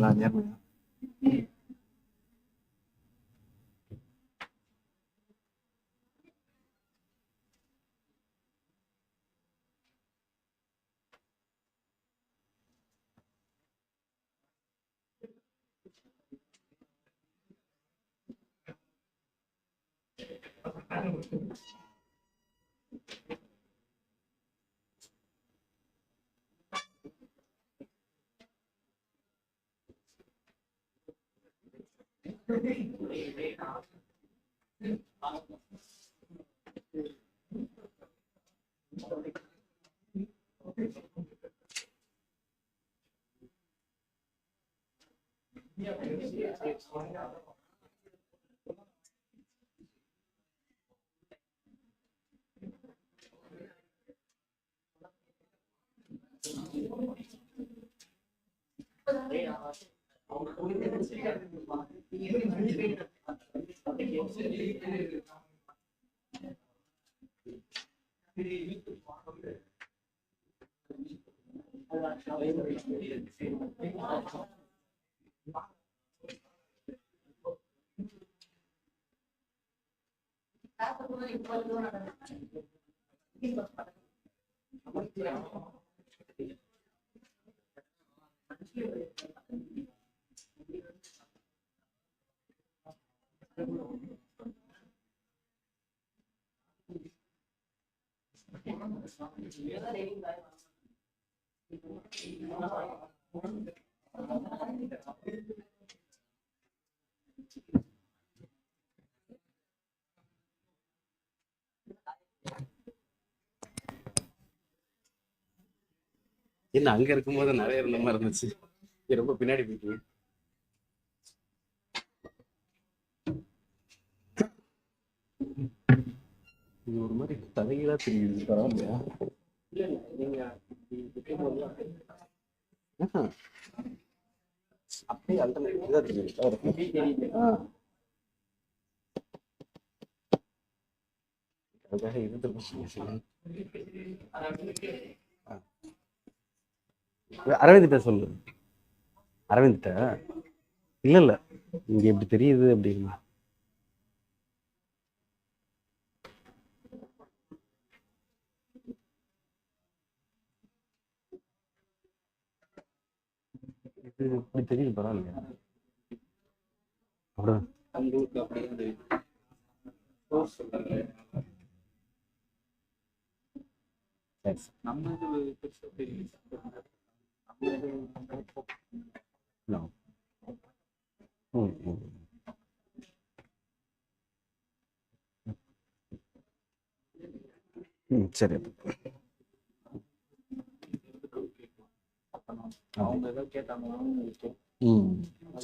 பார்த்தீங்களா நேர்மையா? என்ன அங்க இருக்கும்போது நிறைய இருந்த மாதிரி இருந்துச்சு, ரொம்ப பின்னாடி போயிட்டீங்க. இது ஒரு மாதிரி தலைகீழா தெரியுது, பரவாயில்லையா? அப்படியே அல்டர்னேட்டிவா தெரியுது. அதுக்காக இருந்து அரவிந்த்கிட்ட சொல்லு. அரவிந்த்கிட்ட இல்ல இல்ல இங்க எப்படி தெரியுது அப்படின்னு. இது இப்படி தெரியுது, பரவாயில்லையா? அப்படியே சரி.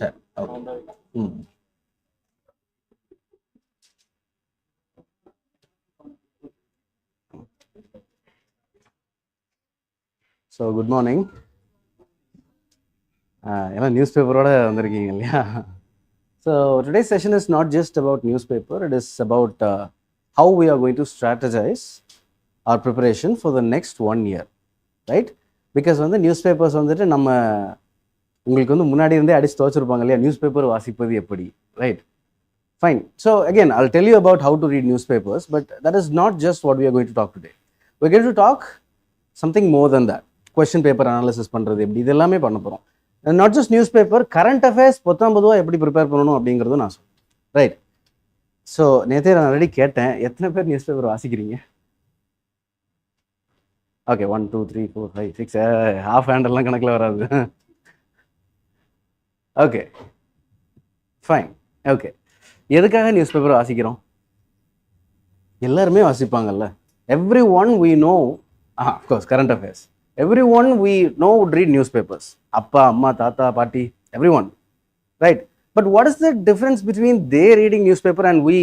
சரி. So good morning. எல்லாம் நியூஸ் பேப்பரோட வந்திருக்கீங்க இல்லையா? So today session is not just about news paper, it is about how we are going to strategize our preparation for the next 1 year, right? Because வந்து நியூஸ் பேப்பர்ஸ் வந்துட்டு நம்ம உங்களுக்கு வந்து முன்னாடி இருந்தே அடிச்சு துவச்சிருப்பாங்க இல்லையா, நியூஸ் பேப்பர் வாசிப்பது எப்படி, right? Fine. So again I'll tell you about how to read newspapers, but that is not just what we are going to talk today. We're going to talk something more than that. Question paper analysis பண்ணுறது எப்படி, இது எல்லாமே பண்ண போகிறோம். Not just news paper, current affairs பொதுவாக எப்படி prepare பண்ணணும் அப்படிங்கிறதும் நான் சொல்கிறேன், ரைட்? ஸோ நேற்றே நான் ஆல்ரெடி கேட்டேன், எத்தனை பேர் நியூஸ் பேப்பர் வாசிக்கிறீங்க? ஓகே, 1 2 3 4 5 6 ஹாஃப் ஹேண்டெல்லாம் கணக்கில் வராது. Okay fine. ஓகே, எதுக்காக நியூஸ் பேப்பர் வாசிக்கிறோம்? எல்லாருமே வாசிப்பாங்கல்ல. Everyone we know, of course current affairs, everyone we know would read news papers. அப்பா அம்மா தாத்தா பாட்டி, everyone, right? But what is the difference between they reading newspaper and we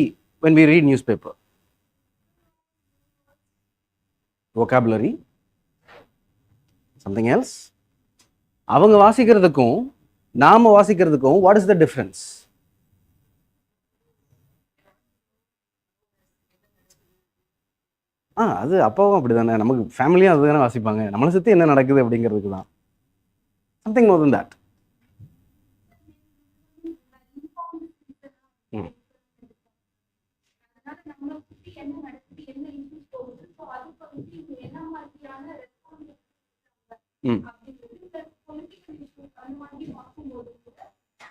when we read newspaper? Vocabulary, something else. அவங்க வாசிக்கிறதுக்கும் நாம வாசிக்கிறதுக்கும் what is the difference? அது அப்பாவும் அப்படிதானே, நமக்கு ஃபேமிலியும் அதுதானே வாசிப்பாங்க, நம்மளை சுற்றி என்ன நடக்குது அப்படிங்கிறதுக்கு தான். Something more then that. என்ன நடக்குது, என்ன இஷ்யூஸ் போகுது, ஸோ அதுக்கு வந்து இவங்க என்ன மாதிரியான ரெஸ்பான்ஸ் அப்படிங்கிறது பொலிட்டிக்கல் இஷ்யூஸ் அந்த மாதிரி பார்க்கும்போது கூட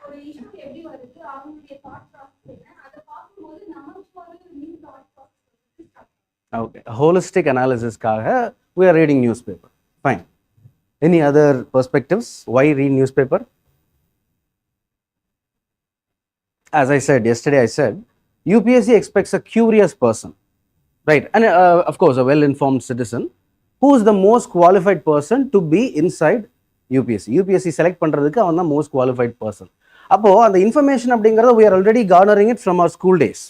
ஒரு இஷ்யூ எப்படி வருது, அவங்களுடைய தாட் ப்ராசஸ் என்ன, அதை பார்க்கும்போது நமக்கு ஒரு new thought process. Okay, holistic analysis kaga we are reading newspaper. Fine. Any other perspectives? Why read newspaper? As I said yesterday, I said UPSC expects a curious person, right? And of course, a well-informed citizen. Who is the most qualified person to be inside UPSC? UPSC select பண்றதுக்கு அவன் தான் most qualified person. அப்போ அந்த information அப்படிங்கறது we are already garnering it from our school days.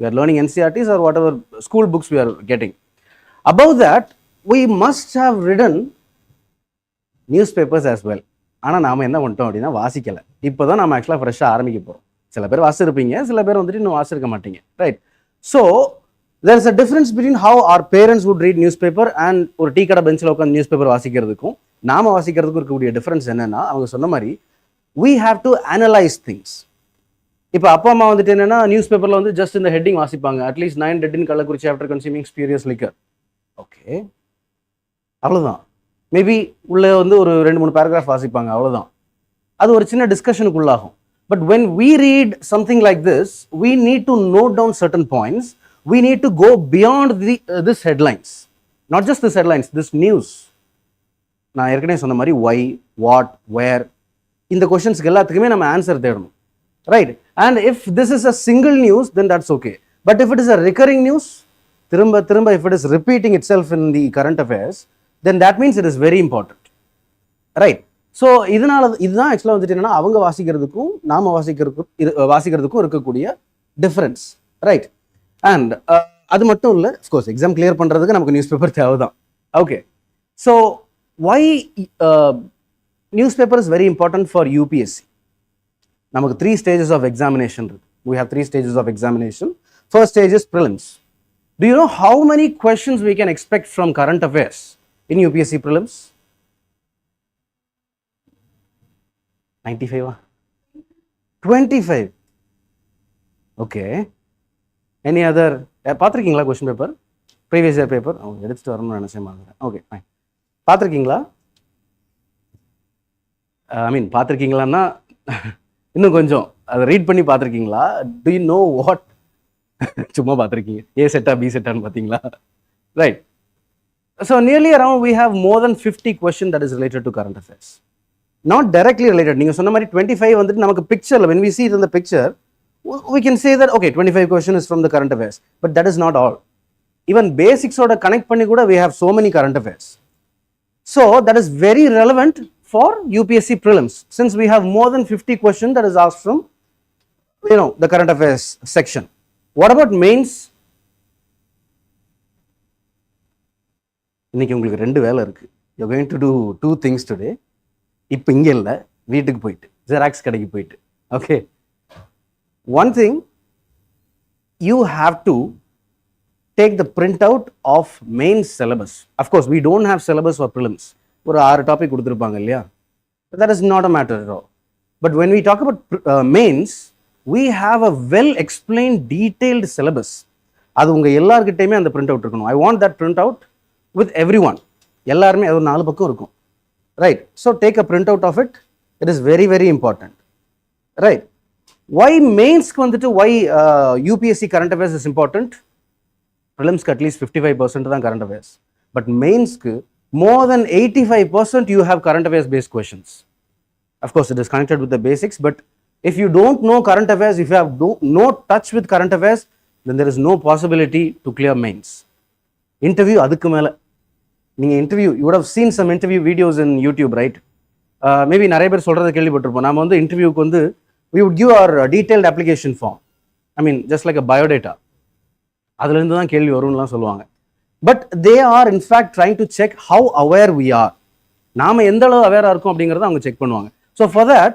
We are learning NCRTs or whatever school books we are getting. Above that, we must have written newspapers as well. ஆனால் நாம என்ன பண்ணிட்டோம் அப்படின்னா வாசிக்கலை. இப்போ தான் நம்ம ஆக்சுவலாக ஃப்ரெஷ்ஷாக ஆரம்பிக்க போகிறோம். சில பேர் வாசிருப்பீங்க, சில பேர் வந்துட்டு இன்னும் வாசிருக்க மாட்டீங்க, right? So there is a difference between how our parents would read newspaper and ஒரு டீ கடை பெஞ்சில் உட்காந்து நியூஸ் பேப்பர் வாசிக்கிறதுக்கும் நாம வாசிக்கிறதுக்கும் இருக்கக்கூடிய டிஃபரன்ஸ் என்னன்னா, அவங்க சொன்ன மாதிரி we have to analyze things. இப்போ அப்பா அம்மா வந்துட்டு என்னன்னா நியூஸ் பேப்பரில் வந்து ஜஸ்ட் இந்த ஹெட்டிங் வாசிப்பாங்க, at least 9 dead in Kallakurichi after consuming spurious liquor. Okay, அவ்வளோதான். மேபி உள்ள வந்து ஒரு 2-3 பேராகிராஃப் வாசிப்பாங்க, அவ்வளோதான். அது ஒரு சின்ன டிஸ்கஷனுக்குள்ளாகும். But when we read something like this, we need to note down certain points. We need to go beyond this headlines. Not just this headlines, this news. நான் ஏற்கனவே சொன்ன மாதிரி why, what, where, இந்த கொஸ்டின்ஸ்க்கு எல்லாத்துக்குமே நம்ம ஆன்சர் தேடணும், right? And if this is a single news then that's okay. But if it is a recurring news, திரும்ப திரும்ப if it is repeating itself in the current affairs, then that means it is very important, right? So இதுதான் ஆக்சுவலாக வந்துட்டு என்னன்னா அவங்க வாசிக்கிறதுக்கும் நாம வாசிக்கிறதுக்கும் இருக்கக்கூடிய difference, right? And அது மட்டும் இல்லை, அஃப்கோர்ஸ் எக்ஸாம் கிளியர் பண்ணுறதுக்கு நமக்கு நியூஸ் பேப்பர் தேவை தான். Okay, so why news paper is very important for UPSC. நமக்கு 3 stages of examination இருக்கு. We have 3 stages of examination. First stage is prelims. Do you know how many questions we can expect from current affairs in UPSC prelims? 95? 25. Okay. Any other? பார்த்துருக்கீங்களா question paper? Previous year paper எடுத்துட்டு வரணும்னு நினைச்சேன். Okay, fine. பார்த்துருக்கீங்களா? ஐ மீன் பார்த்துருக்கீங்களான்னா இன்னும் கொஞ்சம் அதை read பண்ணி பார்த்துருக்கீங்களா? To you know what? சும்மா பார்த்துருக்கீங்க, ஏ செட்டா பி செட்டான்னு பார்த்தீங்களா? Right. So nearly around we have more than 50 questions that is related to current affairs. Not directly related. நீங்கள் சொன்ன மாதிரி 25 வந்துட்டு நமக்கு பிக்சரில் when we see it in the picture, we can say that okay 25 questions is from the current affairs, but that is not all. Even basics ஓட connect பண்ணி கூட we have so many current affairs. So that is very relevant for UPSC prelims, since we have more than 50 questions that is asked from the current affairs section. What about mains? இன்னைக்கு உங்களுக்கு 2 வேலை இருக்கு. You're going to do 2 things today. இப்போ இங்கே இல்லை, வீட்டுக்கு போயிட்டு xerox கடைக்கு போயிட்டு. Okay, one thing, you have to take the printout of main syllabus. Of course we don't have syllabus for prelims. ஒரு 6 டாபிக் கொடுத்துருப்பாங்க இல்லையா? That is not a matter at all. But when we talk about mains, we have a well explained detailed syllabus. அது உங்க எல்லார்கிட்டயுமே அந்த print out இருக்கணும். I want that print out with everyone. எல்லாருமே அது 4 பக்கம் இருக்கும், right? So take a print out of it. It is very very important, right? Why mains க்கு வந்துட்டு why UPSC current affairs is important? Prelims க்கு at least 55% தான் current affairs, but mains க்கு more than 85% you have current affairs based questions. Of course it is connected with the basics, but if you don't know current affairs, if you have no touch with current affairs, then there is no possibility to clear mains. Interview adukku mela நீங்க interview, you would have seen some interview videos in YouTube, right? Maybe நிறைய பேர் சொல்றதை கேள்விப்பட்டிருப்போம். நாம வந்து இன்டர்வியூக்கு வந்து we would give our detailed application form. I mean just like a biodata. அதுல இருந்து தான் கேள்வி வரும்னுலாம் சொல்லுவாங்க. But they are in fact trying to check how aware we are. நாம எந்த அளவு அவேரா இருக்கோம் அப்படிங்கறத அவங்க செக் பண்ணுவாங்க. So for that,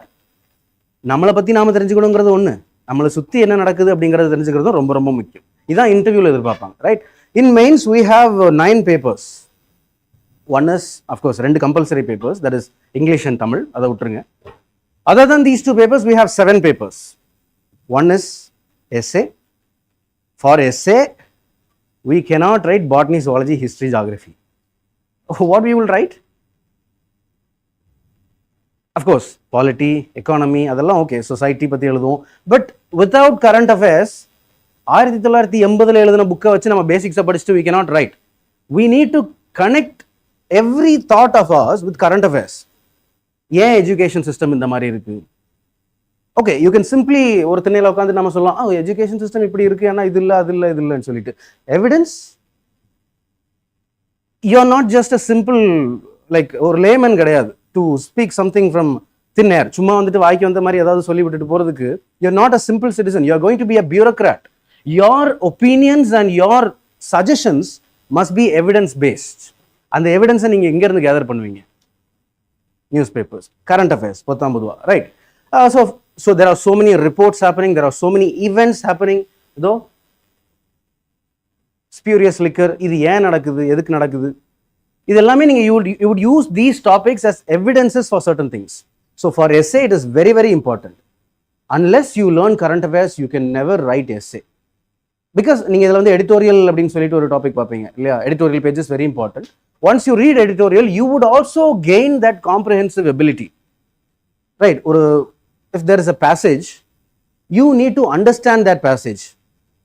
நம்மளை பத்தி நாம தெரிஞ்சுக்கணுங்கிறது ஒண்ணு, நம்மளை சுத்தி என்ன நடக்குது அப்படிங்கறது தெரிஞ்சுக்கிறது ரொம்ப ரொம்ப முக்கியம். இதான் இன்டர்வியூல எதிர்பார்ப்பாங்க, right? In mains we have 9 papers. One is of course 2 compulsory papers, that is English and Tamil, அதை விட்டுருங்க. Other than these 2 papers, we have 7 papers. One is essay. For essay, we cannot write botany, zoology, history, geography. What we will write? Of course, polity, economy, அதெல்லாம் okay, society பற்றி எழுதுவோம். But without current affairs 1980 எழுதின புக்கை வச்சு நம்ம பேசிக்ஸை படிச்சுட்டு we cannot write. We need to connect every thought of ours with current affairs. ஏன் education system இந்த மாதிரி இருக்கு? ஓகே, யூ கேன் சிம்பிளி ஒரு திண்ணையில் உட்காந்து நம்ம சொல்லலாம், எஜுகேஷன் சிஸ்டம் இப்படி இருக்கு, ஏன்னா இது இல்லை அது இல்லை இது இல்லைன்னு சொல்லிட்டு. Evidence, you are not just a simple like ஒரு லேமன் கிடையாது டு ஸ்பீக் சம்திங் ஃப்ரம் தின் ஏர். சும்மா வந்துட்டு வாய்க்கு வந்த மாதிரி ஏதாவது சொல்லி விட்டுட்டு போகிறதுக்கு. You are not a simple citizen, you are going to be a bureaucrat. Your opinions and your suggestions must be evidence based. அந்த எவிடன்ஸை நீங்கள் எங்கேருந்து கேதர் பண்ணுவீங்க? Newspapers, current affairs, பொத்தாம்பதுவா, right? So there are so many reports happening, there are so many events happening. though spurious liquor, இது ஏன் நடக்குது, எதுக்கு நடக்குது, இது எல்லாமே நீங்கள் you would use these topics as evidences for certain things. So for essay it is very very important. Unless you learn current affairs you can never write essay. Because நீங்கள் இதில் வந்து எடிட்டோரியல் அப்படின்னு சொல்லிட்டு ஒரு டாபிக் பார்ப்பீங்க இல்லையா? Editorial page is very important. Once you read editorial, you would also gain that comprehensive ability, right? Or if there is a passage, you need to understand that passage.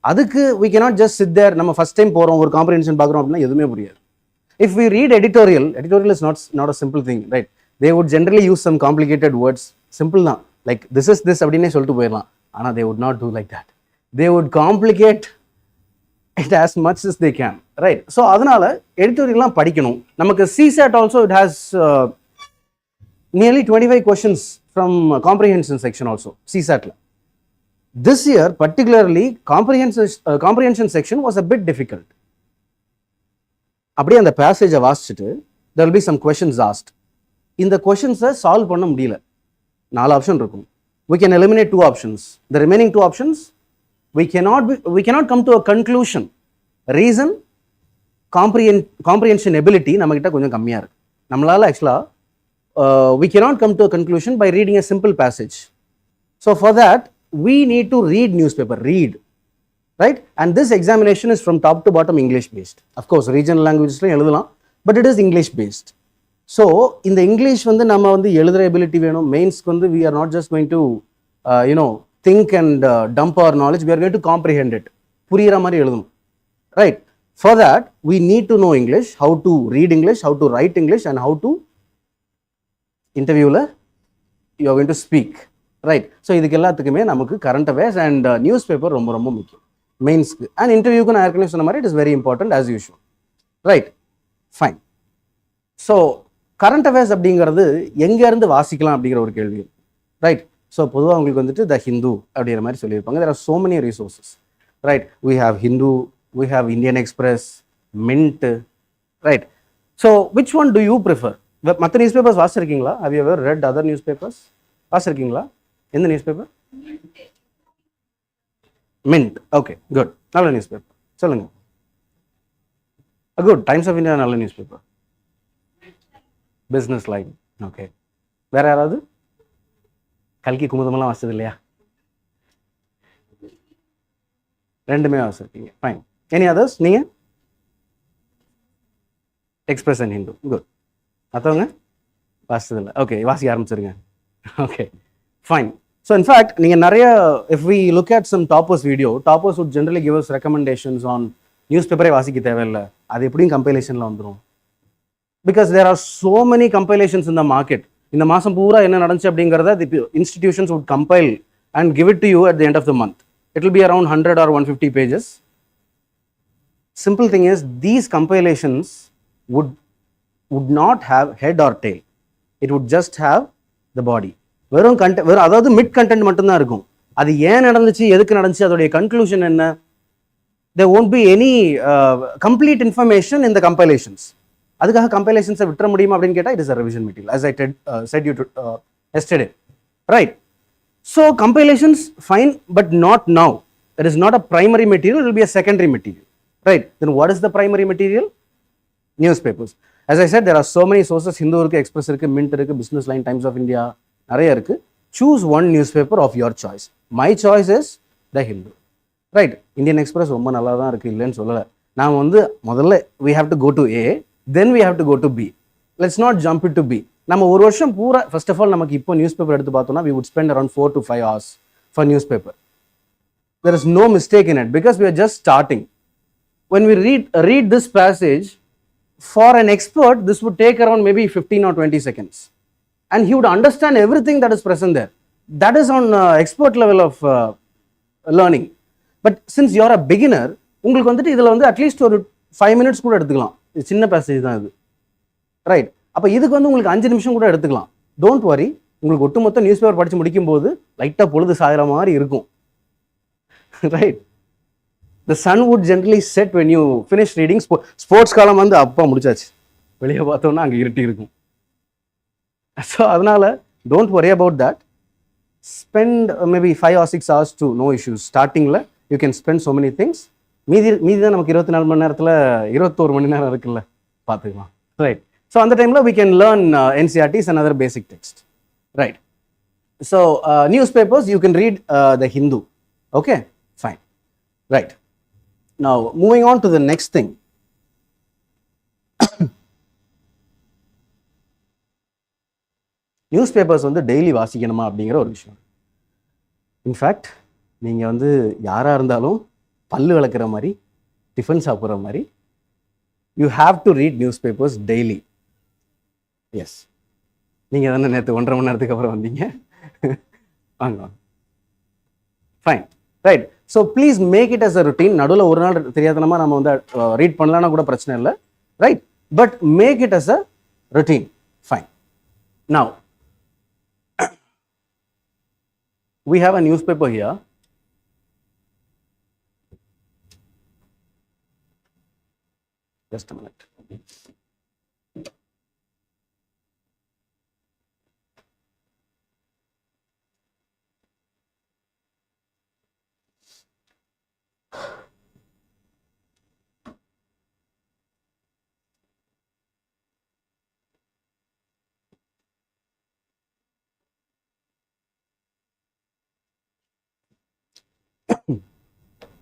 Adukku we cannot just sit there, நம்ம first time போறோம் ஒரு comprehension பார்க்குறோம் அப்படின்னா எதுவுமே புரியாது. If we read editorial is not a simple thing, right? They would generally use some complicated words. Simple தான், like this is this அப்படின்னே சொல்லிட்டு போயிடலாம். ஆனால் they would not do like that. They would complicate it as much as they can, right? So அதனால எடிட்டோரியல்லாம் படிக்கணும். நமக்கு CSAT also it has nearly 25 questions from comprehension section also CSAT-ல. This year particularly comprehension section was a bit difficult. அப்படியே அந்த பேசேஜை வாசிச்சுட்டு there will be some questions asked. இந்த questions-ஐ solve பண்ண முடியல. 4 option இருக்கும். We can eliminate 2 options. The remaining 2 options we cannot come to a conclusion. Reason, comprehension ability நம்மகிட்ட கொஞ்சம் கம்மியா இருக்கு. நம்மளால actually we cannot come to a conclusion by reading a simple passage. So for that we need to read newspaper, right? And this examination is from top to bottom English based. Of course regional languages la எழுதலாம், but it is English based. So இந்த English வந்து நம்ம வந்து எழுதுற ability வேணும். Mainsக்கு வந்து we are not just going to think and dump our knowledge, we are going to comprehend it. புரியுற மாதிரி எழுதணும், right? For that we need to know English, how to read English, how to write English, and how to interviewல you are going to speak, right? So இதுக்கு எல்லாத்துக்குமே நமக்கு current affairs and newspaper ரொம்ப ரொம்ப முக்கியம் மெயின்ஸ்க்கு. And இன்டர்வியூக்கு நான் ஏற்கனவே சொன்ன மாதிரி it is very important as usual, right? Fine. So current affairs அப்படிங்கிறது எங்கேருந்து வாசிக்கலாம் அப்படிங்கிற ஒரு கேள்வி, right? ஸோ பொதுவாக உங்களுக்கு வந்துட்டு த ஹிந்து அப்படிங்கிற மாதிரி சொல்லியிருப்பாங்க. there are so many resources, right? We have Hindu, we have Indian Express, Mint, right? So which one do you prefer? மற்ற நியூஸ் பேப்பர்ஸ் வாசிச்சிருக்கீங்களா? have you ever read other newspapers? வாசிச்சிருக்கீங்களா? எந்த news paper? Mint. Okay, good. நல்ல news paper சொல்லுங்க. Good. Times of India நல்ல news paper. Business Line. Okay. வேற யாராவது? கல்கி குமுதமெல்லாம் வாசிச்சது இல்லையா? ரெண்டுமே வாசிச்சிருக்கீங்க. ஃபைன். Any others? நீங்கள்? Express and Hindu. குட். மற்றவங்க வாசிச்சதில்லை. ஓகே, வாசிக்க ஆரம்பிச்சிருங்க. Okay, fine. ஸோ இன்ஃபேக்ட் நீங்கள் நிறைய, if we look at some toppers video, toppers would generally give us recommendations on news பேப்பரே வாசிக்க தேவையில்லை, அது எப்படியும் கம்பைலேஷனில் வந்துடும். Because there are so many compilations in the market. இந்த மாதம் பூரா என்ன நடந்துச்சு அப்படிங்கிறத the institutions would compile and give it to you at the end of the month. It will be around 100 or 150 pages. Simple thing is, these compilations would not have head or tail. It would just have the body. வெறும் அதாவது mid content மட்டும்தான் இருக்கும். அது ஏன் நடந்துச்சு, எதுக்கு நடந்துச்சு, அதோடைய கன்க்ளூஷன் என்ன, there won't be any complete information in the compilations. அதுக்காக கம்பைலேஷன்ஸை விட்டுற முடியுமா அப்படின்னு கேட்டால், it is a revision material, as I said you yesterday, right? So compilations fine, but not now. It is not a primary material, it will be a secondary material, right? Then what is the primary material? Newspapers. As I said, there are so many sources. Hindu irukku, Express irukku, Mint irukku, Business Line, Times of India, நிறைய இருக்கு. Choose one newspaper of your choice. My choice is the Hindu, right? Indian Express ரொம்ப நல்லா தான் இருக்கு, இல்லைன்னு சொல்லலை. நாம் வந்து முதல்ல we have to go to A, then we have to go to B. Let's not jump into B. நம்ம ஒரு வருஷம் பூரா ஃபர்ஸ்ட் ஆஃப் ஆல் நமக்கு இப்போ நியூஸ் பேப்பர் எடுத்து பார்த்தோம்னா we would spend around 4 to 5 hours for newspaper. There is no mistake in it because we are just starting. When we read this passage, for an expert this would take around maybe 15 or 20 seconds and he would understand everything that is present there. That is on expert level of learning. But since you are a beginner, உங்களுக்கு வந்துட்டு இதில் வந்து at least ஒரு 5 minutes கூட எடுத்துக்கலாம். இது சின்ன passage தான் இது, ரைட்? அப்போ இதுக்கு வந்து உங்களுக்கு 5 நிமிஷம் கூட எடுத்துக்கலாம். டோன்ட் வரி, உங்களுக்கு ஒட்டுமொத்த நியூஸ் பேப்பர் படித்து முடிக்கும் போது லைட்டாக பொழுது சாகிற மாதிரி இருக்கும், right? The sun would generally set when you finish reading. Sports காலம் வந்து அப்பா முடிச்சாச்சு, வெளியே பார்த்தோம்னா அங்கே இருட்டி இருக்கும். ஸோ அதனால don't worry about that. Spend maybe 5 or 6 hours to no issues. ஸ்டார்டிங்கில் you can spend so many things. மீதி தான் நமக்கு 24 மணி நேரத்தில் 21 மணி நேரம் இருக்குல்ல, பார்த்துக்கலாம், ரைட்? ஸோ அந்த டைமில் we can learn NCERTs and other basic text, right? So newspapers you can read the Hindu, okay, fine, right? Now moving on to the next thing. newspapers வந்து டெய்லி வாசிக்கணுமா அப்படிங்கிற ஒரு விஷயம். இன்ஃபேக்ட் நீங்கள் வந்து யாராக இருந்தாலும் பல்லு விளக்குற மாதிரி, டிஃபன் சாப்பிட்ற மாதிரி, you have to read news papers daily. Yes, நீங்கள் தானே நேற்று 1.5 மணி நேரத்துக்கு அப்புறம் வந்தீங்க, வாங்க, fine, right? So please make it as a routine. நடுவில் ஒரு நாள் தெரியாதனமா நம்ம வந்து ரீட் பண்ணலான்னா கூட பிரச்சனை இல்லை, right? But make it as a routine, fine. Now we have a newspaper here. Just a minute.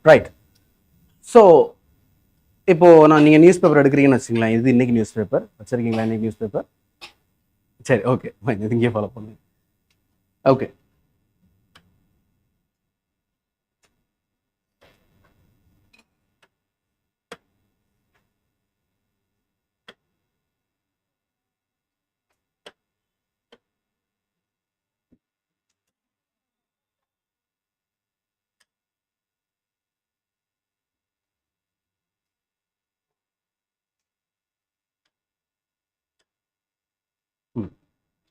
Right. So இப்போ நீங்கள் நியூஸ் பேப்பர் எடுக்கிறீங்கன்னு வச்சுங்களேன். இது இன்னைக்கு நியூஸ் பேப்பர் வச்சிருக்கீங்களா? இன்னைக்கு நியூஸ் பேப்பர், சரி, ஓகே, இது இங்கே ஃபாலோ பண்ணுங்க. Okay,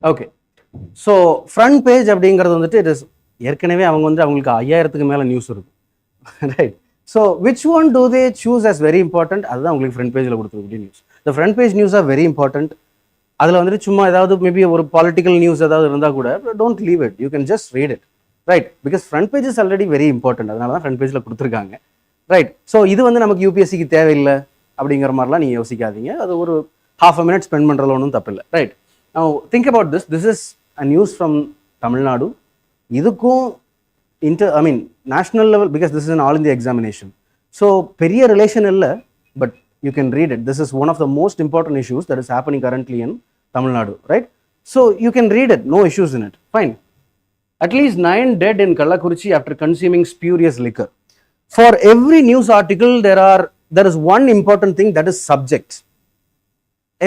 okay. So front page அப்படிங்கிறது வந்துட்டு இட் இஸ் ஏற்கனவே அவங்க வந்து அவங்களுக்கு 5000க்கு மேலே நியூஸ் இருக்கும், right? So which one do they choose as very important? அதுதான் உங்களுக்கு ஃப்ரண்ட் பேஜில் கொடுத்துருக்கக்கூடிய news. The front page news are very important. அதில் வந்துட்டு சும்மா ஏதாவது மேபி ஒரு பாலிட்டிக்கல் நியூஸ் ஏதாவது இருந்தால் கூட don't leave it, you can just read it, right? Because front page is already very important, அதனால தான் ஃப்ரண்ட் பேஜில் கொடுத்துருக்காங்க, ரைட்? ஸோ இது வந்து நமக்கு யூபிஎஸ்சிக்கு தேவையில்லை அப்படிங்கிற மாதிரிலாம் நீங்கள் யோசிக்காதீங்க. அது ஒரு half a minute ஸ்பெண்ட் பண்ணுறதுல ஒன்றும் தப்பில்லை, right? Now think about this. This is a news from Tamil Nadu. இதுக்கும் national level, because this is an all India examination. So பெரிய ரிலேஷன் இல்லை, but you can read it. This is one of the most important issues that is happening currently in Tamil Nadu, right? So you can read it, no issues in it, fine. At least 9 dead in Kallakurichi after consuming spurious liquor. For every news article there is one important thing, that is subject.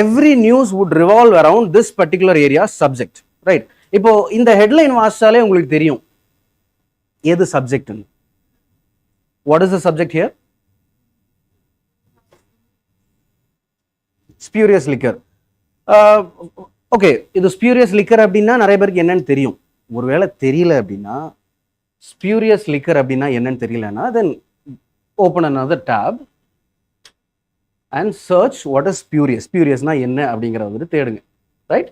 Every news would revolve around this particular area, subject, right? இப்போ இந்த headline வாசிச்சாலே உங்களுக்கு தெரியும் எது subject. What is the subject here? Spurious liquor. Okay, இது spurious liquor அப்படின்னா நிறைய பேருக்கு என்னன்னு தெரியும். ஒருவேளை தெரியல அப்படின்னா, ஸ்பியூரியஸ் லிக்கர் அப்படின்னா என்னன்னு தெரியலன்னா, then open another tab and search what is spurious. Spuriousனா என்ன அப்படிங்கறத வந்து தேடுங்க, ரைட்?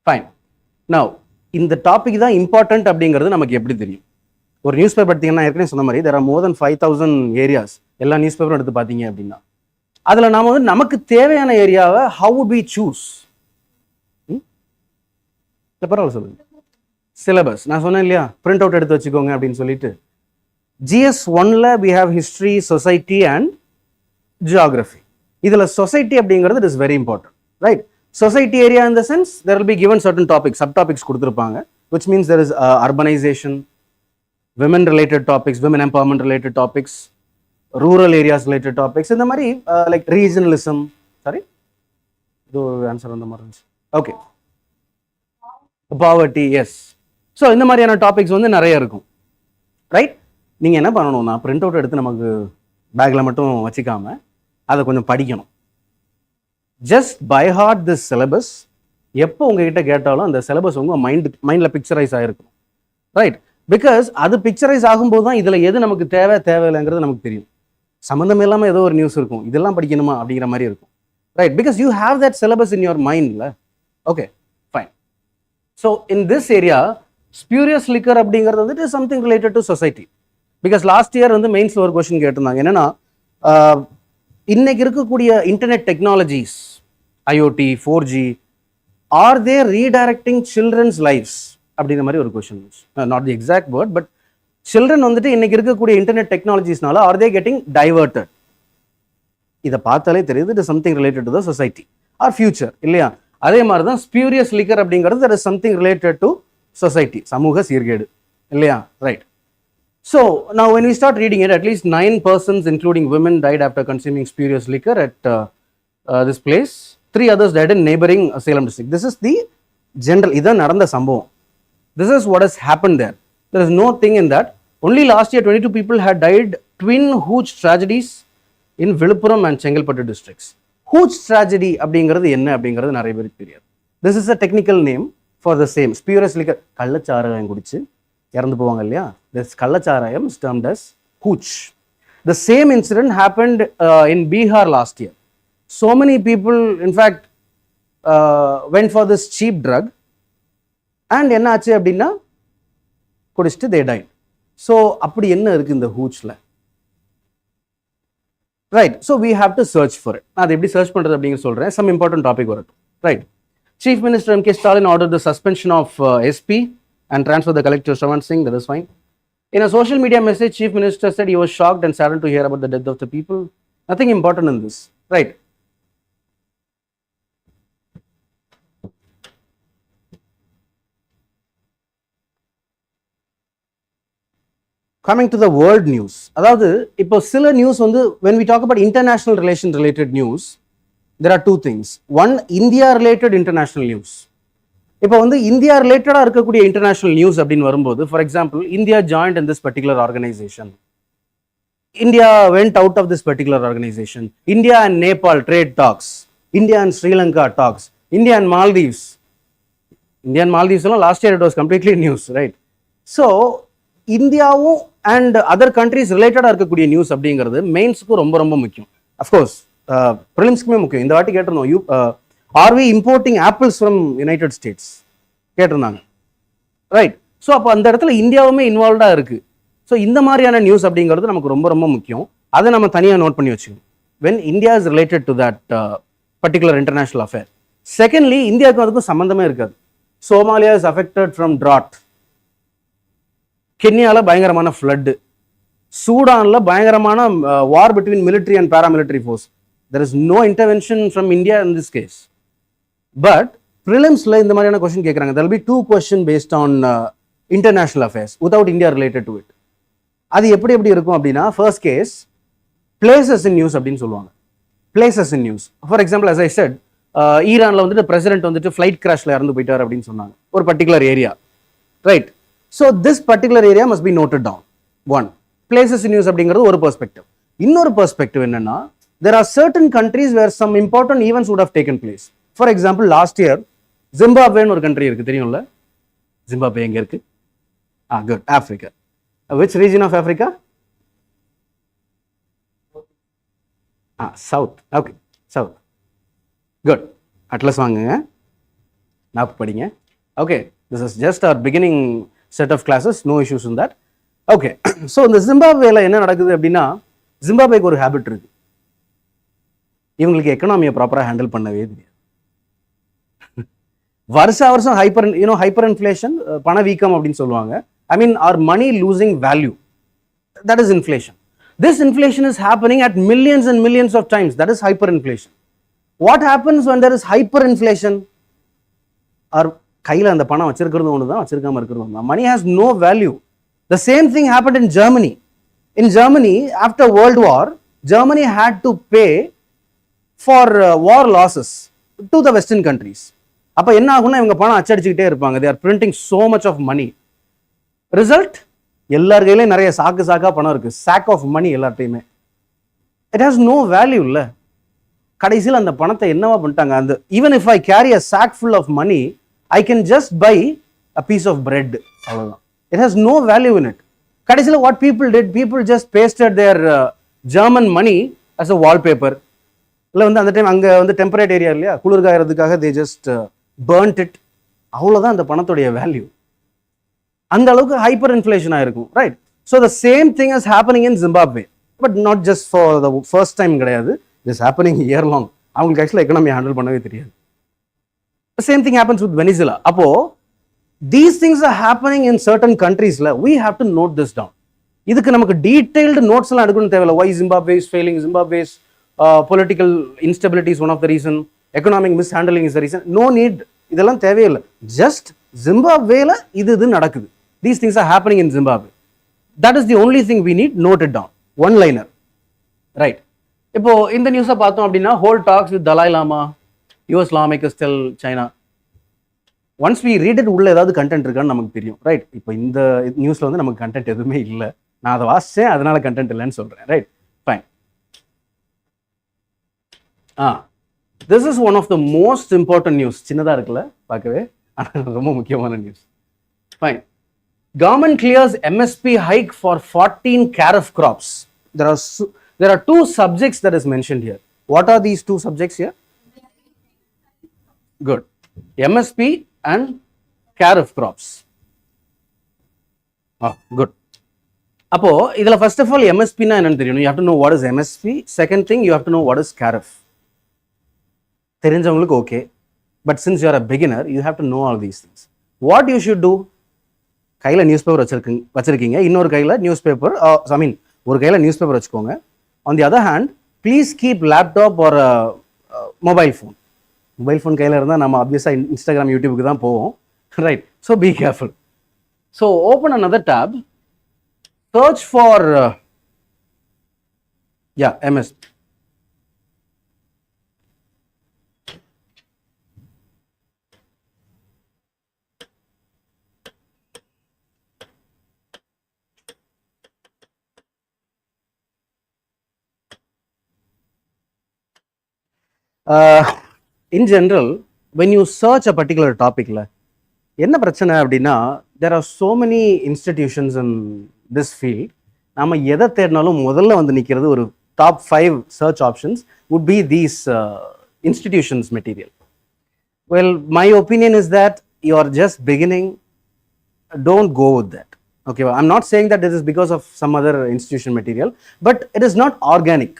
ஃபைன். நவ் இந்த டாபிக் தான் இம்பார்ட்டன்ட் அப்படிங்கிறது நமக்கு எப்படி தெரியும்? ஒரு நியூஸ் பேப்பர் எடுத்தீங்கன்னா, ஏற்கனவே சொன்ன மாதிரி there are more than 5000 areas. எல்லா நியூஸ் பேப்பரும் எடுத்து பார்த்தீங்க அப்படின்னா, அதில் நாம வந்து நமக்கு தேவையான ஏரியாவை how would we choose? பரவாயில்ல சொல்லுங்க. சிலபஸ் நான் சொன்னேன் இல்லையா, பிரிண்ட் அவுட் எடுத்து வச்சுக்கோங்க அப்படின்னு சொல்லிட்டு. GS1ல we have history, society and geography. இதில் society அப்படிங்கிறது it is very important, right? Society area in the sense there will be given certain topics, subtopics கொடுத்துருப்பாங்க, which means there is urbanization, women related topics, women empowerment related topics, rural areas related topics, இந்த மாதிரி like regionalism, sorry, இது answer அந்த மாதிரி இருந்துச்சு. Okay, poverty, S. So இந்த மாதிரியான topics வந்து நிறைய இருக்கும், ரைட்? நீங்கள் என்ன பண்ணணும்னா பிரிண்ட் அவுட் எடுத்து நமக்கு பேக்கில் மட்டும் வச்சுக்காம அதை கொஞ்சம் படிக்கணும். Just by heart this syllabus. எப்போ உங்ககிட்ட கேட்டாலும் அந்த சிலபஸ் உங்கள் மைண்டில் பிக்சரைஸ் ஆகிருக்கும், ரைட்? பிகாஸ் அது பிக்சரைஸ் ஆகும்போது தான் இதில் எது நமக்கு தேவையில்லைங்கிறது நமக்கு தெரியும். சம்மந்தம் இல்லாமல் ஏதோ ஒரு நியூஸ் இருக்கும், இதெல்லாம் படிக்கணுமா அப்படிங்கிற மாதிரி இருக்கும், right? Because you have that syllabus in your மைண்டில். Okay, fine. So in this area spurious liquor அப்படிங்கிறது வந்துட்டு something related to society. Because last year வந்து மெயின்ஸில் ஒரு கொஸ்டின் கேட்டிருந்தாங்க, என்னன்னா இன்னைக்கு இருக்கக்கூடிய internet technologies, IoT, 4G, are they redirecting children's lifes அப்படிங்கிற மாதிரி ஒரு question. Not the exact word, but children வந்துட்டு இன்னைக்கு இருக்கக்கூடிய இன்டர்நெட் டெக்னாலஜிஸ்னால ஆர் தே கெட்டிங் டைவர்ட்டட்? இதை பார்த்தாலே தெரியுது it is something related to the society or future, இல்லையா? அதே மாதிரி தான் ஸ்பியூரியஸ் லிக்கர் அப்படிங்கிறது that is something related to society, சமூக சீர்கேடு, இல்லையா? Right. So now when we start reading it, at least 9 persons including women died after consuming spurious liquor at this place. 3 others died in neighboring Salem district. This is the general, idan nadanda sambhavam. This is what has happened there. There is no thing in that. Only last year 22 people had died, twin huge tragedies in Viluppuram and Chengalpattu districts. Huge tragedy அப்படிங்கிறது என்ன அப்படிங்கிறது நிறைய பேருக்கு தெரியாது. This is a technical name for the same spurious liquor. கள்ளச்சாராயம் குடிச்சு இறந்து போவாங்க இல்லையா, this கள்ளச்சாராயம் is termed as hooch. The same incident happened in Bihar last year. So many people in fact went for this cheap drug and என்ன ஆச்சு அப்படின்னா குடிச்சிட்டு they died. So அப்படி என்ன இருக்கு இந்த ஹூச்ல, right? So we have to search for it. நான் அதை எப்படி சர்ச் பண்றது அப்படிங்கிற சொல்றேன். some important topic வரட்டும், right? Chief Minister M.K. Stalin ordered the suspension of SP and transfer the collector Shravan Singh. That is fine. In a social media message, Chief Minister said he was shocked and saddened to hear about the death of the people. Nothing important in this, right? Coming to the world news, அதாவது இப்போ சில news வந்து when we talk about international relation related news, there are two things. One, India related international news. இப்போ வந்து India ரிலேட்டடாக இருக்கக்கூடிய international news அப்படின்னு வரும்போது, for example, India joined in this particular organisation, India went out of this particular organisation, India and Nepal trade talks, India and Sri Lanka talks, India and Maldives. India and Maldives எல்லாம் last year it was completely news, right? So இந்தியாவும் and other countries ரிலேட்டடாக இருக்கக்கூடிய news அப்படிங்கிறது மெயின்ஸுக்கு ரொம்ப ரொம்ப முக்கியம். Of course ப்ரிலிம்ஸ்க்குமே முக்கியம். இந்த வாட்டி கேட்டிருந்தோம், are we importing apples from United States கேட்டிருந்தாங்க, ரைட்? ஸோ அப்போ அந்த இடத்துல இந்தியாவுமே இன்வால்வ்டாக இருக்குது. ஸோ இந்த மாதிரியான நியூஸ் அப்படிங்கிறது நமக்கு ரொம்ப ரொம்ப முக்கியம். அதை நம்ம தனியாக நோட் பண்ணி வச்சுக்கணும் when India is related to that particular international affair. Secondly, இந்தியாவுக்கும் அதுக்கும் சம்மந்தமே இருக்காது. Somalia is affected from drought, கென்யாவில் பயங்கரமான ஃப்ளட்டு, சூடானில் பயங்கரமான war between military and paramilitary force. There is no intervention from India in this case. But ப்ரிலிம்ஸில் இந்த மாதிரியான கொஸ்டின் கேட்குறாங்க. There will be 2 questions based on international affairs without India related to it. அது எப்படி இருக்கும் அப்படின்னா, first case places in news அப்படின்னு சொல்லுவாங்க. Places in news, for example, as I said, ஈரானில் வந்துட்டு பிரசிடென்ட் வந்துட்டு ஃப்ளைட் கிராஷில் இறந்து போயிட்டார் அப்படின்னு சொன்னாங்க, ஒரு particular area, right? So this particular area must be noted down. One, places in news அப்படிங்கிறது ஒரு பெர்ஸ்பெக்டிவ். இன்னொரு பெர்ஸ்பெக்டிவ் என்னன்னா, there are certain countries where some important events would have taken place. For example, last year ஜிம்பாப்வேன்னு ஒரு country இருக்கு, தெரியும்ல? Zimbabwe எங்க இருக்கு? Good, Africa. Which region of Africa? South. Okay, South. Good. Atlas வாங்குங்க, map படிங்க. Okay, this is just our beginning set of classes, no issues in that. Okay, so இந்த ஜிம்பாப்வேல என்ன நடக்குது அப்படின்னா, ஜிம்பாப்வேக்கு ஒரு ஹேபிட் இருக்கு, இவங்களுக்கு எக்கனாமியை ப்ராப்பராக ஹேண்டில் பண்ணவே தெரியாது. வருஷம் ஹைப்பர் இன்ஃப்ளேஷன், பணவீக்கம் அப்படின்னு சொல்லுவாங்க. I mean, our money losing value. That is inflation. This inflation is happening at millions and millions of times. That is hyperinflation. What happens when there is hyperinflation? Or கையில் அந்த பணம் வச்சிருக்கிறது ஒன்று தான், வச்சிருக்காம இருக்கிறது ஒன்று தான். Money has no value. The same thing happened in Germany. In Germany, after World War, Germany had to pay for war losses to the Western countries. அப்போ என்ன ஆகும்னா இவங்க பணம் அச்சடிச்சுக்கிட்டே இருப்பாங்க. They are printing so much of money. Result, எல்லார் கையிலையும் நிறைய சாக்கா பணம் இருக்கு. சாக் ஆஃப் மணி எல்லார்ட்டையுமே. It has no value இல்ல. கடைசியில் அந்த பணத்தை என்னவா பண்ணிட்டாங்க? அந்த even if I carry a sack full of money, I can just buy a piece of bread. அவ்வளவுதான். It has no value in it. கடைசியில் what people did, people just pasted their German money as a wallpaper. இல்லை வந்து அந்த time அங்கே வந்து temperate area இல்லையா, குளிர்காயறதுக்காக they just burnt it. அவ்வளோதான் அந்த பணத்துடைய வேல்யூ. அந்த அளவுக்கு ஹைப்பர் இன்ஃப்ளேஷன் ஆயிருக்கும், right? So the same thing is happening in Zimbabwe, but not just for the first time கிடையாது. This happening year long. அவங்களுக்கு ஆக்சுவலாக எக்கனாமி ஹேண்டில் பண்ணவே தெரியாது. The same thing happens with Venezuela. அப்போ these things are happening in certain countries. We have to note this down. இதுக்கு நமக்கு detailed notes எல்லாம் எடுக்கணும் தேவையில்ல. Why Zimbabwe is failing? Zimbabwe's political instability is one of the reason. Economic mishandling is the reason. No need. இதெல்லாம் தேவையில்லை. Just Zimbabweல இது நடக்குது. These things are happening in Zimbabwe. That is the only thing we need. Note it down. One liner. Right. இப்போ இந்த நியூஸை பார்த்தோம் அப்படின்னா, hold talks with Dalai Lama, US lawmakers tell China. Once we read it, உள்ள ஏதாவது content இருக்கான்னு நமக்கு தெரியும், ரைட்? இப்போ இந்த நியூஸில் வந்து நமக்கு கண்டென்ட் எதுவுமே இல்லை. நான் அதை வாசித்தேன், அதனால கண்டென்ட் இல்லைன்னு சொல்கிறேன், right? Fine. This is one of the most important news. சின்னதாக இருக்குல்ல பார்க்கவே, ஆனால் ரொம்ப முக்கியமான news. Fine. Government clears MSP hike for 14 kharif crops. There are two subjects that is mentioned here. What are these two subjects here? Good. MSP and kharif crops. Good. அப்போ இதில் first of all MSP னா என்னன்னு தெரியணும். You have to know what is MSP. Second thing, you have to know what is kharif. தெரிஞ்சவங்களுக்கு okay, but since you are a beginner, you have to know all these things. What you should do? கையில் news paper வச்சிருக்கீங்க, இன்னொரு கையில் news paper, ஐ மீன் ஒரு கையில் news paper வச்சுக்கோங்க. On the other hand, please keep laptop or mobile phone. Mobile phone கையில் இருந்தால் நம்ம ஆப்வியஸாக இன்ஸ்டாகிராம், யூடியூபுக்கு தான் போவோம், right? So be careful. So open another tab, search for MSP. In general, when you search a particular topic, என்ன பிரச்சனை அப்படின்னா, there are so many institutions in this field. நாம எதை தேடினாலும் முதல்ல வந்து நிற்கிறது ஒரு top 5 search options would be these institutions material. Well, my opinion is that you are just beginning. Don't go with that. Okay, well, I'm not saying that this is because of some other institution material, but it is not organic.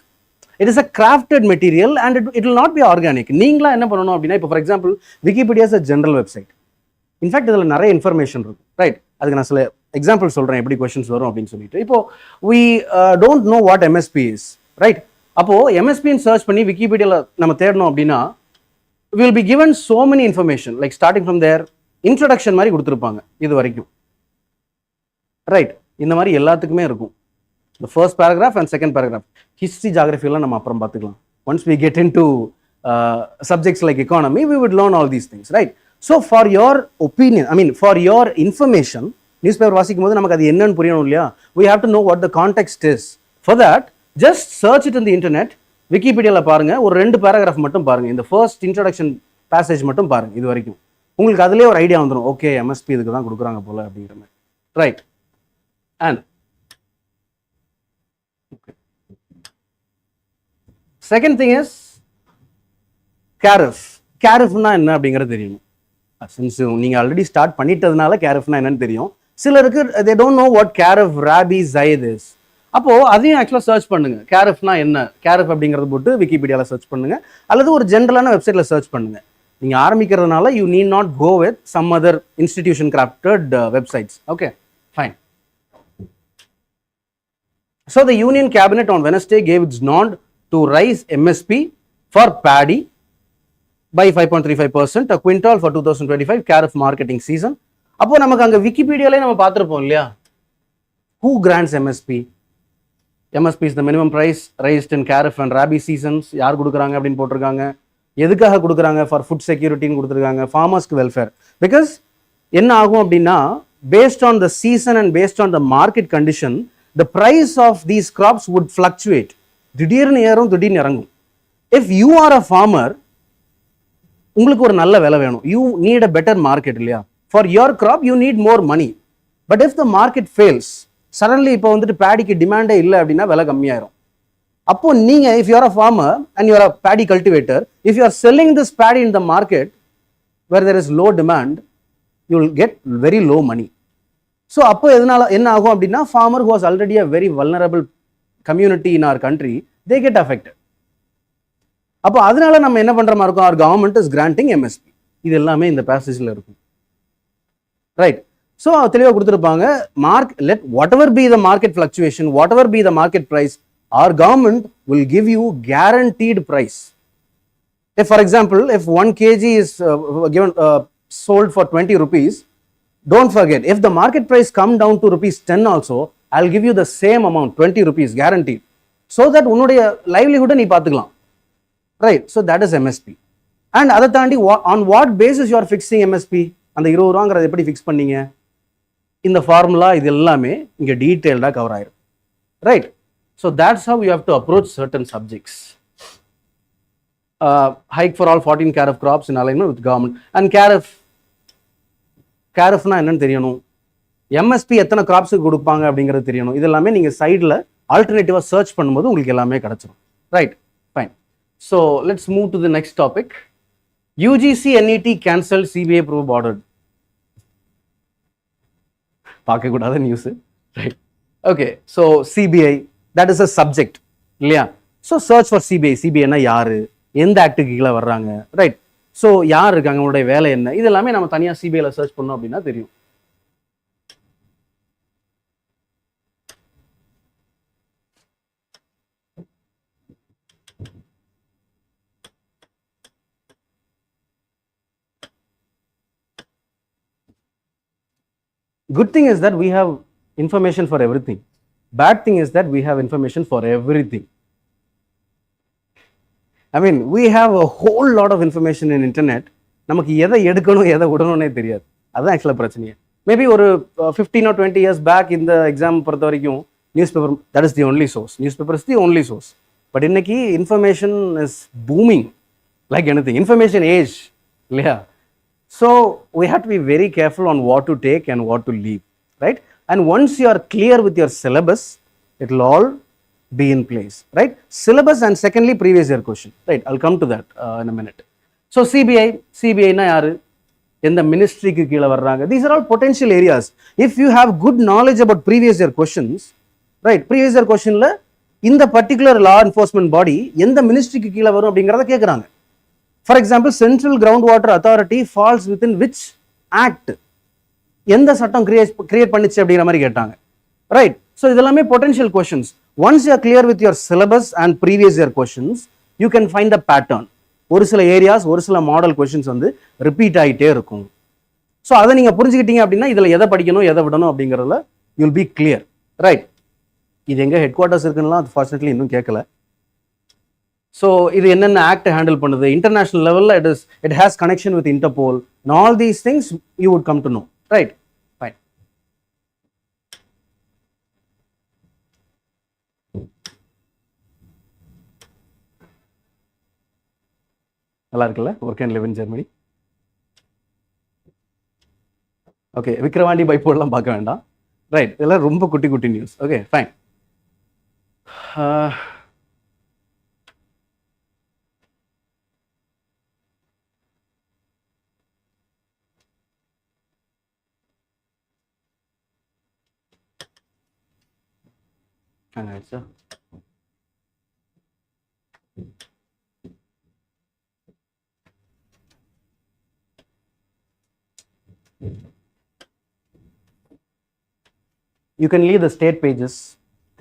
It is a crafted material and it will not be organic. நீங்களா என்ன பண்ணணும் அப்படின்னா, இப்போ for example Wikipedia is a general website. In fact இதில் நிறைய information இருக்கும், right? அதுக்கு நான் சில எக்ஸாம்பிள் சொல்கிறேன் எப்படி கொஸ்டின்ஸ் வரும் அப்படின்னு சொல்லிட்டு. இப்போ we don't know what MSP is, right? அப்போது MSPன்னு சர்ச் பண்ணி விக்கிபீடியாவில் நம்ம தேடணும் அப்படின்னா, we will be given so many information, like starting from there, introduction மாதிரி கொடுத்துருப்பாங்க இது வரைக்கும், ரைட்? இந்த மாதிரி எல்லாத்துக்குமே இருக்கும். The first paragraph and second paragraph. History, geography எல்லாம் நம்ம அப்புறம் பார்த்துக்கலாம். Once we get into subjects like economy, we would learn all these things, right? So for your opinion, I mean for your information, newspaper வாசிக்கும் போது நமக்கு அது என்னன்னு புரியணும் இல்லையா? We have to know what the context is. For that, just search it in the internet. விக்கிபீடியாவில் பாருங்க, ஒரு 2 paragraph மட்டும் பாருங்க. இந்த first introduction passage மட்டும் பாருங்க இது வரைக்கும். உங்களுக்கு அதுலேயே ஒரு ஐடியா வந்துடும், ஓகே MSP இதுக்கு தான் கொடுக்குறாங்க போல அப்படிங்கிற மாதிரி, right? And second thing is kharif. Kharifனா என்ன அப்படிங்கிறது தெரியணும். சின்ஸ் நீங்கள் ஆல்ரெடி ஸ்டார்ட் பண்ணிட்டதுனால kharifனா என்னன்னு தெரியும். சிலருக்கு they don't know what kharif rabi zaid is. அப்போது அதையும் ஆக்சுவலாக சர்ச் பண்ணுங்க. kharifனா என்ன, kharif அப்படிங்கிறது போட்டு விக்கிபீடியாவில் சர்ச் பண்ணுங்க, அல்லது ஒரு ஜென்ரலான வெப்சைட்டில் சர்ச் பண்ணுங்க. நீங்கள் ஆரம்பிக்கிறதுனால you need not go with some other institution crafted websites. Okay, fine. So the Union Cabinet on Wednesday gave its nod to rise MSP for paddy by 5.35% a quintal for 2025 Carif marketing season. அப்போ நமக்கு அங்க விக்கிபீடியாலே நம்ம பார்த்துருப்போம் இல்லையா, who grants MSP? MSP is the minimum price raised in Carif and Rabi seasons. யார் கொடுக்குறாங்க அப்படின்னு போட்டிருக்காங்க, எதுக்காக கொடுக்குறாங்க, ஃபார் ஃபுட் செக்யூரிட்டின்னு கொடுத்துருக்காங்க, ஃபார்மர்ஸ்க்கு வெல்ஃபேர். பிகாஸ் என்ன ஆகும் அப்படின்னா, based on the season and based on the market condition, the price of these crops would fluctuate. திடீர்னு ஏறும், திடீர்னு இறங்கும். If you are a farmer, உங்களுக்கு ஒரு நல்ல விலை வேணும், you need a better market இல்லையா, for your crop you need more money. But if the market fails, suddenly இப்போ வந்துட்டு பேடிக்கு டிமாண்டே இல்லை அப்படின்னா விலை கம்மியாயிரும். அப்போ நீங்க, if you are a farmer and you are a paddy cultivator, if you are selling this paddy in the market where there is low demand, you will get very low money. So அப்போ எதனால என்ன ஆகும் அப்படின்னா, farmer who was already a very vulnerable community in our country, they get affected. அப்போ அதனால நம்ம என்ன பண்ற மாதிரி இருக்கும், our government is granting MSP. இது எல்லாமே இந்த பேசேஜ்ல இருக்கும், ரைட்? ஸோ தெளிவாக கொடுத்துருப்பாங்க, let whatever be the market fluctuation, whatever be the market price, our government will give you guaranteed price. If for example, if 1 kg is sold for 20 rupees, don't forget, if the market price come down to rupees 10 also, I'll give you the same amount, 20 rupees guaranteed, so that உன்னுடைய livelihood நீ பார்த்துக்கலாம், right? So that is MSP. And அதை தாண்டி on what basis you are fixing MSP? அந்த 20 ரூபாங்கிறத எப்படி fix பண்ணீங்க? இந்த formula இது எல்லாமே இங்கே டீட்டெயில்டாக கவர் ஆயிரும், right? So that's how you have to approach certain subjects. Hike for all 14 Carif crops in alignment with government. And Carifனா என்னன்னு தெரியணும், எம்எஸ்பி எத்தனை கிராப்ஸுக்கு கொடுப்பாங்க அப்படிங்கிறது தெரியணும். இது எல்லாமே நீங்கள் சைடில் ஆல்டர்னேட்டிவாக சர்ச் பண்ணும்போது உங்களுக்கு எல்லாமே கிடச்சிரும், right? Fine. So let's move to the next topic. UGC NET cancelled, CBI probe ordered. பார்க்கக்கூடாத news, right? Okay, so CBI, that is a subject இல்லையா? So search for CBI. சிபிஐனா யாரு, எந்த ஆக்டுக்கு கீழே வர்றாங்க, ரைட்? ஸோ யார் இருக்காங்க, அவங்களுடைய வேலை என்ன, இது எல்லாமே நம்ம தனியாக சிபிஐல சர்ச் பண்ணோம் அப்படின்னா தெரியும். Good thing is that we have information for everything. Bad thing is that we have information for everything. I mean, we have a whole lot of information in internet. நமக்கு எதை எடுக்கணும் எதை விடணும்னே தெரியாது. அதுதான் ஆக்சுவலாக பிரச்சனையே. மேபி ஒரு 15 or 20 years பேக் இந்த எக்ஸாம் பொறுத்த வரைக்கும் news paper, that is the only source. News paper is the only source. But இன்னைக்கு information is booming like anything. Information age இல்லையா? So we have to be very careful on what to take and what to leave, right? And once you are clear with your syllabus, it will all be in place, right? Syllabus and secondly previous year question, right? I'll come to that in a minute. So CBI na yaru, எந்த மினிஸ்ட்ரிக்கு கீழே வர்றாங்க, these are all potential areas. If you have good knowledge about previous year questions, right? Previous year questionல இந்த particular law enforcement body எந்த மினிஸ்ட்ரிக்கு கீழே வரும் அப்படிங்கறத கேக்குறாங்க. For example, Central Groundwater Authority falls within which act? எந்த சட்டம் கிரியேட் பண்ணிச்சு அப்படிங்கிற மாதிரி கேட்டாங்க, ரைட்? ஸோ இதெல்லாமே potential questions. Once you are clear with your syllabus and previous year questions, you can find the pattern. ஒரு சில ஏரியாஸ், ஒரு சில மாடல் கொஸ்டின்ஸ் வந்து ரிப்பீட் ஆகிட்டே இருக்கும். ஸோ அதை நீங்கள் புரிஞ்சுக்கிட்டீங்க அப்படின்னா இதில் எதை படிக்கணும் எதை விடணும் அப்படிங்கிறதுல யூல் பி கிளியர், ரைட்? இது எங்கே ஹெட் குவார்ட்டர்ஸ் இருக்குன்னா அது ஃபார்ச்சுனேட்லி இன்னும் கேட்கல. ஸோ இது என்னென்ன ஆக்ட் ஹேண்டில் பண்ணுது, இன்டர்நேஷனல் லெவலில் it has connection with Interpol, all these things you would come to know, right? Fine. நல்லா இருக்குல்ல, work and live in Germany. Okay, Vikravandi பைப்போர்லாம் பார்க்க வேண்டாம், ரைட்? இதெல்லாம் ரொம்ப குட்டி குட்டி நியூஸ். Okay, fine. ஆயிடுச்சா? You can leave the state pages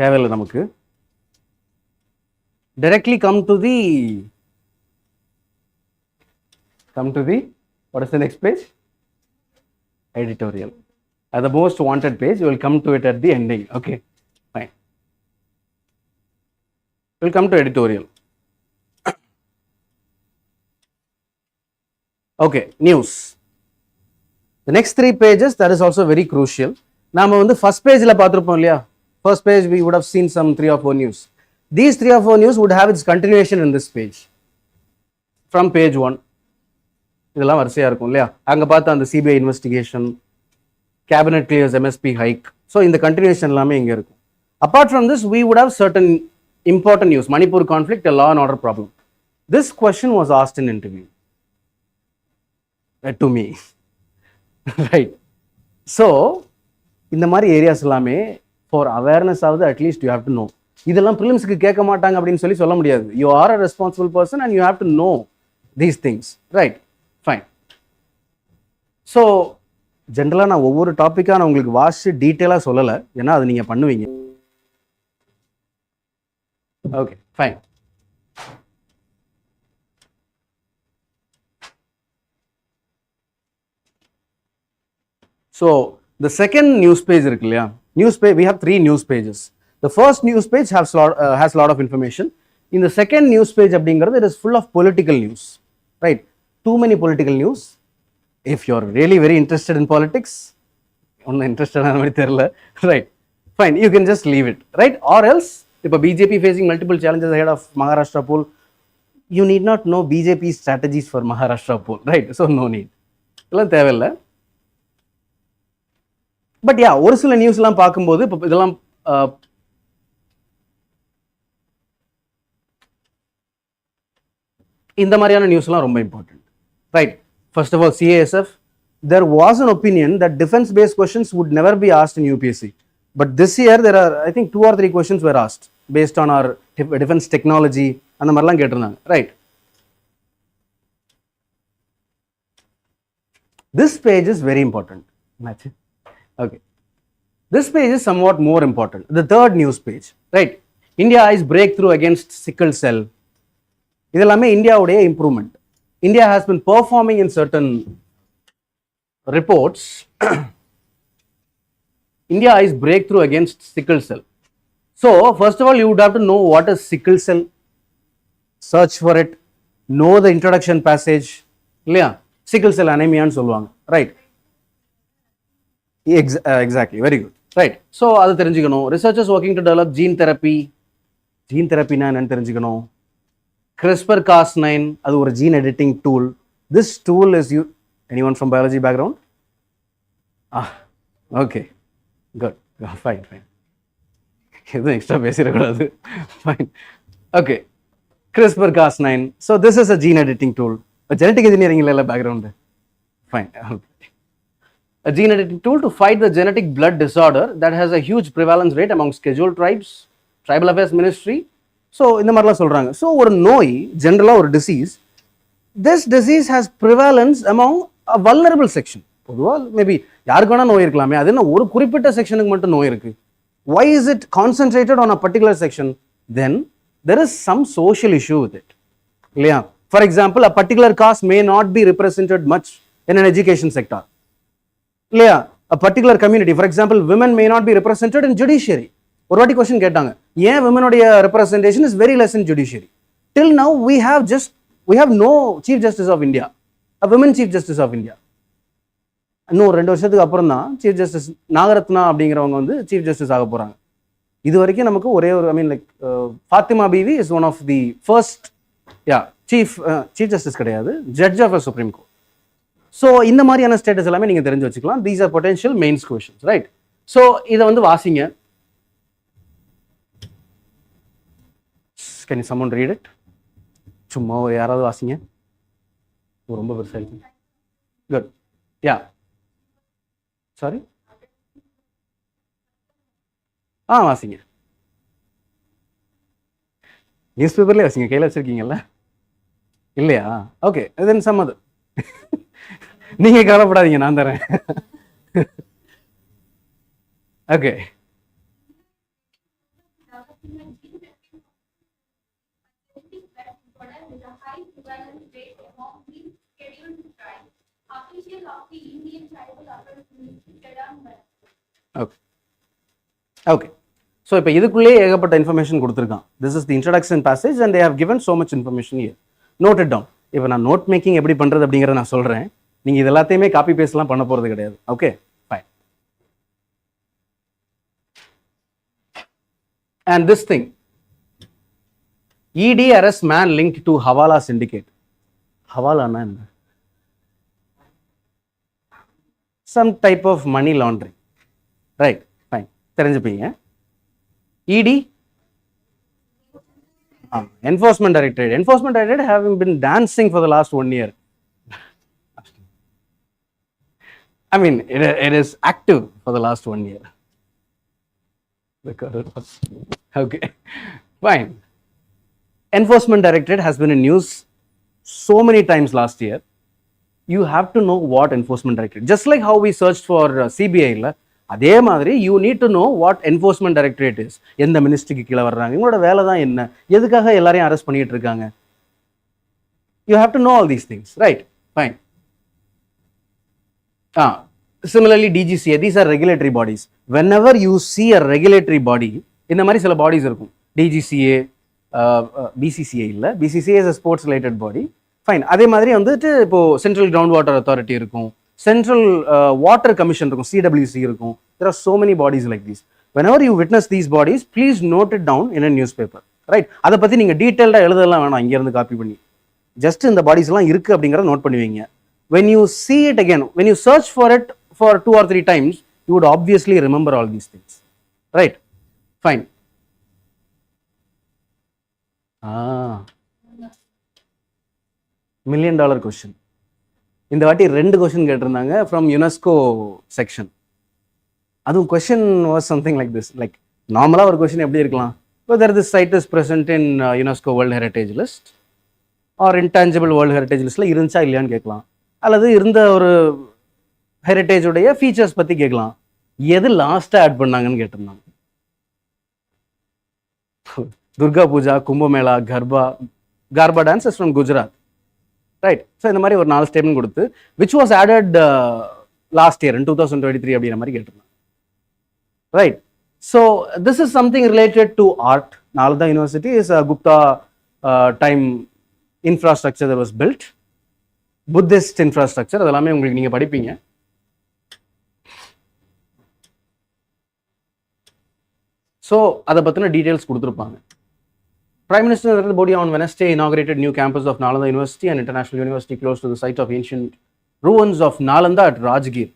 தேவையில்லை நமக்கு. Directly come to the what is the next page? Editorial. At the most wanted page, you will come to it at the ending. Okay, fine. We'll come to editorial. Okay, news. The next 3 pages, that is also very crucial. நாம வந்து first pageல பார்த்திருப்போம் இல்லையா? First page we would have seen some 3 or 4 news. These 3 or 4 news would have its continuation in this page. From page 1. இதெல்லாம் வரிசையா இருக்கும் இல்லையா? அங்க பார்த்த அந்த CBI investigation, cabinet clears MSP hike. So இந்த continuation எல்லாமே இங்க இருக்கும். Apart from this, we would have certain important news. Manipur conflict, a law and order problem. This question was asked in interview. To me. Right. So இந்த மாதிரி areas எல்லாமே for awareness ஆவது at least you have to know. இதெல்லாம் prelims-க்கு கேட்க மாட்டாங்க அப்படின்னு சொல்ல முடியாது. You are a responsible person and you have to know these things. Right. Fine. So ஜென்ரலாக நான் ஒவ்வொரு டாப்பிக்காக நான் உங்களுக்கு வாசிச்சு டீட்டெயிலாக சொல்லலை, ஏன்னா அது நீங்கள் பண்ணுவீங்க. Okay, fine. So the second news page இருக்கு இல்லையா? News page, we have 3 news pages. The first news page has a lot of information. In the second news page அப்படிங்கிறது it is full of political news. Right? Too many political news. If you are really very interested in politics, ஒன்னும் இன்ட்ரெஸ்டடான மாதிரி தெரியல, right, fine, you can just leave it, right? Or else, இப்போ BJP facing multiple challenges ahead of Maharashtra poll, you need not know BJP strategies for Maharashtra poll, right? So no need. இதெல்லாம் தேவையில்லை. But yeah, ஒரு சில நியூஸ்லாம் பார்க்கும்போது இப்போ இதெல்லாம் இந்த மாதிரியான நியூஸ்லாம் ரொம்ப important, right? First of all, CASF, there was an opinion that defense-based questions would never be asked in UPSC. But this year, there are, I think, 2 or 3 questions were asked based on our defense technology. And the Marlang Ketrunang, right? This page is very important. Okay. This page is somewhat more important. The third news page, right? India eyes breakthrough against sickle cell. இதெல்லாமே இந்தியாவுடைய improvement. India has been performing in certain reports. India is breakthrough against sickle cell. So, first of all, you would have to know what is sickle cell, search for it, know the introduction passage. Sickle cell anemia and solvang, right? Exactly, very good, right? So, adu therinjikano. Researchers working to develop gene therapy. Gene therapy na enna therinjikano. CRISPR-Cas9, அது ஒரு gene editing tool. This tool is you. Anyone from biology background? Okay, good, fine. எதுவும் extra பேசிடக்கூடாது. Fine. Okay, CRISPR-Cas9. So this is a gene editing tool. Genetic engineering இல்ல background. Fine. A gene editing tool to fight the genetic blood disorder that has a huge prevalence rate among scheduled tribes, Tribal Affairs Ministry. So இந்த மாதிரிலாம் சொல்கிறாங்க. So ஒரு நோய், ஜென்ரலாக ஒரு disease, this disease has prevalence among a vulnerable section. பொதுவாக maybe யாருக்கு வேணால் நோய் இருக்கலாமே, அது என்ன ஒரு குறிப்பிட்ட செக்ஷனுக்கு மட்டும் நோய் இருக்குது? Why is it concentrated on a particular section? Then there is some social issue with it, இல்லையா? For example, a particular caste may not be represented much in an education sector, இல்லையா? A particular community, for example, women may not be represented in judiciary. ஒரு வாட்டி question கேட்டாங்க, ஏன் விமனுடைய representation is very less in judiciary? Till now we have no Chief Justice of India, a women Chief Justice of India. இன்னும் 2 வருஷத்துக்கு அப்புறம் தான் chief justice Nagarathna அப்படிங்கிறவங்க வந்து சீஃப் ஜஸ்டிஸ் ஆக போறாங்க. இது வரைக்கும் நமக்கு ஒரே ஒரு, I mean like Fathima Beevi is one of the first chief justice கிடையாது, judge of a supreme court. So இந்த மாதிரியான ஸ்டேட்டஸ் எல்லாமே நீங்கள் தெரிஞ்சு வச்சுக்கலாம். These are potential mains questions, right? So இதை வந்து வாசிங்க. Can someone read it? சும்மா யாராவது வாசிங்க. ரொம்ப பெருசா இருக்கு. குட். யா, சாரி, வாசிங்க. நியூஸ் பேப்பர்லேயே வாசிங்க, கையில் வச்சிருக்கீங்கல்ல? இல்லையா? Okay, then some other. நீங்க கவலைப்படாதீங்க, நான் தரேன். Okay, okay okay. ஸோ இப்போ இதுக்குள்ளேயே ஏகப்பட்ட இன்ஃபர்மேஷன் கொடுத்துருக்கான். This is the introduction passage and they have given so much information here. Note it down. இப்போ நான் நோட் மேக்கிங் எப்படி பண்ணுறது அப்படிங்கிறத நான் சொல்கிறேன். நீங்கள் இது எல்லாத்தையுமே காப்பி பேஸ்ட்லாம் பண்ண போகிறது கிடையாது. Okay fine. And this thing, ED arrest man linked to Hawala syndicate. Hawala என்ன? Some type of money laundering. Right, fine. தெரிஞ்சுப்பீங்க. ED? Enforcement Directorate. Enforcement Directorate having been dancing for the last 1 year. I mean, it is active for the last 1 year. Okay, fine. Enforcement Directorate has been in news so many times last year. You have to know what Enforcement Directorate, just like how we searched for CBI la, அதே மாதிரி you need to know what Enforcement Directorate is. எந்த மினிஸ்ட்ரிக்கு கீழே வர்றாங்க, இவங்களோட வேலை தான் என்ன, எதுக்காக எல்லாரையும் அரெஸ்ட் பண்ணிட்டு இருக்காங்க. You have to know all these things, right? Fine. Similarly DGCA, these are regulatory bodies. Whenever you see a regulatory body, இந்த மாதிரி சில பாடிஸ் இருக்கும். DGCA, BCCA இல்ல, BCCA is a sports related body. Fine. அதே மாதிரி வந்துட்டு இப்போ central ground water authority இருக்கும், சென்ட்ரல் வாட்டர் கமிஷன் இருக்கும், CWC இருக்கும். There are so many bodies like these. Whenever you witness these bodies, please note it down in a newspaper, right? அதை பத்தி நீங்க டீடைல்டா எழுதலாம் வேணாம், இங்க இருந்து காப்பி பண்ணி ஜஸ்ட் இந்த பாடிஸ் எல்லாம் இருக்கு அப்படிங்கறத நோட் பண்ணுவீங்க. When you see it again, when you search for it for 2 or 3 times, you would obviously remember all these things, right? Fine. $1 million question. இந்த வாட்டி 2 கொஸ்டின் கேட்டிருந்தாங்க ஃப்ரம் யுனெஸ்கோ செக்ஷன். அதுவும் question was something like this. Like நார்மலாக ஒரு question எப்படி இருக்கலாம், whether this site is present in UNESCO World Heritage List or Intangible World Heritage Listல இருந்துச்சா இல்லையான்னு கேட்கலாம், அல்லது இருந்த ஒரு ஹெரிட்டேஜ் உடைய ஃபீச்சர்ஸ் பற்றி கேட்கலாம். எது லாஸ்ட்டாக ஆட் பண்ணாங்கன்னு கேட்டிருந்தாங்க. Durga Puja, Kumbh Mela, garba dance is from Gujarat, right? So இந்த மாதிரி ஒரு 4 ஸ்டேட்மெண்ட் கொடுத்து which was added last year in 2023 அப்படிங்கிற மாதிரி கேட்டிருந்தாங்க, right? So this is something related to art. Nalanda university is Gupta time infrastructure that was built, Buddhist infrastructure, அதெல்லாமே உங்களுக்கு நீங்கள் படிப்பீங்க. ஸோ அதை பற்றின டீட்டெயில்ஸ் கொடுத்துருப்பாங்க. Prime Minister Narendra Modi on Wednesday inaugurated new campus of Nalanda University, an international university close to the site of ancient ruins of Nalanda at Rajgir.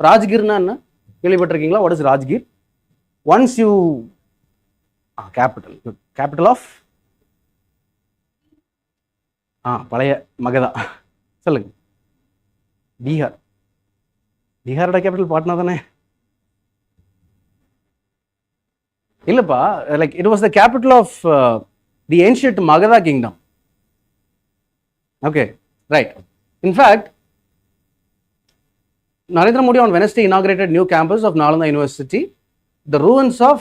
Rajgirna enna kelivipattirukkinga? What is Rajgir? Once you capital of palaya Magadha. Solunga. Bihar capital Patna thane. இல்லப்பா, like it was the capital of the ancient Magadha kingdom. Okay, right. In fact Narendra Modi on Wednesday inaugurated new campus of Nalanda University, the ruins of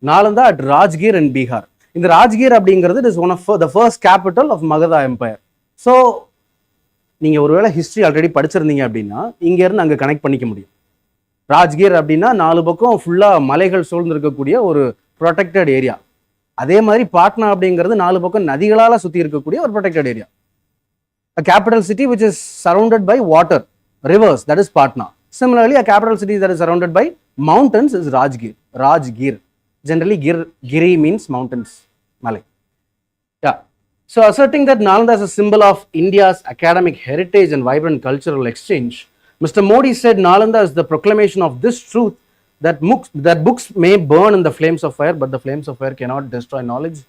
Nalanda at Rajgir in Bihar. இந்த ராஜ்கீர் அப்படிங்கிறது is one of the first capital of Magadha empire. So நீங்கள் ஒருவேளை history already படிச்சிருந்தீங்க அப்படின்னா இங்கேருந்து அங்கே connect பண்ணிக்க முடியும். ராஜ்கீர் அப்படின்னா 4 பக்கம் ஃபுல்லாக மலைகள் சூழ்ந்திருக்கக்கூடிய ஒரு ப்ரொடெக்டட் ஏரியா. அதே மாதிரி பாட்னா அப்படிங்கிறது 4 பக்கம் நதிகளால் சுற்றி இருக்கக்கூடிய ஒரு protected area. A capital city which is surrounded by water, rivers, that is Patna. Similarly, a capital city that is surrounded by mountains is Rajgir. Generally, Giri means mountains, Malay. Yeah. So, asserting that Nalanda is a symbol of India's academic heritage and vibrant cultural exchange, Mr. Modi said Nalanda is the proclamation of this truth that books may burn in the flames of fire, but the flames of fire cannot destroy knowledge.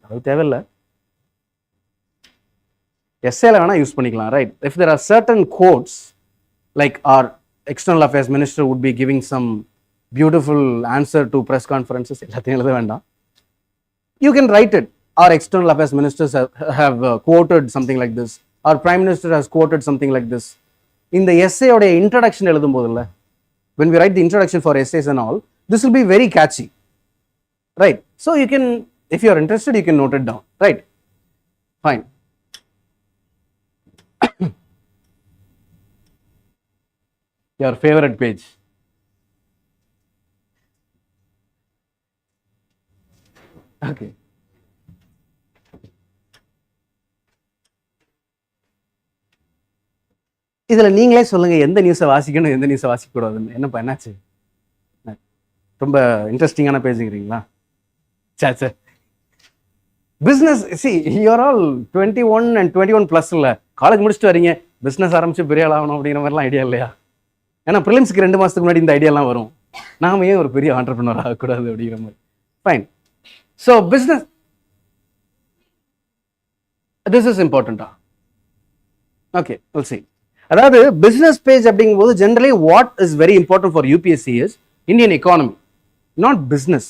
அது தேவையில்லை, எஸ்ஏல வேணா use பண்ணிக்கலாம், right? If there are certain quotes, like our external affairs minister would be giving some beautiful answer to press conferences, எல்லாத்தையும் எழுத வேண்டாம். You can write it. Our external affairs ministers have quoted something like this. Our prime minister has quoted something like this. இந்த எஸ்ஏயோட introduction எழுதும் போதுல்ல, when we write the introduction for essays and all, this will be very catchy, right? So you can, if you are interested, you can note it down, right? Fine. Your favorite page, okay. இதுல நீங்களே சொல்லுங்க, எந்த நியூஸை வாசிக்கணும், எந்த நியூஸை வாசிக்க கூடாதுன்னு. என்னப்பா என்னாச்சு? ரொம்ப இன்ட்ரெஸ்டிங்கான பேஜுங்கிறீங்களா? சே சே. Business, see you are all 21 and 21 plus இல்லை, காலேஜ் முடிச்சுட்டு வரீங்க, பிஸ்னஸ் ஆரம்பிச்சு பெரிய ஆள் ஆகணும் அப்படிங்கிற மாதிரிலாம் ஐடியா இல்லையா? ஏன்னா ப்ரிலிம்ஸ்க்கு 2 மாதத்துக்கு முன்னாடி இந்த ஐடியாலாம் வரும், நாம ஏன் ஒரு பெரிய ஆண்டர்பிரினர் ஆகக்கூடாது அப்படிங்கிற மாதிரி. Fine. So business, this is இம்பார்ட்டண்டா? Okay, will see. அதாவது பிஸ்னஸ் பேஜ் அப்படிங்கும்போது generally what is very important for UPSC is Indian economy, not business.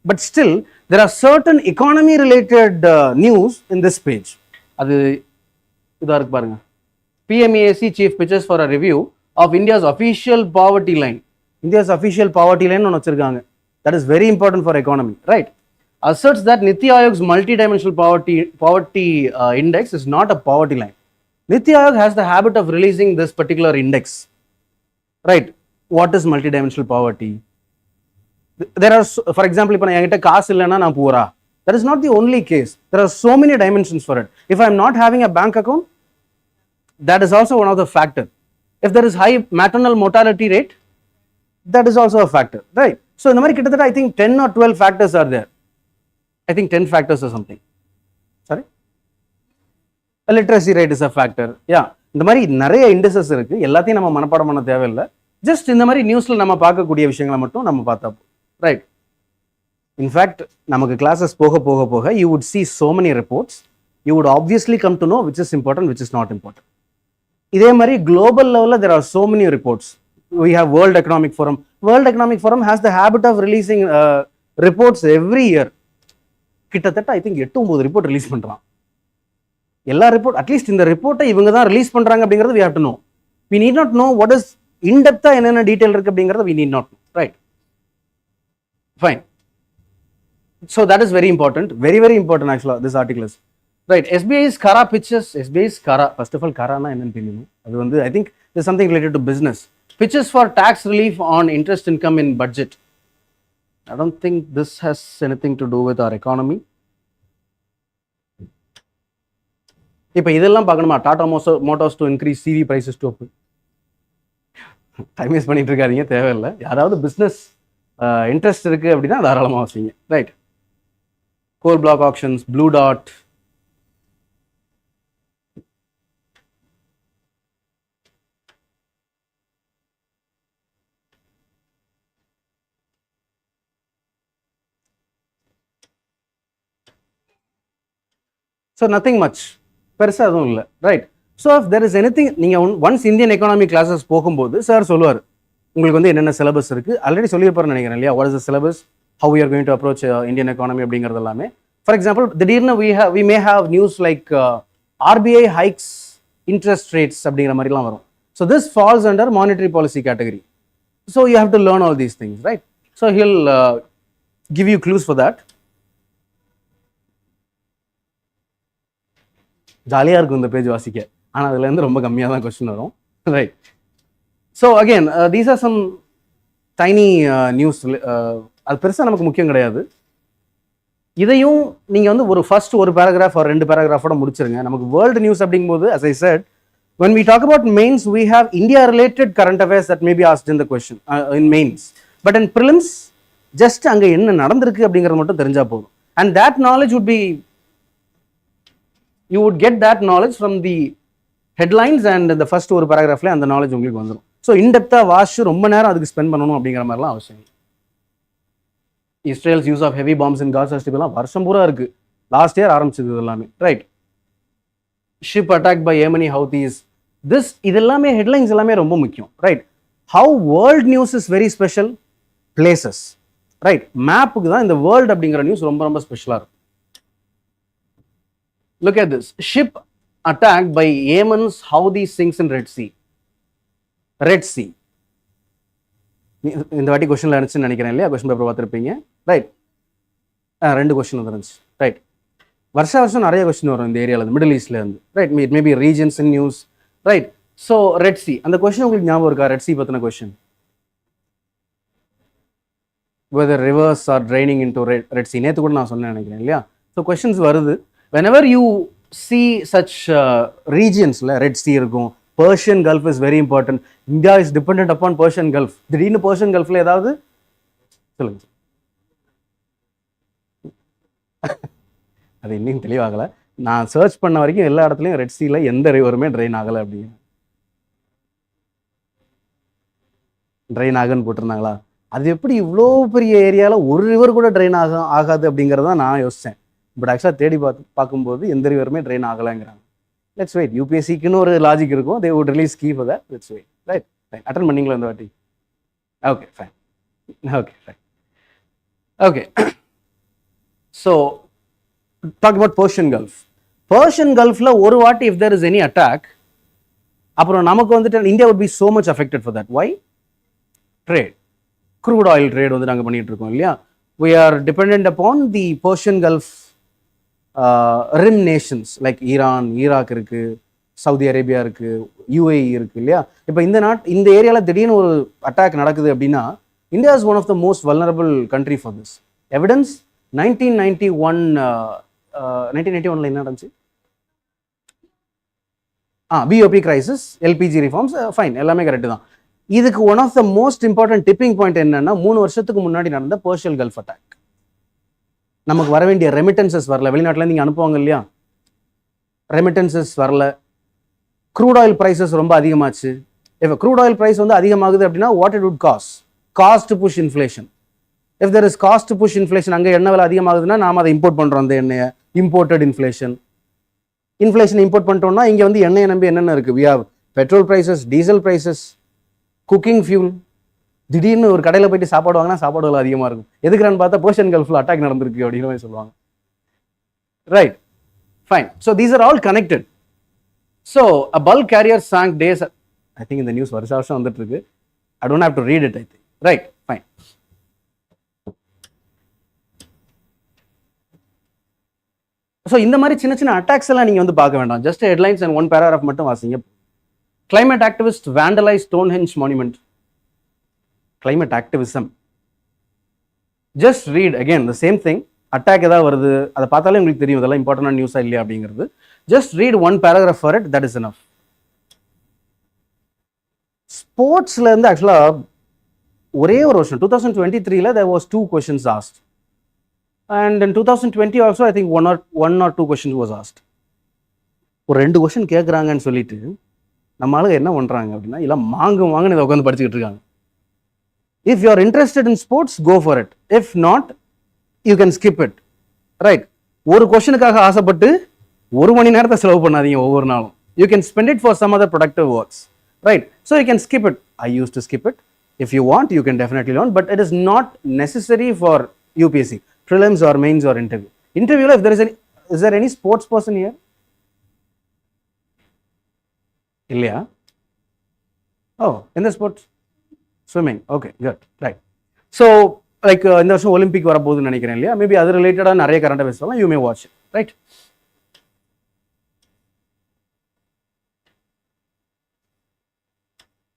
But still, there are certain economy related news in this page. அது இதா இருக்கு பாருங்க. PMAC chief pitches for a review of India's official poverty line. India's official poverty line ஒன்று வச்சிருக்காங்க. That is very important for economy, right? Asserts that Niti Aayog's multi-dimensional poverty index is not a poverty line. Niti Aayog has the habit of releasing this particular index, right? What is multi-dimensional poverty? There are, for example, if I get a car illana na poora, that is not the only case. There are so many dimensions for it. If I am not having a bank account, that is also one of the factor. If there is high maternal mortality rate, that is also a factor, right? So in the mari kittathata I think 10 or 12 factors are there. I think 10 factors or something. Sorry, a literacy rate is a factor. Yeah, இந்த மாதிரி நிறைய indexes இருக்கு, எல்லாத்தையும் நம்ம மனப்பாடம் பண்ண தேவையில்லை. Just இந்த மாதிரி நியூஸ்ல நம்ம பார்க்கக்கூடிய விஷயங்களை மட்டும் நம்ம பார்த்தா, right? In fact, நமக்கு classes போக போக போக you would see so many reports. You would obviously come to know which is important, which is not important. இதே மாதிரி global level there are so many reports. We have World Economic Forum. World Economic Forum has the habit of releasing reports every year. கிட்டத்தட்ட I think 8-9 report release பண்றான். எல்லா report, at least இந்த ரிப்போர்ட்டை இவங்க தான் release பண்றாங்க அப்படிங்கிறது we have to know. We need not know what is in depth என்னென்ன டீடைல் இருக்கு அப்படிங்கிறது we need not know, right? Fine. So that is very important, very very important actually this article is, right? SBI's Kara pitches, SBI's Kara, first of all Kara na enna theriyum, adu vandu I think there is something related to business. Pitches for tax relief on interest income in budget. I don't think this has anything to do with our economy. இப்போ இதெல்லாம் பார்க்கணுமா? Tata Motors to increase CV prices to up. Time waste பண்ணிட்டு இருக்காதீங்க, தேவையில்லை. யாராவது business interest இருக்கு அப்படின்னா தாராளமாக வசிங்க, right? Coal block auctions, blue dot, so nothing much, பெருசாக எதுவும் இல்லை, right? So if there is anything, நீங்கள் ஒன்ஸ் இந்தியன் எக்கானமி கிளாஸஸ் போகும்போது சார் சொல்லுவார் உங்களுக்கு வந்து என்னென்ன சிலபஸ் இருக்குது, ஆல்ரெடி சொல்லியிருப்பாருன்னு நினைக்கிறேன் இல்லையா? What is the syllabus, how you are going to approach Indian economy அப்படிங்கிறது எல்லாமே. ஃபார் எக்ஸாம்பிள், திடீர்னு we may have news like RBI hikes interest rates அப்படிங்கிற மாதிரிலாம் வரும். So this falls under monetary policy category. So you have to learn all these things, right? So he'll give you clues for that. ஜாலியாக இருக்கும் இந்த page வாசிக்க, ஆனால் அதுலேருந்து ரொம்ப கம்மியாக தான் கொஸ்டின் வரும், right? So again these are some tiny news. அது பெருசாக நமக்கு முக்கியம் கிடையாது. இதையும் நீங்கள் வந்து ஒரு பேராகிராஃப் ஒரு 2 பேராகிராஃபோட முடிச்சிருங்க. நமக்கு வேர்ல்டு நியூஸ் அப்படிங்கும்போது, as I said, when we talk about mains, we have India related current affairs that may be asked in the question in mains. But in prelims, just அங்கே என்ன நடந்திருக்கு அப்படிங்கிறது மட்டும் தெரிஞ்சா போதும். And that knowledge would be, you would get that knowledge from the headlines and the first ஒரு பேராகிராஃப்ல அந்த knowledge உங்களுக்கு வந்துடும். ஸோ இன்டெப்த்தாக வாஷ் ரொம்ப நேரம் அதுக்கு ஸ்பெண்ட் பண்ணணும் அப்படிங்கிற மாதிரிலாம் அவசியம். Israel's use of heavy bombs in Gaza ஸ்ட்ரிப்லாம் வருஷம் பூரா இருக்கு, லாஸ்ட் இயர் ஆரம்பிச்சது எல்லாமே, right? Ship attack by Yemeni Houthis, இது எல்லாமே ஹெட்லைன்ஸ் எல்லாமே ரொம்ப முக்கியம், right? How world news is very special, places, right? மேப்புக்கு தான் இந்த வேர்ல்டு அப்படிங்கிற நியூஸ் ரொம்ப ரொம்ப ஸ்பெஷலாக இருக்கும். Look at this. Ship attacked by Yemen's Houthis sinks in Red Sea. Red Sea. இந்த வாட்டி கொஸ்டின்ல இருந்துச்சுன்னு நினைக்கிறேன் இல்லையா? கொஸ்டின் பேப்பர் பார்த்துருப்பீங்க, ரைட்? 2 கொஸ்டின் வந்துருந்துச்சு, ரைட்? வருஷம் நிறைய கொஸ்டின் வரும் இந்த ஏரியாவில், மிடில் ஈஸ்ட்ல இருந்து, right? Maybe regions in news, right? So red C, அந்த கொஸ்டின் உங்களுக்கு ஞாபகம் இருக்கா? ரெட் சி பற்றின question whether rivers are draining into Red Sea. நேற்று கூட நான் சொன்னேன் நினைக்கிறேன் இல்லையா? ஸோ கொஷின்ஸ் வருது. whenever you see such regionsல ரெட் சி இருக்கும், Persian Gulf is very important. India is depend upon Persian Gulf. திடீர்னு பர்ஷியன் கல்ஃப்ல ஏதாவது சொல்லுங்க. அது இன்னும் தெளிவாகலை. நான் சர்ச் பண்ண வரைக்கும் எல்லா இடத்துலையும் ரெட் சீல எந்த ரிவருமே ட்ரெயின் ஆகலை அப்படின்னு. ட்ரெயின் ஆகுன்னு போட்டிருந்தாங்களா? அது எப்படி இவ்வளோ பெரிய ஏரியாவில் ஒரு ரிவர் கூட ட்ரெயின் ஆகாது அப்படிங்கிறத நான் யோசித்தேன். பட் ஆக்சுவலாக தேடி பார்க்கும்போது எந்த ரிவருமே ட்ரெயின் ஆகலைங்கிறாங்க. Let's wait. யூபிஎஸ்சிக்குன்னு ஒரு லாஜிக் இருக்கும். They would release key for that. Let's wait. Right, fine. Attend பண்ணீங்களா இந்த வாட்டி? Okay, fine. Okay, fine. Okay. So talk about Persian Gulf. Persian Gulfல ஒரு வாட்டி if there is any attack, அப்புறம் நமக்கு வந்துட்டு India would be so much affected for that. Why? Trade. Crude oil trade வந்து நாங்கள் பண்ணிட்டு இருக்கோம் இல்லையா? We are dependent upon the Persian Gulf rim nations like Iran, Iraq இருக்கு, சவுதி அரேபியா இருக்கு, UAE இருக்கு இல்லையா? இப்போ இந்த ஏரியாவில் திடீர்னு ஒரு அட்டாக் நடக்குது அப்படின்னா India is one of the most vulnerable country for this. Evidence 1991 1991ல என்ன நடந்துச்சு? BOP crisis, LPG reforms, fine, எல்லாமே கரெக்டு தான். இதுக்கு one of the most important tipping point என்னன்னா 3 வருஷத்துக்கு முன்னாடி நடந்த பர்ஷியன் கல்ஃப் அட்டாக். நமக்கு வர வேண்டிய ரெமிட்டன்சஸ் வரல. வெளிநாட்டில் நீங்கள் அனுப்புவாங்க இல்லையா? ரெமிட்டன்சஸ் வரல. க்ரூட் ஆயில் ப்ரைஸஸ் ரொம்ப அதிகமாச்சு. இப்போ க்ரூட் ஆயில் ப்ரைஸ் வந்து அதிகமாகுது அப்படின்னா what it would cost to push inflation. If there is cost to push inflation, அங்கே எண்ணெய் விலை அதிகமாகுதுன்னா நாம் அதை இம்போர்ட் பண்ணுறோம். அந்த எண்ணெயை இம்போர்ட்டட் இன்ஃப்ளேஷன் இம்போர்ட் பண்ணிட்டோம்னா இங்கே வந்து எண்ணெயை நம்பி என்னென்ன இருக்குது? We have petrol prices, diesel prices, cooking fuel. திடீர்னு ஒரு கடையில் போயிட்டு சாப்பாடு வாங்கினா சாப்பாடு விலை அதிகமாக இருக்கும். எதுக்குறான்னு பார்த்தா பர்ஷியன் கல்ஃபில் அட்டாக் நடந்திருக்கு அப்படிங்கிற மாதிரி சொல்லுவாங்க. Right, fine. So these are all connected. So a bulk carrier sank days. I think இந்த நியூஸ் வருஷம் வந்துட்டு இருக்கு. I don't have to read it. I think. Right, fine. So இந்த மாதிரி சின்ன சின்ன அட்டாக்ஸ் எல்லாம் நீங்கள் வந்து பார்க்க வேண்டாம். Just headlines and one paragraph மட்டும் வாசிங்க. Climate activist vandalise Stonehenge monument. Climate activism. Just read again the same thing. Attack ஏதாவது வருது, அதை பார்த்தாலே உங்களுக்கு தெரியும் இதெல்லாம் இம்பார்ட்டன்ட் நியூஸா இல்லையா அப்படிங்கிறது. Just read one paragraph for it, that is enough. ஸ்போர்ட்ஸ்ல இருந்து ஆக்சுவலாக ஒரே ஒரு வருஷம் 2023ல there was 2 questions asked. And in 2020 also I think one or two questions was asked. ஒரு 2 கொஸ்டின் கேட்குறாங்கன்னு சொல்லிட்டு நம்ம ஆளுங்க என்ன பண்ணுறாங்க அப்படின்னா இல்லை வாங்கன்னு இதை உட்காந்து படிச்சுக்கிட்டு இருக்காங்க. If you are interested in sports, go for it. If not, you can skip it. Right. ஒரு கொஸ்டினுக்காக ஆசைப்பட்டு 1 மணி நேரத்தை செலவு பண்ணாதீங்க ஒவ்வொரு நாளும். You can spend it for some other productive works. Right. So you can skip it. I use to skip it. If you want, you can definitely learn, but it is not necessary for UPSC. Prelims or mains or interview. Interview, if there is is there any sports person here? Illaya? Oh, in the sports? Swimming. Okay, good. Right. So, like in the Olympic வரப்போகுதுன்னு நினைக்கிறேன் இல்லையா? Maybe அது ரிலேட்டடாக நிறைய current affairs சொல்லலாம். You may watch it. Right?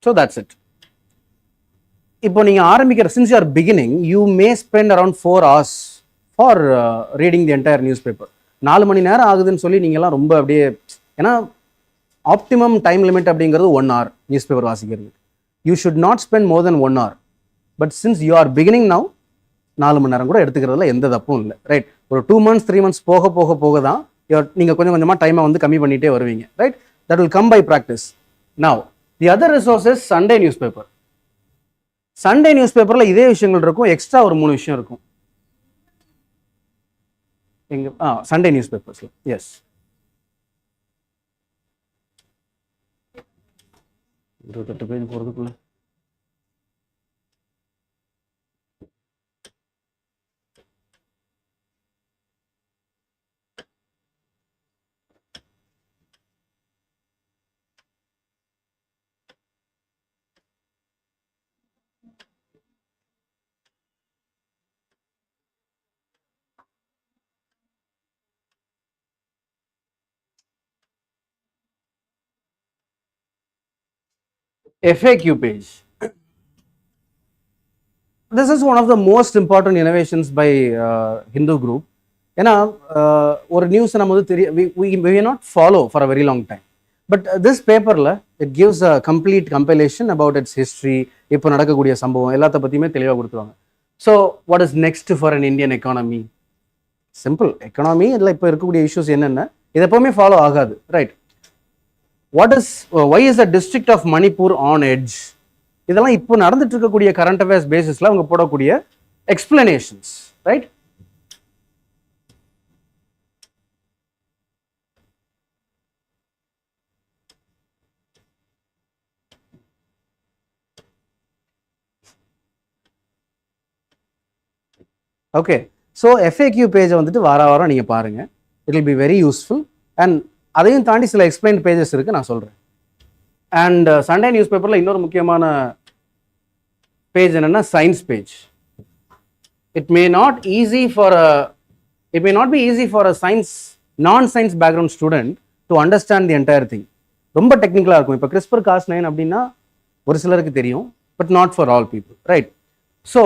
So that's it. இப்போ நீங்கள் ஆரம்பிக்கிற, since you R beginning, you may spend around 4 hours for reading the entire news paper. 4 மணி நேரம் ஆகுதுன்னு சொல்லி நீங்கள்லாம் ரொம்ப அப்படியே, ஏன்னா ஆப்டிமம் டைம் லிமிட் அப்படிங்கிறது 1 hour நியூஸ் பேப்பர் வாசிக்கிறது. You should not spend more then 1 hour. But since you R beginning now, 4 மணி நேரம் கூட எடுத்துக்கிறதுல எந்த தப்பும் இல்லை. ரைட். ஒரு 2 months 3 months போக தான் நீங்கள் கொஞ்சம் கொஞ்சமாக டைமை வந்து கம்மி பண்ணிகிட்டே வருவீங்க. Right. That will come by practice. Now the other resource is Sunday news paper. Sunday news பேப்பரில் இதே விஷயங்கள் இருக்கும், எக்ஸ்ட்ரா ஒரு 3 விஷயம் இருக்கும். எங்க சண்டே நியூஸ் பேப்பர்ஸ்ல. எஸ், 28 பேஜ் போகிறதுக்குள்ள FAQ page. this is one of the most important innovations by Hindu group. ஏன்னா ஒரு நியூஸ் நம்ம வந்து we will not follow for a very long time. But this பேப்பரில் it gives a complete compilation about its history, இப்போ நடக்கக்கூடிய சம்பவம் எல்லாத்த பற்றியுமே தெளிவாக கொடுத்துருவாங்க. So what is next for an Indian economy? Simple, economy இதில் இப்போ இருக்கக்கூடிய இஷ்யூஸ் என்னென்ன, இது எப்போவுமே ஃபாலோ ஆகாது, right? why is the district of Manipur on edge? இதெல்லாம் இப்போ நடந்துட்டு இருக்கக்கூடிய கரண்ட் அஃபேர்ஸ் பேசிஸ்ல அவங்க போடக்கூடிய explanations, right? Okay, so FAQ பேஜை வந்துட்டு வாரம் நீங்கள் பாருங்கள். It will be very useful. And அதையும் தாண்டி சில எக்ஸ்பிளைன் பேஜஸ் இருக்குது, நான் சொல்கிறேன். அண்ட் சண்டே நியூஸ் பேப்பரில் இன்னொரு முக்கியமான பேஜ் என்னென்னா science page. It may not be easy for a science non science background student to understand the entire thing. ரொம்ப டெக்னிக்கலாக இருக்கும். இப்போ CRISPR-Cas9 அப்படின்னா ஒரு சிலருக்கு தெரியும், but not for all people, right? So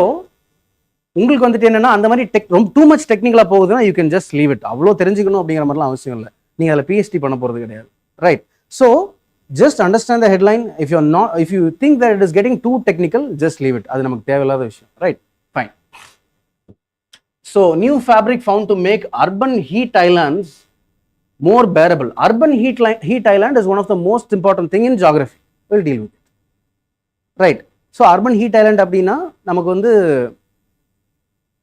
உங்களுக்கு வந்துட்டு என்னென்னா அந்த மாதிரி ரொம்ப டூ மச் டெக்னிக்கலாக போகுதுன்னா you can just leave it. அவ்வளோ தெரிஞ்சுக்கணும் அப்படிங்கிற மாதிரிலாம் அவசியம் இல்லை. நீங்கள் அதில் PhD பண்ண போகிறது கிடையாது, right? So just understand the headline. If you think that it is getting too technical, just leave it. அது நமக்கு தேவையில்லாத விஷயம், right? Fine. So new fabric found to make urban heat islands more bearable. Urban heat island is one of the most important thing in geography. We'll deal with it, right? So urban heat island அப்படின்னா நமக்கு வந்து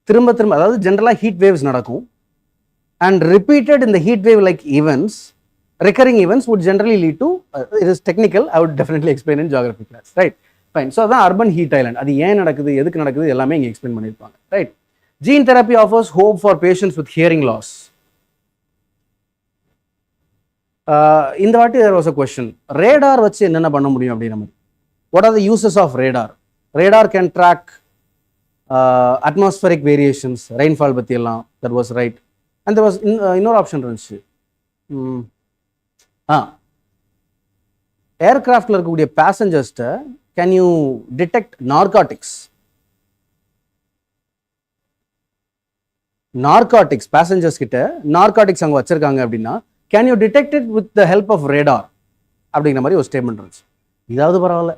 திரும்ப அதாவது ஜென்ரலாக heat waves நடக்கும். And repeated in the heat wave like events, recurring events would generally lead to, it is technical, I would definitely explain in geography class, right? Fine. So that's urban heat island. அது ஏன் நடக்குது, எதுக்கு நடக்குது, எல்லாமே இங்கே explain பண்ணியிருப்பாங்க, right? Gene therapy offers hope for patients with hearing loss. இந்த வாட்டி there was a question. Radar வச்சு என்னென்ன பண்ண முடியும் அப்படின்ற மாதிரி. What are the uses of radar? Radar can track atmospheric variations, rainfall பற்றி எல்லாம், that was right. And there was இன்னொரு ஆப்ஷன் இருந்துச்சு. ஏர்கிராஃப்டில் இருக்கக்கூடிய பேசஞ்சர்ஸ்ட்டை can you detect narcotics passengers கிட்ட நார்காட்டிக்ஸ் அங்கே வச்சிருக்காங்க அப்படின்னா can you detect it with the help of radar அப்படிங்கிற மாதிரி ஒரு ஸ்டேட்மெண்ட் இருந்துச்சு. இதாவது பரவாயில்ல,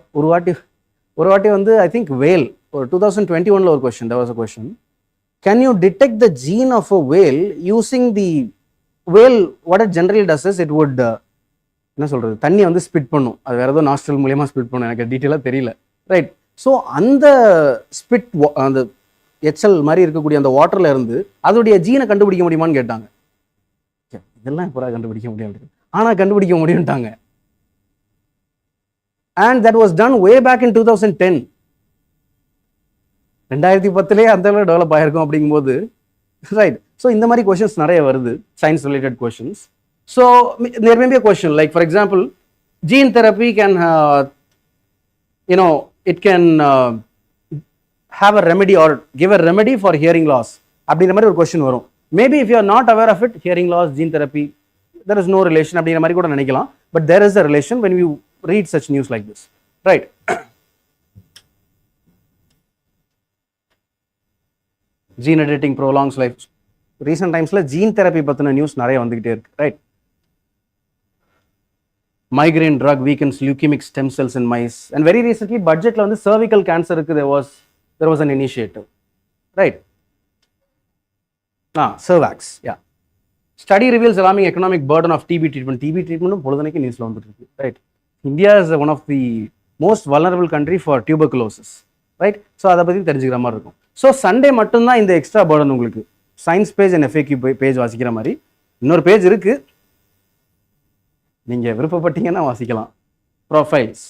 ஒரு வாட்டி வந்து ஐ திங்க் வேல் ஒரு 2021 ஒரு question, there was a question. Can you detect the gene of a whale using the whale? What it generally does is it would என்ன சொல்கிறது, தண்ணியை வந்து ஸ்பிட் பண்ணும். அது வேறு ஏதோ நாஸ்ட்ரல் மூலியமாக ஸ்பிட் பண்ணும், எனக்கு டீட்டெயிலாக தெரியல, ரைட்? ஸோ அந்த ஸ்பிட் அந்த எச்சல் மாதிரி இருக்கக்கூடிய அந்த வாட்டரில் இருந்து அதோடைய ஜீனை கண்டுபிடிக்க முடியுமான்னு கேட்டாங்க. இதெல்லாம் எப்போ கண்டுபிடிக்க முடியும் அப்படின்னு, ஆனால் கண்டுபிடிக்க முடியும்ட்டாங்க. And that was done way back in 2010. 2010 அந்த அளவு டெவலப் ஆகிருக்கும் அப்படிங்கும்போது, ரைட்? ஸோ இந்த மாதிரி கொஷின்ஸ் நிறைய வருது, science related questions. So there may be a question like, for example, gene therapy can it can have a remedy or give a remedy for hearing loss அப்படிங்கிற மாதிரி ஒரு question வரும். Maybe if you are not aware of it, hearing loss, gene therapy, there is no relation அப்படிங்கிற மாதிரி கூட நினைக்கலாம். But there is a relation when you read such news like this, right? Gene editing prolongs life. Recent timesல gene therapy பற்றின news நிறைய வந்துகிட்டே இருக்கு, right? Migraine drug weakens leukemic stem cells in mice. And very recently budgetல வந்து cervical cancer க்கு there was an initiative, right? Cervax, yeah. Study reveals alarming economic burden of TB treatment. TB treatment பொழுதுனைக்கு நியூஸ்ல வந்துட்டு இருக்கு, right? India is one of the most vulnerable country for tuberculosis, right? So அதை பத்தி தெரிஞ்சுக்கிற மாதிரி இருக்கும். So Sunday மட்டும்தான் இந்த எக்ஸ்ட்ரா பர்டன் உங்களுக்கு science page and FAQ page வாசிக்கிற மாதிரி. இன்னொரு பேஜ் இருக்கு, நீங்கள் விருப்பப்பட்டீங்கன்னா வாசிக்கலாம். ப்ரொஃபைல்ஸ்,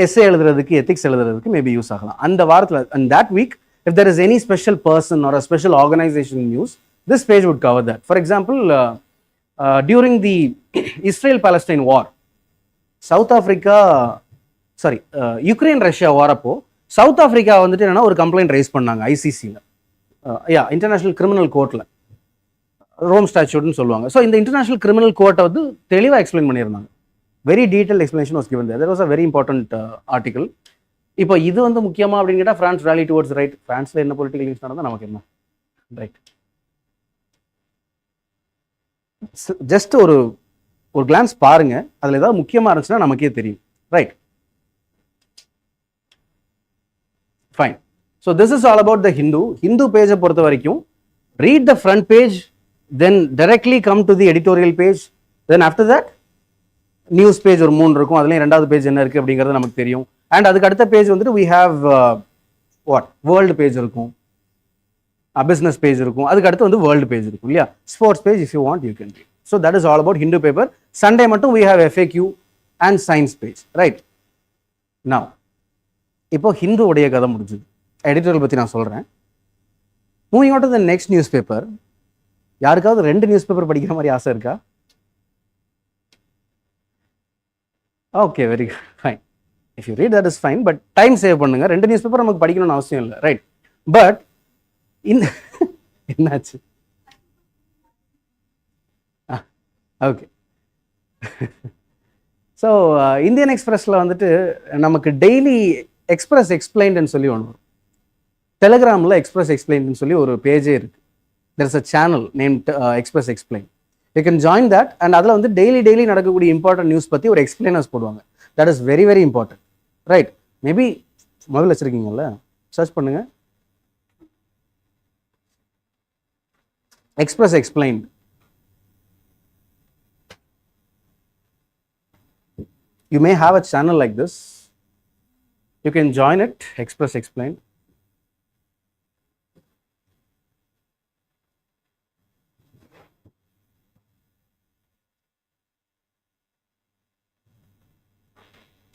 எஸ்ஏ எழுதுறதுக்கு, எத்திக்ஸ் எழுதுறதுக்கு மேபி யூஸ் ஆகலாம் அந்த வாரத்தில். And that week if there is any special person or a special organisation news, this page would cover that. For example, during the Israel Palestine war, Ukraine Russia war அப்போ South Africa வந்துட்டு என்னன்னா ஒரு complaint raise பண்ணாங்க ICCல, international criminal கோர்ட்டில், Rome ஸ்டாச்சூட்னு சொல்லுவாங்க. So இந்த international criminal கோர்ட்டை வந்து தெளிவாக எக்ஸ்பிளைன் பண்ணியிருந்தாங்க. Very detail explanation was given there. There was a very important article. இப்போ இது வந்து முக்கியமா அப்படின்னு கேட்டால் ஃப்ரான்ஸ் ராலி டுவர்ட்ஸ் ரைட். ஃப்ரான்ஸில் என்ன பொலிட்டிக்கல் நியூஸ் நடந்தால் நமக்கு என்ன ரைட். ஜஸ்ட் ஒரு கிளான்ஸ் பாருங்க, அதில் ஏதாவது முக்கியமாக இருந்துச்சுன்னா நமக்கே தெரியும் right. Fine. So this is all about the Hindu பேஜை பொறுத்த வரைக்கும் read the front page, then directly come to the editorial page, then after that news page ஒரு 3 இருக்கும், அதுலேயும் 2வது பேஜ் என்ன இருக்குது அப்படிங்கிறது நமக்கு தெரியும். அண்ட் அதுக்கு அடுத்த பேஜ் வந்துட்டு we have what world page இருக்கும், பிஸ்னஸ் பேஜ் இருக்கும், அதுக்கு அடுத்து வந்து வேர்ல்டு பேஜ் இருக்கும் இல்லையா, sports page if you want you can read. So that is all about Hindu paper. Sunday மட்டும் we have FAQ and science page right. Now இப்போ ஹிந்து உடைய கதை முடிஞ்சுது, எடிட்டோரியல் பற்றி நான் சொல்கிறேன். Moving on to the next news paper. யாருக்காவது 2 news paper படிக்கிற மாதிரி ஆசை இருக்கா? Okay, very good, fine. If you read that is fine, but time save பண்ணுங்க. 2 நியூஸ் பேப்பர் நமக்கு படிக்கணும்னு அவசியம் இல்லை ரைட். பட் இந்த என்னாச்சு? ஓகே. ஸோ இந்தியன் எக்ஸ்பிரஸில் வந்துட்டு நமக்கு டெய்லி எக்ஸ்பிரஸ் எக்ஸ்பிளைன்டுன்னு சொல்லி ஒன்று வரும். டெலிகிராமில் எக்ஸ்பிரஸ் எக்ஸ்பிளைன்டுன்னு சொல்லி ஒரு பேஜே இருக்குது. There is a channel named express explain. You can join that. And அதில் வந்து டெய்லி நடக்கக்கூடிய இம்பார்ட்டன்ட் நியூஸ் பற்றி ஒரு எக்ஸ்பிளைனர்ஸ் போடுவாங்க. That is very very important right. Maybe mobile வச்சுருக்கீங்கல்ல, சர்ச் பண்ணுங்கள் Express explain. You may have a channel like this. You can join it, Express Explain.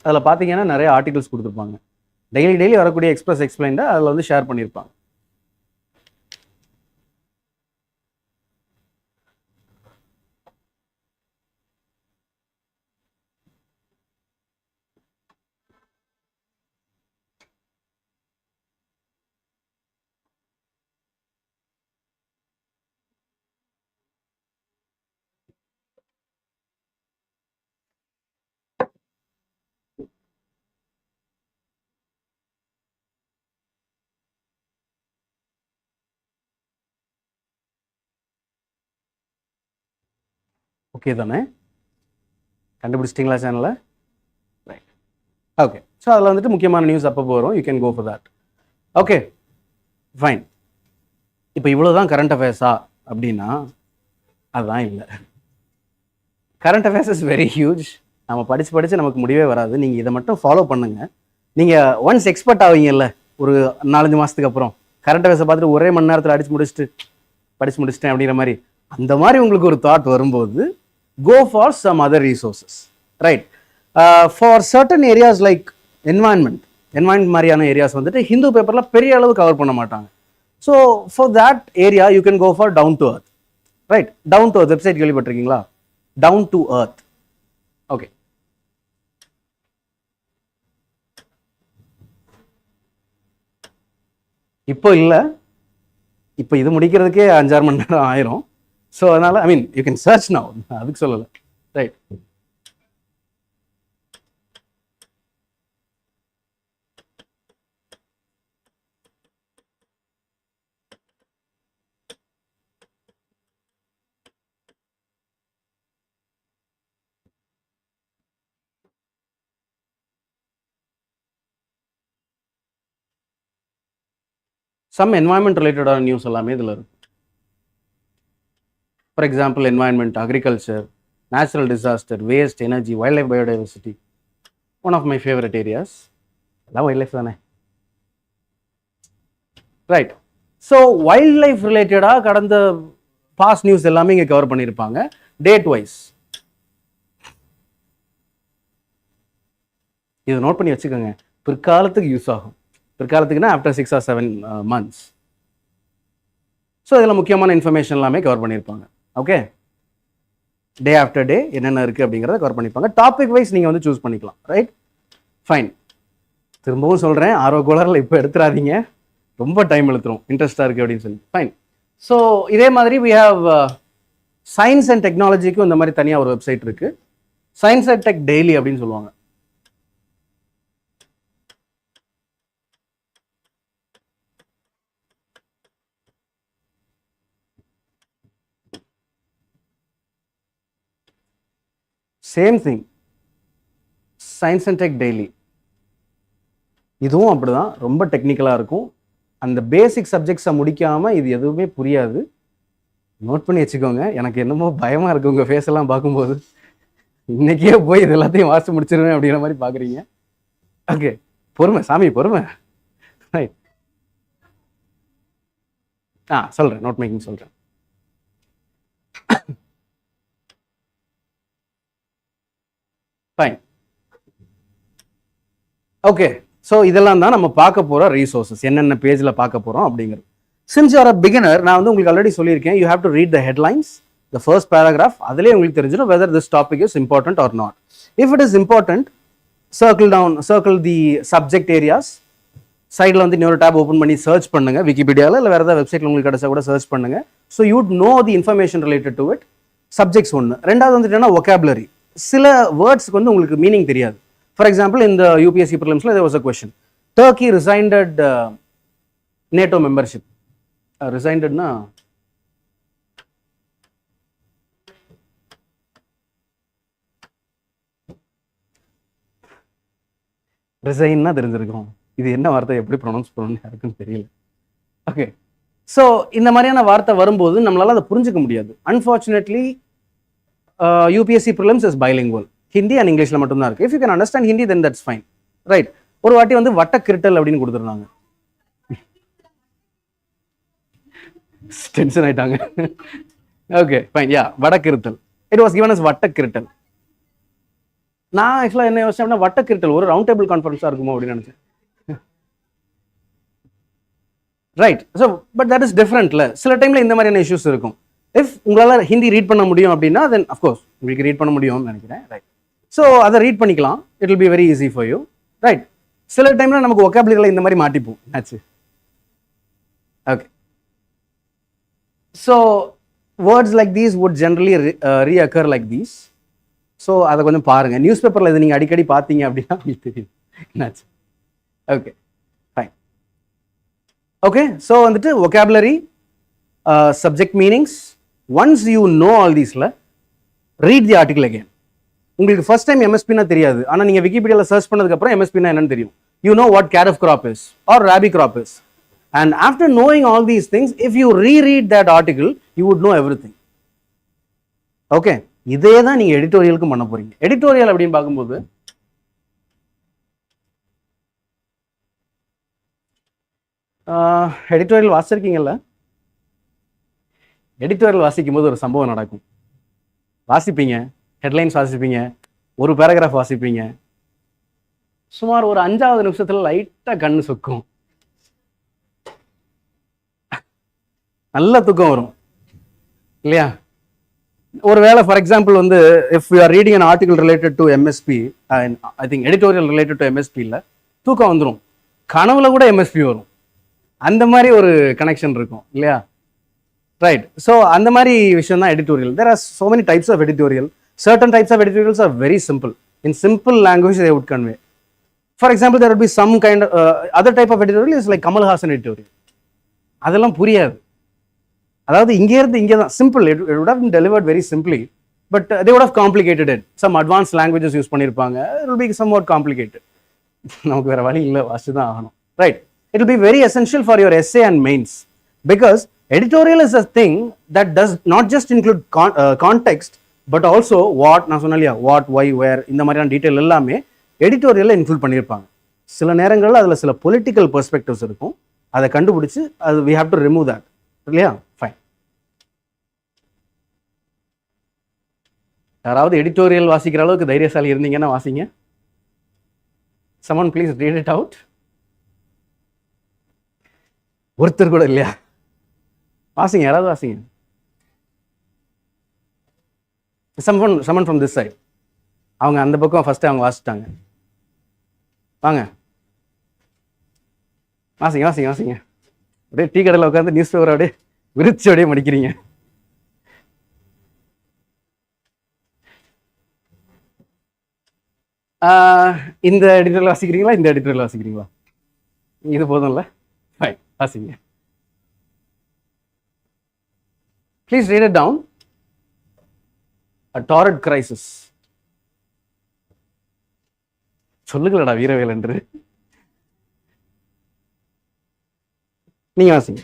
அதில் பார்த்தீங்கன்னா நிறைய ஆர்டிகல்ஸ் கொடுத்துருப்பாங்க. டெய்லி வரக்கூடிய எக்ஸ்பிரஸ் எக்ஸ்பிளைன்டை அதில் வந்து ஷேர் பண்ணியிருப்பாங்க. ஓகே தானே? கண்டுபிடிச்சிட்டிங்களா சேனலை? ரைட். ஓகே. ஸோ அதில் வந்துட்டு முக்கியமான நியூஸ் அப்போ வரும். You can go for that. Okay fine. இப்போ இவ்வளோ தான் கரண்ட் அஃபேர்ஸா அப்படின்னா அதுதான் இல்லை. Current affairs is very huge. நம்ம படித்து நமக்கு முடிவே வராது. நீங்கள் இதை மட்டும் ஃபாலோ பண்ணுங்கள். நீங்கள் ஒன்ஸ் எக்ஸ்பர்ட் ஆவீங்கல்ல ஒரு 4-5 மாதத்துக்கு அப்புறம், கரண்ட் அஃபேர்ஸை பார்த்துட்டு ஒரே மணி நேரத்தில் படித்து முடிச்சிட்டேன் அப்படிங்கிற மாதிரி, அந்த மாதிரி உங்களுக்கு ஒரு தாட் வரும்போது go for some other resources right. For certain areas like environment மாதிரியான ஏரியாஸ் வந்துட்டு ஹிந்து பேப்பர்ல பெரிய அளவு கவர் பண்ண மாட்டாங்க. So for that area you can go for Down to Earth right. Down to Earth website கேள்விப்பட்டிருக்கீங்களா? Down to Earth. ஓகே. இப்போ இல்லை, இப்போ இது முடிக்கிறதுக்கே 5-6 மணி நேரம் ஆயிரும். ஸோ அதனால I mean you can search now, அதுக்கு சொல்லலை ரைட். சம் என்வாயன்மெண்ட் ரிலேட்டடான நியூஸ் எல்லாமே இதில் இருக்கும். For example environment, agriculture, natural disaster, waste, energy, wild life, biodiversity, one of my favourite areas. எல்லாம் வைல்ட் லைஃப் தானே ரைட். ஸோ வைல்ட் லைஃப் ரிலேட்டடாக கடந்த பாஸ்ட் நியூஸ் எல்லாமே இங்கே கவர் பண்ணியிருப்பாங்க டேட் வைஸ். இதை நோட் பண்ணி வச்சுக்கோங்க, பிற்காலத்துக்கு யூஸ் ஆகும். பிற்காலத்துக்குன்னா ஆஃப்டர் 6 or 7 months. ஸோ இதில் முக்கியமான இன்ஃபர்மேஷன் எல்லாமே கவர் பண்ணியிருப்பாங்க. ஓகே, டே ஆஃப்டர் டே என்னென்ன இருக்குது அப்படிங்கிறத கவர் பண்ணியிருப்பாங்க. டாபிக் வைஸ் நீங்கள் வந்து சூஸ் பண்ணிக்கலாம் ரைட். ஃபைன். திரும்பவும் சொல்கிறேன், கோளரில் இப்போ எடுத்துடாதீங்க, ரொம்ப டைம் எடுத்துரும் இன்ட்ரெஸ்டாக இருக்குது அப்படின்னு சொல்லி. ஃபைன். ஸோ இதே மாதிரி வி ஹாவ் சயின்ஸ் அண்ட் டெக்னாலஜிக்கும் இந்த மாதிரி தனியாக ஒரு வெப்சைட் இருக்குது. சயின்ஸ் அண்ட் டெக் டெய்லி அப்படின்னு சொல்லுவாங்க. Same thing science and tech daily, இதுவும் அப்படிதான், ரொம்ப டெக்னிக்கலாக இருக்கும். அந்த பேசிக் சப்ஜெக்ட்ஸை முடிக்காமல் இது எதுவுமே புரியாது. நோட் பண்ணி வச்சுக்கோங்க. எனக்கு என்னமோ பயமாக இருக்குது உங்கள் ஃபேஸ் எல்லாம் பார்க்கும்போது. இன்னைக்கே போய் இது எல்லாத்தையும் வாசித்து முடிச்சிருவேன் அப்படிங்கிற மாதிரி பார்க்குறீங்க. ஓகே, பொறுமை சாமி, பொறுமை. ரைட், சொல்கிறேன், நோட் மேக்கிங் சொல்கிறேன். ஃபைன். ஓகே, ஸோ இதெல்லாம் தான் நம்ம பார்க்க போகிற ரீசோர்ஸஸ், என்னென்ன பேஜில் பார்க்க போகிறோம் அப்படிங்கிறது. Since you are a beginner, நான் வந்து உங்களுக்கு ஆல்ரெடி சொல்லியிருக்கேன், you have to read the headlines, the first paragraph. அதிலே உங்களுக்கு தெரிஞ்சிடும் whether this topic is important or not. If it is important, circle the subject areas. சைடில் வந்து இன்னொரு டேப் ஓப்பன் பண்ணி சர்ச் பண்ணுங்க, விக்கிபீடியாவில் இல்லை வேறு ஏதாவது வெப்சைட்டில் உங்களுக்கு கிடைச்சா கூட சர்ச் பண்ணுங்க. So யூட் no the information related to it. Subjects ஒன்று. ரெண்டாவது வந்துட்டுன்னா ஒகாபுலரி. சில வேர்ட்ஸ்க்கு வந்து உங்களுக்கு மீனிங் தெரியாது. ஃபார் எக்ஸாம்பிள், இந்த UPSC ப்ரிலிம்ஸில் there was a question. Turkey resigned NATO membership. Resignedனா ரிசைன்னா தெரிஞ்சிருக்கும். இது என்ன வார்த்தை எப்படி ப்ரொனவுன்ஸ் பண்ணணும்னு யாருக்குன்னு தெரியல. ஓகே, ஸோ இந்த மாதிரியான வார்த்தை வரும்போது நம்மளால அதை புரிஞ்சுக்க முடியாது. Unfortunately UPSC prelims is bilingual. Hindi and இங்கிலீஷில் மட்டும்தான் இருக்குது. If you can understand Hindi then that's fine. Right. ஒரு வாட்டி வந்து வட்டக்கிருட்டல் அப்படின்னு கொடுத்துருந்தாங்க. டென்ஷன் ஆயிட்டாங்க. ஓகே ஃபைன், யா, வடக்கிருத்தல். இட் வாஸ் கிவன் அஸ் வட்டக்கிருட்டல். நான் ஆக்சுவலாக என்ன யோசிச்சேன் அப்படின்னா, வட்டக்கிருட்டல் ஒரு ரவுண்ட் டேபிள் கான்ஃபரன்ஸாக இருக்குமோ அப்படின்னு நினச்சேன். Right. So but that is டிஃப்ரெண்ட்ல. சில டைமில் இந்த மாதிரியான இஷ்யூஸ் இருக்கும். இஃப் உங்களால் ஹிந்தி ரீட் பண்ண முடியும் அப்படின்னா தென் அஃப்கோர்ஸ் உங்களுக்கு ரீட் பண்ண முடியும்னு நினைக்கிறேன். ரைட். ஸோ அதை ரீட் பண்ணிக்கலாம். It will be very easy for you. Right. சில டைமில் நமக்கு ஒகாபுலரியில் இந்த மாதிரி மாட்டிப்போம். ஆச்சு. Okay. So words like these would generally reoccur like these. So அதை கொஞ்சம் பாருங்க. நியூஸ் பேப்பரில் இது நீங்கள் அடிக்கடி பார்த்தீங்க அப்படின்னா உங்களுக்கு தெரியும். என்னாச்சு? Okay fine. ஓகே, ஸோ வந்துட்டு vocabulary, subject meanings. Once you know all these, read the article again. உங்களுக்கு ஃபர்ஸ்ட் டைம் MSPனா தெரியாது, ஆனால் நீங்கள் விக்கிபீடியாவில் சர்ச் பண்ணதுக்கப்புறம் MSPனா என்னன்னு தெரியும். You know what carob crop is or rabi crop is. And after knowing all these things, if you reread that article, you would know everything. Okay, இதே தான் நீங்க எடிட்டோரியலுக்கு பண்ண போறீங்க. எடிட்டோரியல் அப்படின்னு பார்க்கும்போது எடிட்டோரியல் வாசிச்சிருக்கீங்கல்ல? எடிட்டோரியல் வாசிக்கும் போது ஒரு சம்பவம் நடக்கும். வாசிப்பீங்க, ஹெட்லைன்ஸ் வாசிப்பீங்க, ஒரு பேராகிராஃப் வாசிப்பீங்க. சுமார் ஒரு 5வது நிமிஷத்துல லைட்டா கண்ணு சொக்கும், நல்ல தூக்கம் வரும் இல்லையா? ஒருவேளை ஃபார் எக்ஸாம்பிள் வந்து if you R reading an article related to MSP, I think editorial related to MSP, தூக்கம் வந்துடும். கனவுல கூட MSP வரும். அந்த மாதிரி ஒரு கனெக்ஷன் இருக்கும் இல்லையா? ரைட். ஸோ அந்த மாதிரி விஷயம் தான் editorial. There are so many types of editorial. Certain types of editorials are very simple. In simple language they would convey. For example, there would be some kind of other type of editorial is like Kamal Hassan editorial. அதெல்லாம் புரியாது. அதாவது இங்கே இருந்து இங்கே தான் simple. It would have been delivered very simply, but they would have complicated it. Some advanced languages use பண்ணியிருப்பாங்க. It will be somewhat complicated. நமக்கு வேற வழி இல்லை, வாசிச்சு தான் ஆகணும். Right. It will be very essential for your essay and mains, because editorial is a thing that does not just include context, but also what, நான் சொன்னேன் இல்லையா, what, why, where, இந்த மாதிரியான டீட்டெயில் எல்லாமே எடிட்டோரியலில் இன்க்ளூட் பண்ணியிருப்பாங்க. சில நேரங்களில் அதில் சில பொலிட்டிக்கல் பெர்ஸ்பெக்டிவ்ஸ் இருக்கும். அதை கண்டுபிடிச்சு அது we have to remove that. இல்லையா? ஃபைன். யாராவது எடிட்டோரியல் வாசிக்கிற அளவுக்கு தைரியசாலி இருந்தீங்கன்னா வாசிங்க. someone please read it out. ஒருத்தர் கூட இல்லையா? வாசிங்க, யாராவது வாசிங்க. someone from this side. அவங்க அந்த பக்கம் ஃபர்ஸ்ட் அவங்க வாசிட்டாங்க. வாங்க வாசிங்க வாசிங்க வாசிங்க. அப்படியே டீ கடையில் உட்காந்து நியூஸ் பேப்பர் அப்படியே விரிச்சு அப்படியே மடிக்கிறீங்க. இந்த எடிட்டோரியல் வாசிக்கிறீங்களா, இந்த எடிட்டோரியல் வாசிக்கிறீங்களா? இது போதும்ல? ஃபைன், வாசிங்க. Please read it down. A torrid crisis. சொல்லுங்களடா வீரவேல் என்று. நீங்க வாசிங்க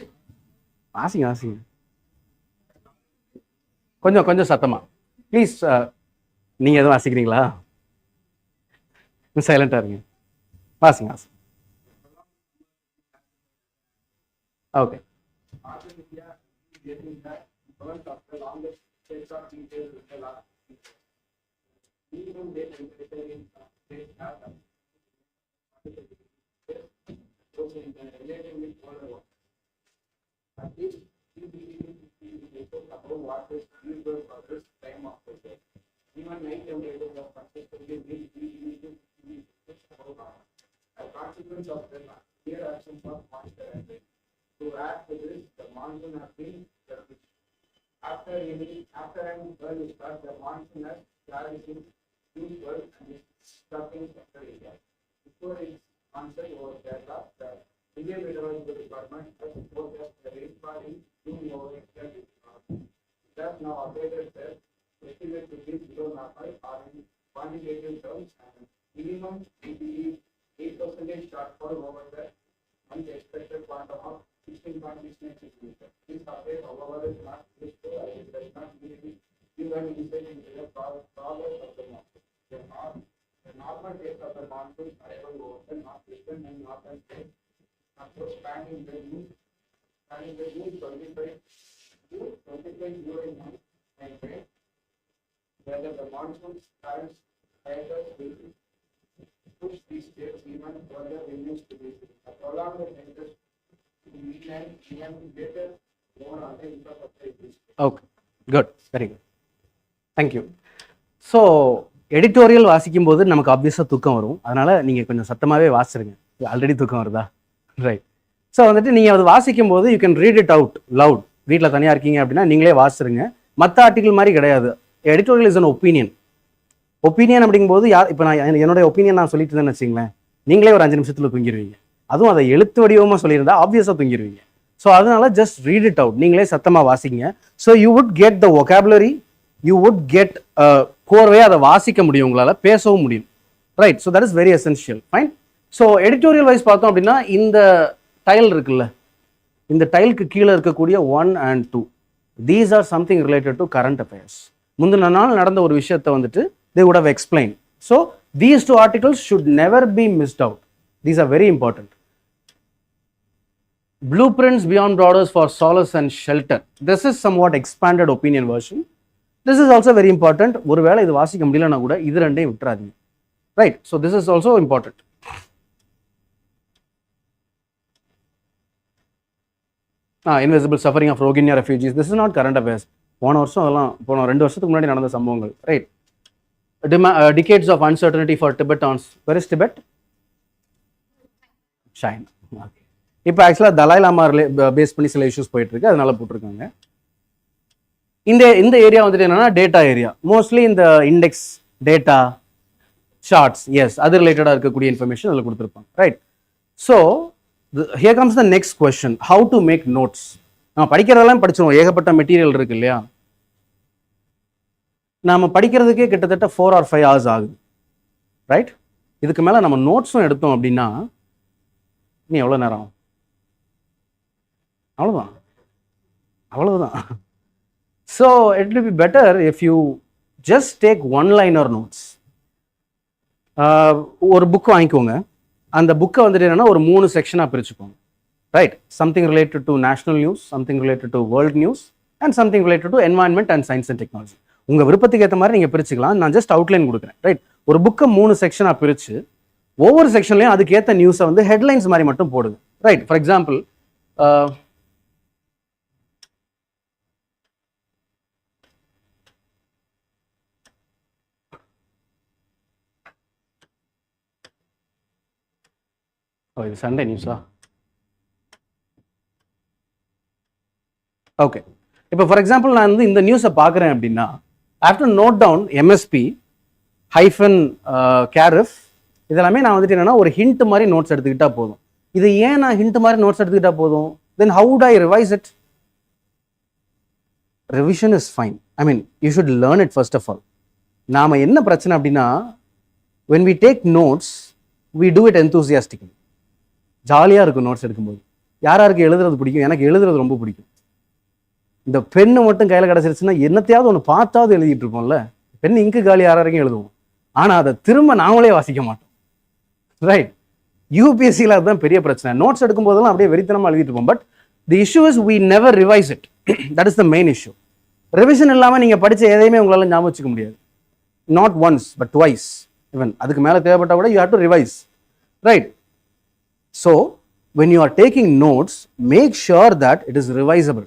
வாசிங்க வாசிங்க கொஞ்சம் கொஞ்சம் சத்தமா ப்ளீஸ். நீங்க எதுவும் வாசிக்கிறீங்களா? சைலண்டா இருங்க. வாசிங்க வாசிங்க. Okay. Okay, good, very good, thank you. So editorial வாசிக்கும் போது நமக்கு ஆப்வியஸாக தூக்கம் வரும். அதனால நீங்கள் கொஞ்சம் சத்தமாகவே வாசிருங்க. ஆல்ரெடி தூக்கம் வருதா? ரைட். ஸோ வந்துட்டு நீங்கள் அது வாசிக்கும் போது you can read it out loud. வீட்டில் தனியாக இருக்கீங்க அப்படின்னா நீங்களே வாசிருங்க. மற்ற ஆர்டிகல் மாதிரி கிடையாது. Editorial is an opinion. Opinion அப்படிங்கும்போது இப்போ நான் என்னுடைய ஒப்பீனியன் நான் சொல்லிட்டு இருந்தேன்னு வச்சுங்களேன், நீங்களே ஒரு 5 நிமிஷத்தில் தூங்கிடுவீங்க. அதுவும் அதை எழுத்து வடிவமாக சொல்லியிருந்தா ஆப்வியஸாக தூங்கிடுவீங்க. ஸோ அதனால ஜஸ்ட் ரீட் இட் அவுட். நீங்களே சத்தமாக வாசிங்க. So you would get the vocabulary, you would get கோர்வையாக அதை வாசிக்க முடியும், உங்களால் பேசவும் முடியும். Right. So that is very essential. Fine. So editorial wise பார்த்தோம் அப்படின்னா இந்த டைல் இருக்குல்ல, இந்த டைலுக்கு கீழே இருக்கக்கூடிய 1 and 2, these or something related to current affairs. முந்தின நாள் நடந்த ஒரு விஷயத்தை வந்துட்டு they would have explained. So these 2 articles should never be missed out. These are very important. Blueprints beyond borders for solace and shelter. This is somewhat expanded opinion version. This is also very important. ஒருவேளை இது வாசிக்க முடியலனா கூட இது ரெண்டையும் விட்டுறாதீங்க. Right. So this is also important. Invisible suffering of Rohingya refugees. This is not current affairs. போன வருஷம் அதெல்லாம் 2 வருஷத்துக்கு முன்னாடி நடந்த சம்பவங்கள். Right. Decades of uncertainty for Tibetans. Where is Tibet? China. Okay. இப்போ ஆக்சுவலாக தலாய் லாமா பேஸ் பண்ணி சில இஷ்யூஸ் போயிட்டு இருக்கு, அதனால போட்டிருக்காங்க. இந்த ஏரியா வந்துட்டு என்னன்னா டேட்டா ஏரியா. மோஸ்ட்லி இந்த இண்டெக்ஸ் டேட்டா சார்ட்ஸ், எஸ், அது ரிலேட்டடாக இருக்கக்கூடிய இன்ஃபர்மேஷன் அதில் கொடுத்துருப்பாங்க. Right. So here comes the next question, how to make notes. நம்ம படிக்கிறதெல்லாம் படிச்சிருவோம், ஏகப்பட்ட மெட்டீரியல் இருக்கு இல்லையா. நாம படிக்கிறதுக்கே கிட்டத்தட்ட 4 or 5 hours ஆகுது. ரைட். இதுக்கு மேலே நம்ம நோட்ஸும் எடுத்தோம் அப்படின்னா நீ எவ்வளோ நேரம்? அவ்வளவுதான். So it will be better if you just take one-liner notes. ஒரு புக் வாங்கிக்கோங்க. அந்த புக்கை வந்துட்டு என்னன்னா ஒரு 3 செக்ஷனாக பிரிச்சுக்கோங்க. Right. Something related to national news, something related to world news, and something related to environment and science and technology. உங்கள் விருப்பத்துக்கு ஏற்ற மாதிரி நீங்கள் பிரிச்சுக்கலாம். நான் ஜஸ்ட் அவுட்லைன் கொடுக்குறேன். ரைட். ஒரு புக்கை 3 செக்ஷனாக பிரித்து ஒவ்வொரு செக்ஷன்லையும் அதுக்கு ஏற்ற நியூஸை வந்து ஹெட்லைன்ஸ் மாதிரி மட்டும் போடுது. ரைட். ஃபார் எக்ஸாம்பிள், இது சண்டே நியூஸா? ஓகே. இப்போ ஃபார் எக்ஸாம்பிள் நான் வந்து இந்த நியூஸை பார்க்குறேன் அப்படின்னா, after note down MSP hyphen kharif இதெல்லாமே நான் வந்துட்டு என்னன்னா ஒரு ஹிண்ட் மாதிரி நோட்ஸ் எடுத்துக்கிட்டா போதும். இது ஏன் நான் ஹிண்ட் மாதிரி நோட்ஸ் எடுத்துக்கிட்டா போதும்? Then how would I revise it? Revision is fine. I mean you should learn it first of all. நாம என்ன பிரச்சனை அப்படின்னா, when we take notes we do it enthusiastically. ஜாலியாக இருக்கும் நோட்ஸ் எடுக்கும்போது. யாராருக்கு எழுதுறது பிடிக்கும்? எனக்கு எழுதுறது ரொம்ப பிடிக்கும். இந்த பெண்ணு மட்டும் கையில் கிடச்சிருச்சுன்னா என்னத்தையாவது ஒன்று பார்த்தாவது எழுதிட்டு இருப்போம்ல. பெண் இங்கு காலி யாராருக்கும் எழுதுவோம், ஆனால் அதை திரும்ப நாமளே வாசிக்க மாட்டோம். ரைட்? யூபிஎஸ்சியில் அதுதான் பெரிய பிரச்சனை. நோட்ஸ் எடுக்கும்போதெல்லாம் அப்படியே வெறித்தனமாக எழுதிட்டு இருப்போம். But the issue is we never revise it. that is the main issue. Revision இல்லாமல் நீங்கள் படித்த எதையுமே உங்களால் ஞாபகம் வச்சுக்க முடியாது. Not once but twice. Even அதுக்கு மேலே தேவைப்பட்டால் கூட you have to revise. Right? So when you are taking notes, make sure that it is revisable.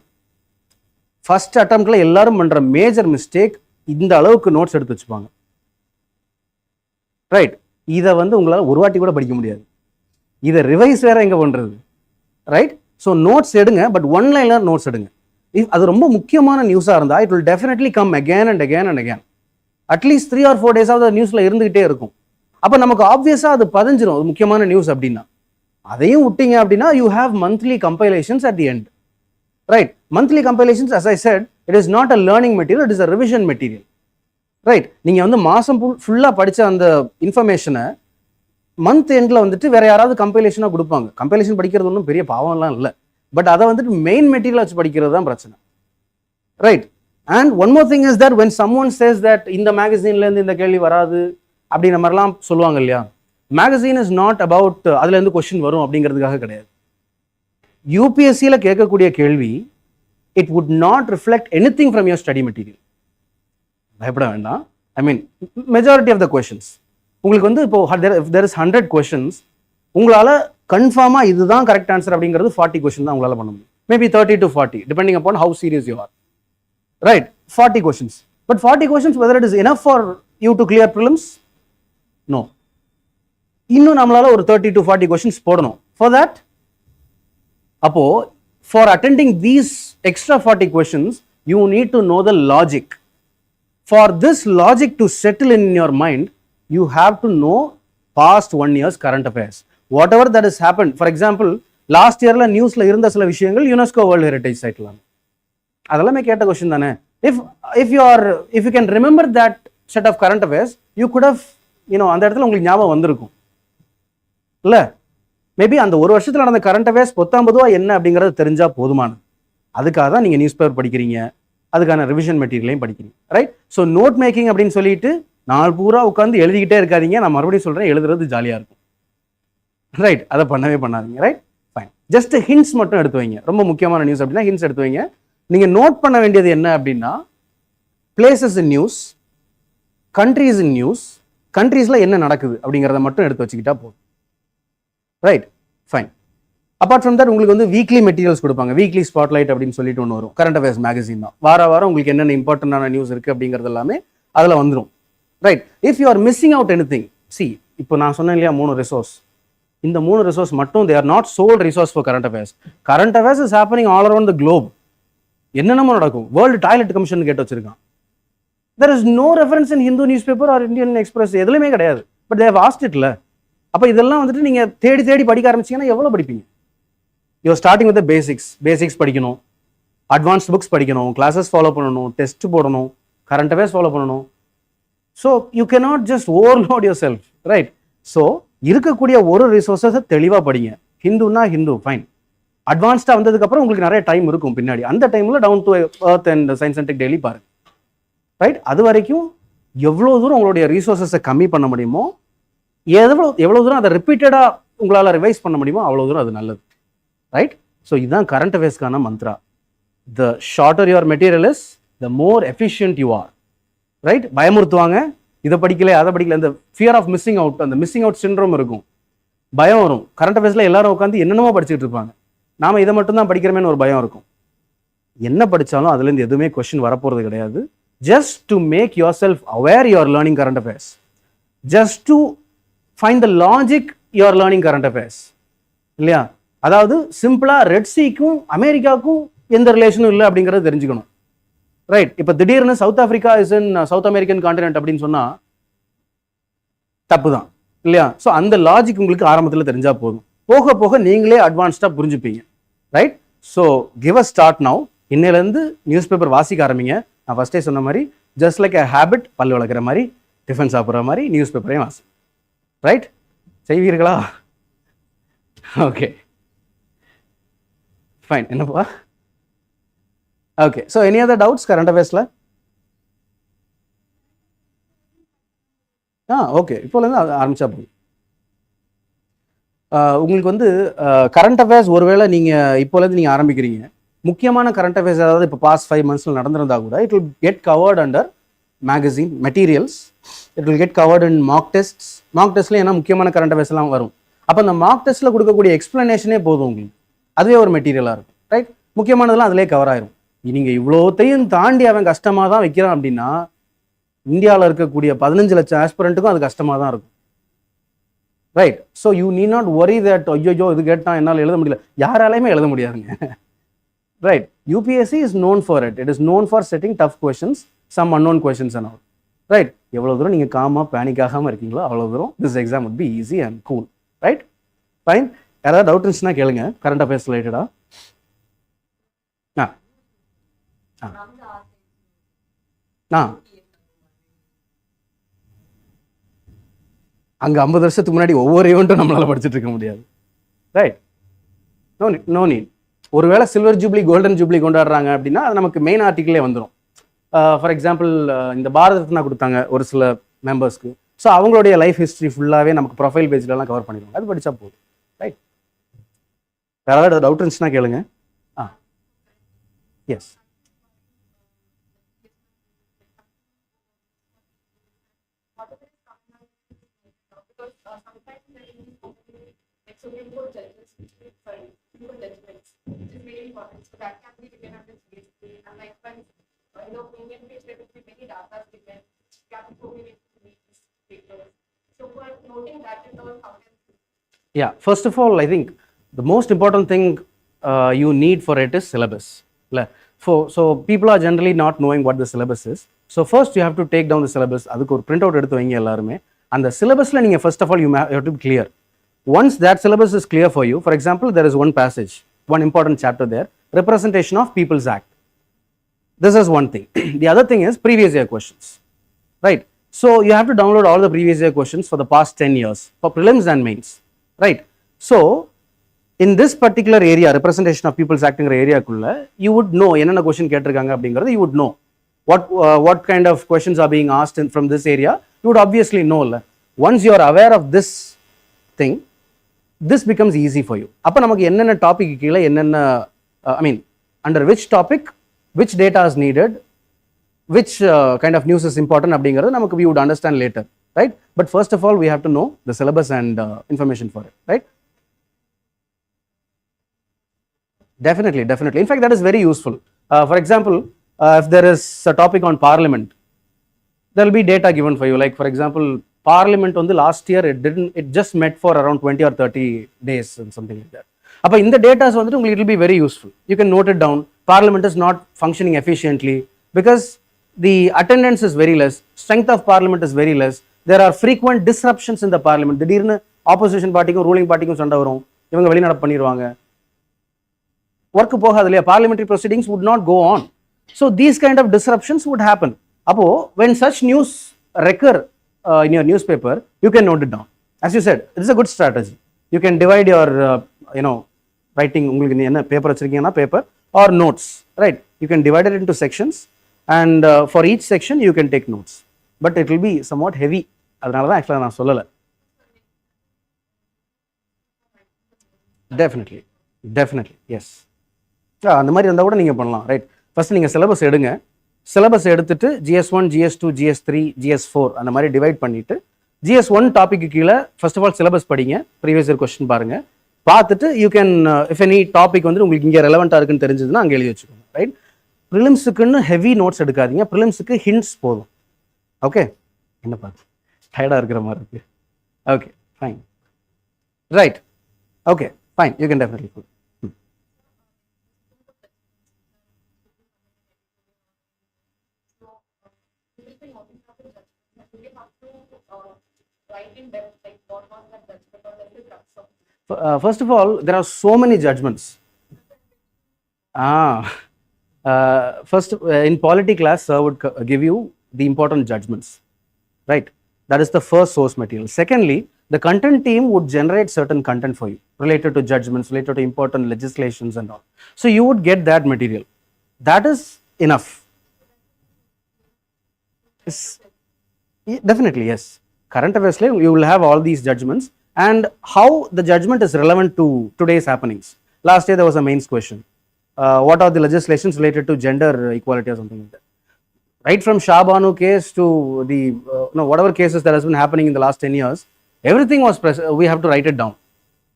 First அட்டம்ப்ட்ல எல்லாரும் பண்ற மேஜர் மிஸ்டேக் இந்த அளவுக்கு நோட்ஸ் எடுத்து வச்சுப்பாங்க. ரைட்? இதை உங்களால் ஒரு வாட்டி கூட படிக்க முடியாது. இதை ரிவைஸ் வேற எங்க பண்றது? ரைட்? ஸோ நோட்ஸ் எடுங்க, பட் ஒன் லைனர் நோட்ஸ் எடுங்க. அது ரொம்ப முக்கியமான நியூஸாக இருந்தால் it will definitely come again and again and again. At least 3 or 4 டேஸாவது நியூஸில் இருந்துகிட்டே இருக்கும். அப்போ நமக்கு ஆப்வியஸாக அது பதிஞ்சிடும் அது முக்கியமான நியூஸ் அப்படின்னா. அதையும் விட்டீங்க அப்படின்னா you have monthly compilations at the end. Right? Monthly compilations, as I said, it is not a learning material, it is a revision material. Right? நீங்கள் மாதம் ஃபுல்லாக படித்த அந்த இன்ஃபர்மேஷனை மந்த் எண்டில் வேற யாராவது கம்பைலேஷனாக கொடுப்பாங்க. கம்பைலேஷன் படிக்கிறது ஒன்றும் பெரிய பாவம்லாம் இல்லை. பட் அதை மெயின் மெட்டீரியல் வச்சு படிக்கிறது தான் பிரச்சனை. Right? And one more thing is that when someone says that இந்த மேகசீன்லேருந்து இந்த கேள்வி வராது அப்படின்ற மாதிரிலாம் சொல்லுவாங்க இல்லையா. மேகசீன் இஸ் நாட் அபவுட் அதுலேருந்து கொஸ்டின் வரும் அப்படிங்கிறதுக்காக கிடையாது. யூபிஎஸ்சியில் கேட்கக்கூடிய கேள்வி it would not reflect anything from your study material. பயப்பட வேண்டாம். ஐ மீன் மெஜாரிட்டி ஆஃப் த கொஸ்டின்ஸ் உங்களுக்கு இப்போ there is 100 questions, உங்களால் கன்ஃபார்மாக இதுதான் கரெக்ட் ஆன்சர் அப்படிங்கிறது 40 கொஸ்டின் தான் உங்களால் பண்ண முடியும். Maybe 30 to 40 depending upon how serious you are. Right? 40 questions. But 40 questions, whether it is enough for you to clear prelims? No. இன்னும் நம்மளால ஒரு 30 to 40 questions போடணும். For that, அப்போ for attending these extra 40 questions, you need to know the logic. For this logic to settle in your mind, you have to know past 1 year's current affairs. Whatever that has happened. For example, last yearல நியூஸ்ல இருந்த சில விஷயங்கள் UNESCO world heritage சைட்ல அதெல்லாமே கேட்ட question தானே. if you can remember that set of current affairs, you could have அந்த இடத்துல உங்களுக்கு ஞாபகம் வந்திருக்கும் இல்ல. மேபி அந்த ஒரு வருஷத்துல நடந்த கரண்ட் அஃபேர்ஸ் 19 என்ன அப்படிங்கறது தெரிஞ்சா போதுமானது. அதுக்காக தான் நீங்க நியூஸ் பேப்பர் படிக்கிறீங்க, அதுக்கான ரிவிஷன் மெட்டீரியலையும் படிக்கிறீங்க. ரைட்? ஸோ நோட் மேக்கிங் அப்படின்னு சொல்லிட்டு நாள் பூரா உட்காந்து எழுதிக்கிட்டே இருக்காதீங்க. நான் மறுபடியும் சொல்றேன், எழுதுறது ஜாலியா இருக்கும். ரைட்? அதை பண்ணவே பண்ணாதீங்க. ரைட்? ஃபைன். ஜஸ்ட் ஹிண்ட்ஸ் மட்டும் எடுத்து வைங்க. ரொம்ப முக்கியமான நியூஸ் அப்படின்னா ஹிண்ட்ஸ் எடுத்து வைங்க. நீங்க நோட் பண்ண வேண்டியது என்ன அப்படின்னா places in news, countries in news, கண்ட்ரீஸ்ல என்ன நடக்குது அப்படிங்கிறத மட்டும் எடுத்து வச்சுக்கிட்டா போதும். Right? Fine. Apart from that உங்களுக்கு வீக்லி மெட்டீரியல்ஸ் கொடுப்பாங்க. வீக்லி ஸ்பாட்லைட் அப்படின்னு சொல்லிட்டு ஒன்று வரும். கரண்ட் அஃபேர்ஸ் மேகசின் தான். வாரம் உங்களுக்கு என்னென்ன இம்பார்ட்டன்டான நியூஸ் இருக்கு அப்படிங்கிறது எல்லாமே அதில் வந்துடும். Right? If you are missing out anything, இப்போ நான் சொன்னேன் இல்லையா 3 ரிசோர்ஸ். இந்த 3 ரிசோர்ஸ் மட்டும் they are not sole resource for current affairs. Current affairs is happening all around the globe. என்னென்னமோ நடக்கும். வேர்ல்டு டாய்லெட் கமிஷன் கேட்டு வச்சிருக்கான். There is no reference in Hindu newspaper or Indian Express. எதுலையுமே கிடையாது. But they have asked it இல்ல. அப்போ இதெல்லாம் நீங்க தேடி தேடி படிக்க ஆரம்பிச்சீங்கன்னா எவ்வளோ படிப்பீங்க? You are starting with basics படிக்கணும், அட்வான்ஸ்ட் புக்ஸ் படிக்கணும், கிளாஸஸ் ஃபாலோ பண்ணணும், டெஸ்ட் போடணும், கரண்ட் அஃபேர்ஸ் ஃபாலோ பண்ணணும். So you cannot just overload your self. Right? So இருக்கக்கூடிய ஒரு ரிசோர்ஸஸை தெளிவாக படிங்க. ஹிந்துனா ஹிந்து, ஃபைன். அட்வான்ஸ்டாக வந்ததுக்கப்புறம் உங்களுக்கு நிறைய டைம் இருக்கும் பின்னாடி. அந்த டைமில் down to earth and science and tech daily பாருங்க. ரைட்? அது வரைக்கும் எவ்வளோ தூரம் உங்களுடைய ரிசோர்ஸஸை கம்மி பண்ண முடியுமோ, எவ்வளோ தூரம் அதை ரிப்பீட்டடாக உங்களால் ரிவைஸ் பண்ண முடியுமோ அவ்வளோ தூரம் அது நல்லது. ரைட்? ஸோ இதுதான் கரண்ட் அஃபேர்ஸ்க்கான மந்த்ரா. The shorter your material is the more efficient you are. Right? பயமுறுத்துவாங்க, இதை படிக்கல அதை படிக்கல, இந்த ஃபியர் ஆஃப் மிஸ்ஸிங் அவுட், அந்த மிஸ்ஸிங் அவுட் சிண்ட்ரோம் இருக்கும், பயம் வரும். கரண்ட் அஃபேர்ஸில் எல்லாரும் உட்காந்து என்னென்னமோ படிச்சுட்டு இருப்பாங்க. நாம இதை மட்டும் தான் படிக்கிறமேன்னு ஒரு பயம் இருக்கும். என்ன படித்தாலும் அதுலேருந்து எதுவுமே கொஸ்டின் வரப்போகிறது கிடையாது. Just to make yourself aware you're learning current affairs. Just to find the logic you're learning current affairs. இல்லையா? அதாவது சிம்பிளா ரெட் சீக்கும் அமெரிக்காவுக்கும் எந்த ரிலேஷனும் இல்லை அப்படிங்கிறத தெரிஞ்சுக்கணும். ரைட்? இப்போ திடீர்னு south Africa is in South American continent அப்படின்னு சொன்னா தப்பு தான் இல்லையா? ஸோ அந்த லாஜிக் உங்களுக்கு ஆரம்பத்தில் தெரிஞ்சா போதும். போக போக நீங்களே அட்வான்ஸ்டாக புரிஞ்சுப்பீங்க. Right? So give a start now. இன்னையிலேருந்து நியூஸ் பேப்பர் வாசிக்க ஆரம்பிங்க. நான் ஃபர்ஸ்டே சொன்ன மாதிரி ஜஸ்ட் லைக் அ ஹேபிட், பல் வளர்க்குற மாதிரி, டிஃபன் சாப்பிட்ற மாதிரி நியூஸ் பேப்பரையும் வாசி. ரைட்? செய்வீர்களா? Okay fine. என்னப்பா? Okay. So any other doubts current அஃபேர்ஸில்? ஓகே. இப்போலேருந்து ஆரம்பிச்சா போதும். உங்களுக்கு வந்து கரண்ட் அஃபேர்ஸ் ஒருவேளை நீங்கள் இப்போலேருந்து நீங்கள் ஆரம்பிக்கிறீங்க, முக்கியமான கரண்ட் அஃபேர்ஸ் ஏதாவது இப்போ பாஸ்ட் 5 monthஸில் நடந்திருந்தா கூட it will get covert under magazine materials. It will get covered in mark tests. Mark டெஸ்ட்டில் ஏன்னா முக்கியமான கரண்ட் அஃபேர்ஸ்லாம் வரும். அப்போ அந்த மார்க் டெஸ்ட்டில் கொடுக்கக்கூடிய எக்ஸ்ப்ளனேஷனே போதும் உங்களுக்கு, அதுவே ஒரு மெட்டீரியலாக இருக்கும். ரைட்? முக்கியமானதெல்லாம் அதிலே கவர் ஆயிரும். நீங்கள் இவ்வளோத்தையும் தாண்டி அவன் கஷ்டமாக தான் வைக்கிறான் அப்படின்னா இந்தியாவில் இருக்கக்கூடிய 15 லட்சம் ஆஸ்பிரண்ட்டுக்கும் அது கஷ்டமாக தான் இருக்கும். Right? So you need not worry that ஐயோ இது கேட்டால் என்னால் எழுத முடியல. யாராலையுமே எழுத முடியாதுங்க. ரைட்? UPSC is known for it. It is known for setting tough questions, some unknown questions and all. Right? எவ்வளோ தூரம் நீங்கள் காமாக பேனிக் ஆகாமல் இருக்கீங்களோ அவ்வளோ தூரம் this exam would be easy and cool. Right? Fine. யாராவது டவுட் இருந்துச்சுன்னா கேளுங்க கரண்ட் அஃபேர்ஸ் ரிலேட்டடா. அங்கே 50 வருஷத்துக்கு முன்னாடி ஒவ்வொரு ஈவெண்ட்டும் நம்மளால் படிச்சுட்டு இருக்க முடியாது. ரைட்? No need. ஒருவேளை சில்வர் ஜூப்ளி கோல்டன் ஜூப்ளி கொண்டாடுறாங்க அப்படின்னா அது நமக்கு மெயின் ஆர்டிக்கிளே வந்துடும். ஃபார் எக்ஸாம்பிள் இந்த பாரத ரத்னா கொடுத்தாங்க ஒரு சில மெம்பர்ஸ்க்கு. ஸோ அவங்களுடைய லைஃப் ஹிஸ்ட்ரி ஃபுல்லாகவே நமக்கு ப்ரொஃபைல் பேஜ்லலாம் கவர் பண்ணிடுவாங்க. அது படித்தா போதும். ரைட்? யாராவது டவுட் இருந்துச்சுன்னா கேளுங்க. S. Yeah, first of all, I think the most important thing you need for it is syllabus. So people are generally not knowing what the syllabus is. So first you have to take down the syllabus. அதுக்கு ஒரு print out எடுத்து வைங்க எல்லாருமே. அந்த syllabusல நீங்க first of all you have to be clear. Once that syllabus is clear for you, for example, there is one passage, one important chapter there, Representation of People's Act. This is one thing. The other thing is previous year questions. Right? So you have to download all the previous year questions for the past 10 years for prelims and mains. Right? So in this particular area, Representation of People's Act area kulla, you would know enna question கேட்டிருக்காங்க அப்படிங்கறது you would know. What kind of questions are being asked from this area, you would obviously know. Once you are aware of this thing, this becomes easy for you. அப்ப நமக்கு என்னென்ன topic கீழே என்னென்ன under which topic which data is needed, which kind of news is important அப்படிங்கிறது நமக்கு we would understand later. Right? But first of all we have to know the syllabus and information for it. Right? Definitely. In fact, that is very useful. For example, if there is a topic on parliament, there will be data given for you. Like for example, parliament on the last year it just met for around 20 or 30 days and something like that. Appa in the data it will be very useful. You can note it down. Parliament is not functioning efficiently because the attendance is very less, strength of parliament is very less, there are frequent disruptions in the parliament. திடீர்னு opposition partyக்கும் ruling partyக்கும் சண்டை வரும், இவங்க வெளிநடப்பு பண்ணிடுவாங்க, work போகாது இல்லையா, parliamentary proceedings would not go on. So these kind of disruptions would happen. அப்போ when such news recur in your newspaper, you can note it down. As you said, it is a good strategy. You can divide your writing, உங்களுக்கு என்ன paper வச்சிருக்கீங்கன்னா paper or notes, right? You can divide it into sections and for each section you can take notes, but it will be somewhat heavy. அதனால தான் ஆக்சுவலாக நான் சொல்லலை. Definitely, yes. அந்த மாதிரி இருந்தால் கூட நீங்கள் பண்ணலாம். ரைட்? ஃபர்ஸ்ட் நீங்கள் சிலபஸ் எடுங்க. சிலபஸ் எடுத்துட்டு GS1, GS2, GS3, GS4 அந்த மாதிரி டிவைட் பண்ணிட்டு GS1 டாபிக்கு கீழே ஃபர்ஸ்ட் ஆஃப் ஆல் சிலபஸ் படிங்க, ப்ரீவியஸ் இயர் கொஸ்டின் பாருங்க, பார்த்துட்டு you can if any topic வந்து உங்களுக்கு இங்கே ரெலவெண்ட்டாக இருக்குன்னு தெரிஞ்சதுன்னா அங்கே எழுதி வச்சுக்கோங்க. ரைட்? ப்ரிலிம்ஸுக்குன்னு ஹெவி நோட்ஸ் எடுக்காதீங்க, ப்ரிலிம்ஸுக்கு ஹிண்ட்ஸ் போதும். ஓகே? என்ன பார்த்து டயர்டாக இருக்கிற மாதிரி இருக்கு. Okay fine. Right? Okay fine, you can definitely put. First of all, there are so many judgments. First, in polity class, sir would give you the important judgments, right? That is the first source material. Secondly, the content team would generate certain content for you related to judgments, related to important legislations and all. So you would get that material. That is enough. Yes. Definitely, yes. Current affairs, you will have all these judgments and how the judgment is relevant to today's happenings. Last year there was a mains question. What are the legislations related to gender equality or something like that? Right from Shabanu case to the whatever cases that has been happening in the last 10 years, everything was we have to write it down,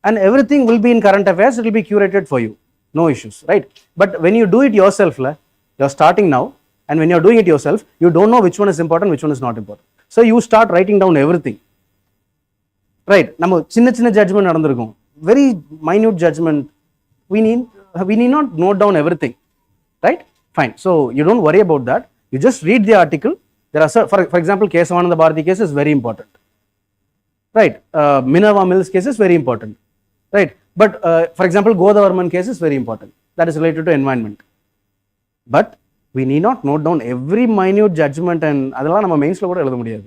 and everything will be in current affairs. It will be curated for you, no issues, right? But when you do it yourself, you're starting now, and when you're doing it yourself, you don't know which one is important, which one is not important. So you start writing down everything, right? நம்ம சின்ன சின்ன judgement நடந்திருக்கும், very minute judgment. We need not note down everything, right? Fine. So you don't worry about that. You just read the article. There are, for example, Kesavananda Bharati case is very important, right? Minerva Mills case is very important, right? But for example, Godavarman case is very important. That is related to environment. But we need not note down every minute judgment, and அதெல்லாம் நம்ம மெயின்ஸ்ல கூட எழுத முடியாது,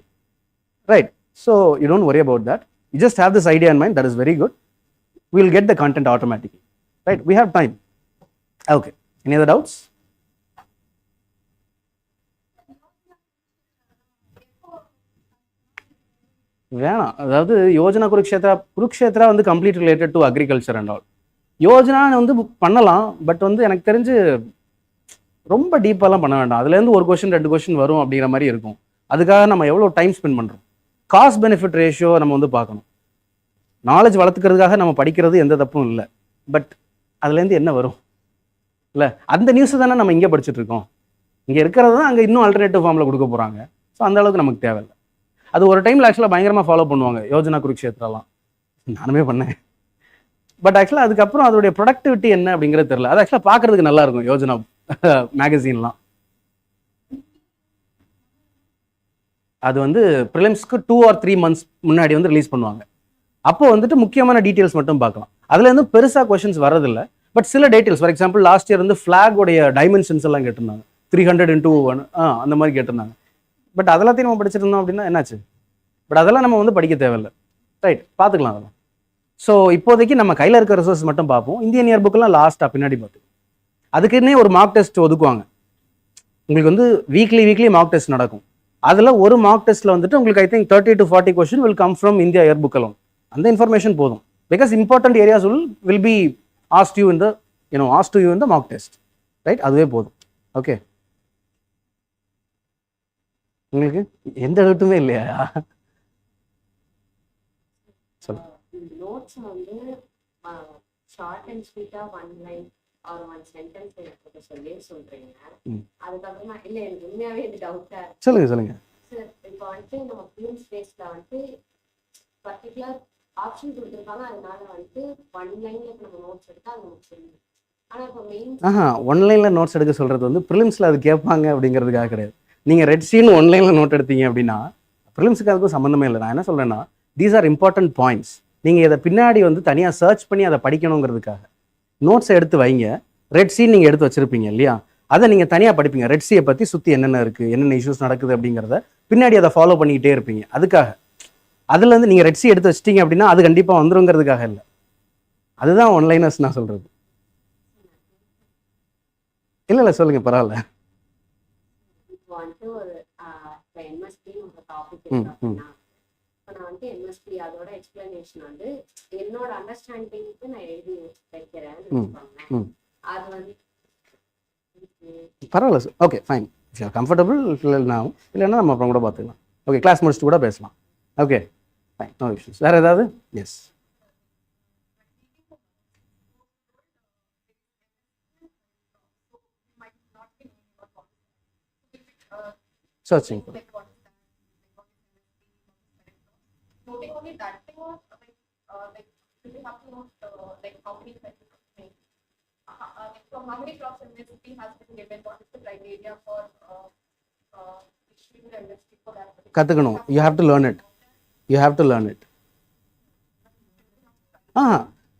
right? So you don't worry about that. You just have this idea in mind. That is very good. We will get the content automatically, right? We have time. Okay. Any other doubts? வேணாம். அதாவது யோஜனா குருக்ஷேத்ரா வந்து complete related to agriculture and all. Yojana வந்து பண்ணலாம், but வந்து எனக்கு தெரிஞ்சு ரொம்ப டீப்பாலாம் பண்ண வேண்டாம். அதுலேருந்து ஒரு கொஸ்டின் 2 கொஸ்டின் வரும் அப்படிங்கிற மாதிரி இருக்கும். அதுக்காக நம்ம எவ்வளோ டைம் ஸ்பெண்ட் பண்ணுறோம்? காஸ்ட் பெனிஃபிட் ரேஷியோ நம்ம வந்து பார்க்கணும். நாலேஜ் வளர்த்துக்கிறதுக்காக நம்ம படிக்கிறது எந்த தப்பும் இல்லை, பட் அதுலேருந்து என்ன வரும் இல்லை? அந்த நியூஸ் தானே நம்ம இங்கே படிச்சுட்டு இருக்கோம். இங்கே இருக்கிறது தான் அங்கே இன்னும் ஆல்டர்னேட்டிவ் ஃபார்மில் கொடுக்க போகிறாங்க. ஸோ அந்த அளவுக்கு நமக்கு தேவையில்லை. அது ஒரு டைமில் ஆக்சுவலாக பயங்கரமாக ஃபாலோ பண்ணுவாங்க யோஜனா குருக்ஷேத்ராலாம். நானுமே பண்ணேன். பட் ஆக்சுவலாக அதுக்கப்புறம் அதோடைய ப்ரொடக்டிவிட்டி என்ன அப்படிங்கிறது தெரியல. அது ஆக்சுவலாக பார்க்குறதுக்கு நல்லா இருக்கும் யோஜனா மேகசின்லாம். அது வந்து ப்ரிலிம்ஸ்க்கு 2 or 3 months முன்னாடி வந்து ரிலீஸ் பண்ணுவாங்க. அப்போ வந்துட்டு முக்கியமான டீட்டெயில்ஸ் மட்டும் பார்க்கலாம். அதுலேருந்து பெருசாக கொஷின்ஸ் வரதில்லை. பட் சில details, for example last year வந்து ஃப்ளாகோடைய டைமென்ஷன்ஸ் எல்லாம் கேட்டிருந்தாங்க. 300x1 அந்த மாதிரி கேட்டிருந்தாங்க. பட் அதெல்லாத்தையும் நம்ம படிச்சுட்டு இருந்தோம் அப்படின்னா என்னாச்சு? பட் அதெல்லாம் நம்ம வந்து படிக்க தேவையில்லை, ரைட்? பார்த்துக்கலாம் அதெல்லாம். ஸோ இப்போதைக்கு நம்ம கையில் இருக்க ரிசோர்ஸ் மட்டும் பார்ப்போம். இந்தியன் இயர் புக்கெல்லாம் லாஸ்ட்டாக பின்னாடி பார்த்து அதுக்குன்னே ஒரு மார்க் டெஸ்ட் ஒதுக்குவாங்க. உங்களுக்கு வந்து வீக்லி மார்க் டெஸ்ட் நடக்கும். அதில் ஒரு மார்க் டெஸ்ட்டில் வந்துட்டு உங்களுக்கு I think 30 to 40 question will come from India year book alone. அந்த இன்ஃபர்மேஷன் போதும். Because important areas will be asked you in the mark test, right? அதுவே போதும். ஓகே, உங்களுக்கு எந்த டவுட்டுமே இல்லையா? சொல்லு. நோட்ஸ் வந்து ஷார்ட் அண்ட் ஸ்வீட்டா 1 லைன் ஆர் 1 சென்டென்ஸ் எடுத்து சொல்லி சொல்றீங்க. அதுக்கப்புறமா இல்ல எனக்கு உண்மையாவே இது டவுட்டா இருக்கு. சொல்லுங்க சார். இப்போ வந்துட்டு நம்ம ப்ரிலிம்ஸ் ஸ்பேஸ்ல வந்துட்டு பர்டிகுலர் ஆப்ஷன் கொடுத்துருப்பாங்க. அதனால வந்துட்டு 1 லைன்ல நம்ம நோட்ஸ் எடுத்தா அது முடிச்சிடணும். ஆனா இப்போ மெயின் 1 லைன்ல நோட்ஸ் எடுக்க சொல்றது வந்து ப்ரிலிம்ஸ்ல அது கேட்பாங்க அப்படிங்கிறதுக்காக கிடையாது. நீங்கள் ரெட் சீன் 1 லைனில் நோட் எடுத்தீங்க அப்படின்னா ப்ரிலிம்ஸுக்கு அதுக்கும் சம்மந்தமே இல்லை. நான் என்ன சொல்கிறேன்னா, தீஸ் ஆர் இம்பார்ட்டன்ட் பாயிண்ட்ஸ். நீங்கள் இதை பின்னாடி வந்து தனியாக சர்ச் பண்ணி அதை படிக்கணுங்கிறதுக்காக நோட்ஸை எடுத்து வைங்க. ரெட் சீன் நீங்கள் எடுத்து வச்சுருப்பீங்க இல்லையா, அதை நீங்கள் தனியாக படிப்பீங்க. ரெட் சீயை பற்றி சுற்றி என்னென்ன இருக்குது, என்னென்ன இஷ்யூஸ் நடக்குது அப்படிங்கிறத பின்னாடி அதை ஃபாலோ பண்ணிக்கிட்டே இருப்பீங்க. அதுக்காக அதுலேருந்து நீங்கள் ரெட் சீ எடுத்து வச்சிட்டிங்க அப்படின்னா அது கண்டிப்பாக வந்துருங்கிறதுக்காக இல்லை. அதுதான் 1 லைனர்ஸ் நான் சொல்கிறது. இல்லை சொல்லுங்கள், பரவாயில்ல. வந்துட்டு ஒரு எம்எஸ்பி ஒரு டாபிக் இருக்குன்னா நான் வந்து எம்எஸ்பி அதோட எக்ஸ்பிளனேஷன் வந்து என்னோட அண்டர்ஸ்டாண்டிங்க்கு நான் எழுதி வைக்கிறேன்னு வச்சுக்கோங்க. அது வந்து பரவாயில்ல சார். Okay, fine. கம்ஃபர்டபுள் இல்லைன்னா நம்ம அப்புறம் கூட பார்த்துக்கலாம். ஓகே, கிளாஸ் முடிச்சுட்டு கூட பேசலாம். Okay, fine, no issues. வேறு ஏதாவது? Yes, searching for noting only that thing or like do we have to note like how many questions make like from how many crops MSP has been given, what is the criteria for issuing the MSP for that? கற்றுக்கணும். You have to learn it.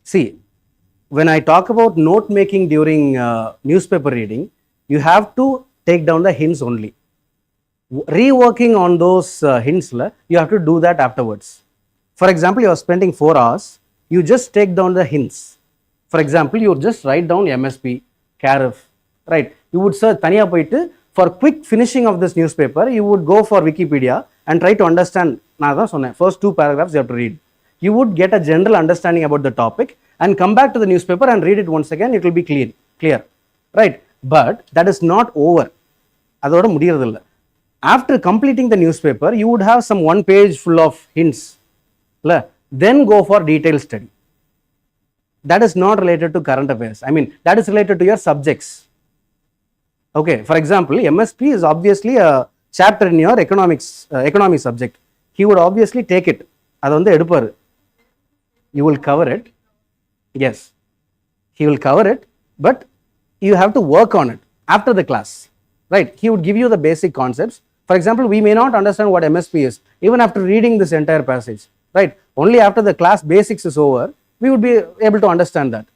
See, when I talk about note making during newspaper reading, you have to take down the hints only. reworking on those hints, you have to do that afterwards. For example, you are spending 4 hours, you just take down the hints. For example, you just write down MSP, carif, right? You would search taniya poitu for quick finishing of this newspaper, you would go for Wikipedia and try to understand. Na da sonna first 2 paragraphs you have to read. You would get a general understanding about the topic and come back to the newspaper and read it once again. It will be clear, right? But that is not over. அதோட முடியறதில்ல. After completing the newspaper, you would have some 1 page full of hints. Then go for detailed study. That is not related to current affairs. I mean, that is related to your subjects. Okay, for example, MSP is obviously a chapter in your economic subject. He would obviously take it. அது வந்து எடுப்பாரு. You will cover it. Yes, he will cover it, but you have to work on it after the class, right? He would give you the basic concepts. For example, we may not understand what MSP is even after reading this entire passage, right? Only after the class basics is over, we would be able to understand that,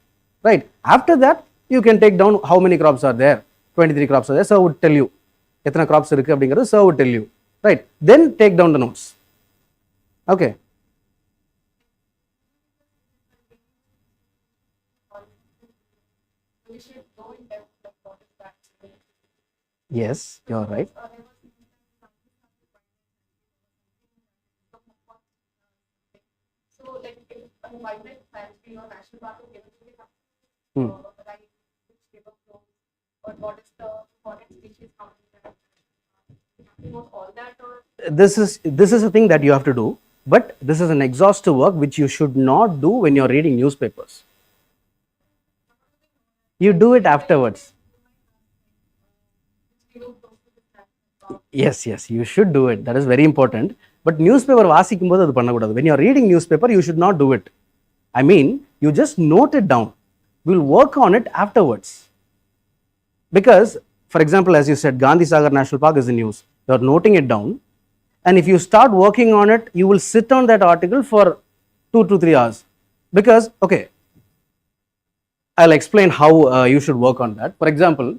right? After that, you can take down how many crops are there. 23 crops are there. Sir would tell you எத்தனை crops இருக்கு அப்படிங்கிறது sir would tell you, right? Then take down the notes. Okay. We should go in depth like what is that. Yes, you are right. So like if a wildlife sanctuary or national park is given to the right which river flows or what is the important species counting that. You know all that or This is a thing that you have to do, but this is an exhaustive work which you should not do when you are reading newspapers. You do it afterwards. Yes, you should do it. That is very important. But newspaper வாசிக்கும்போது அது பண்ணக்கூடாது. When you are reading newspaper, you should not do it. I mean, you just note it down. We will work on it afterwards. Because, for example, as you said, Gandhi Sagar National Park is in news. You are noting it down. And if you start working on it, you will sit on that article for 2 to 3 hours. Because, okay, I'll explain how you should work on that. For example,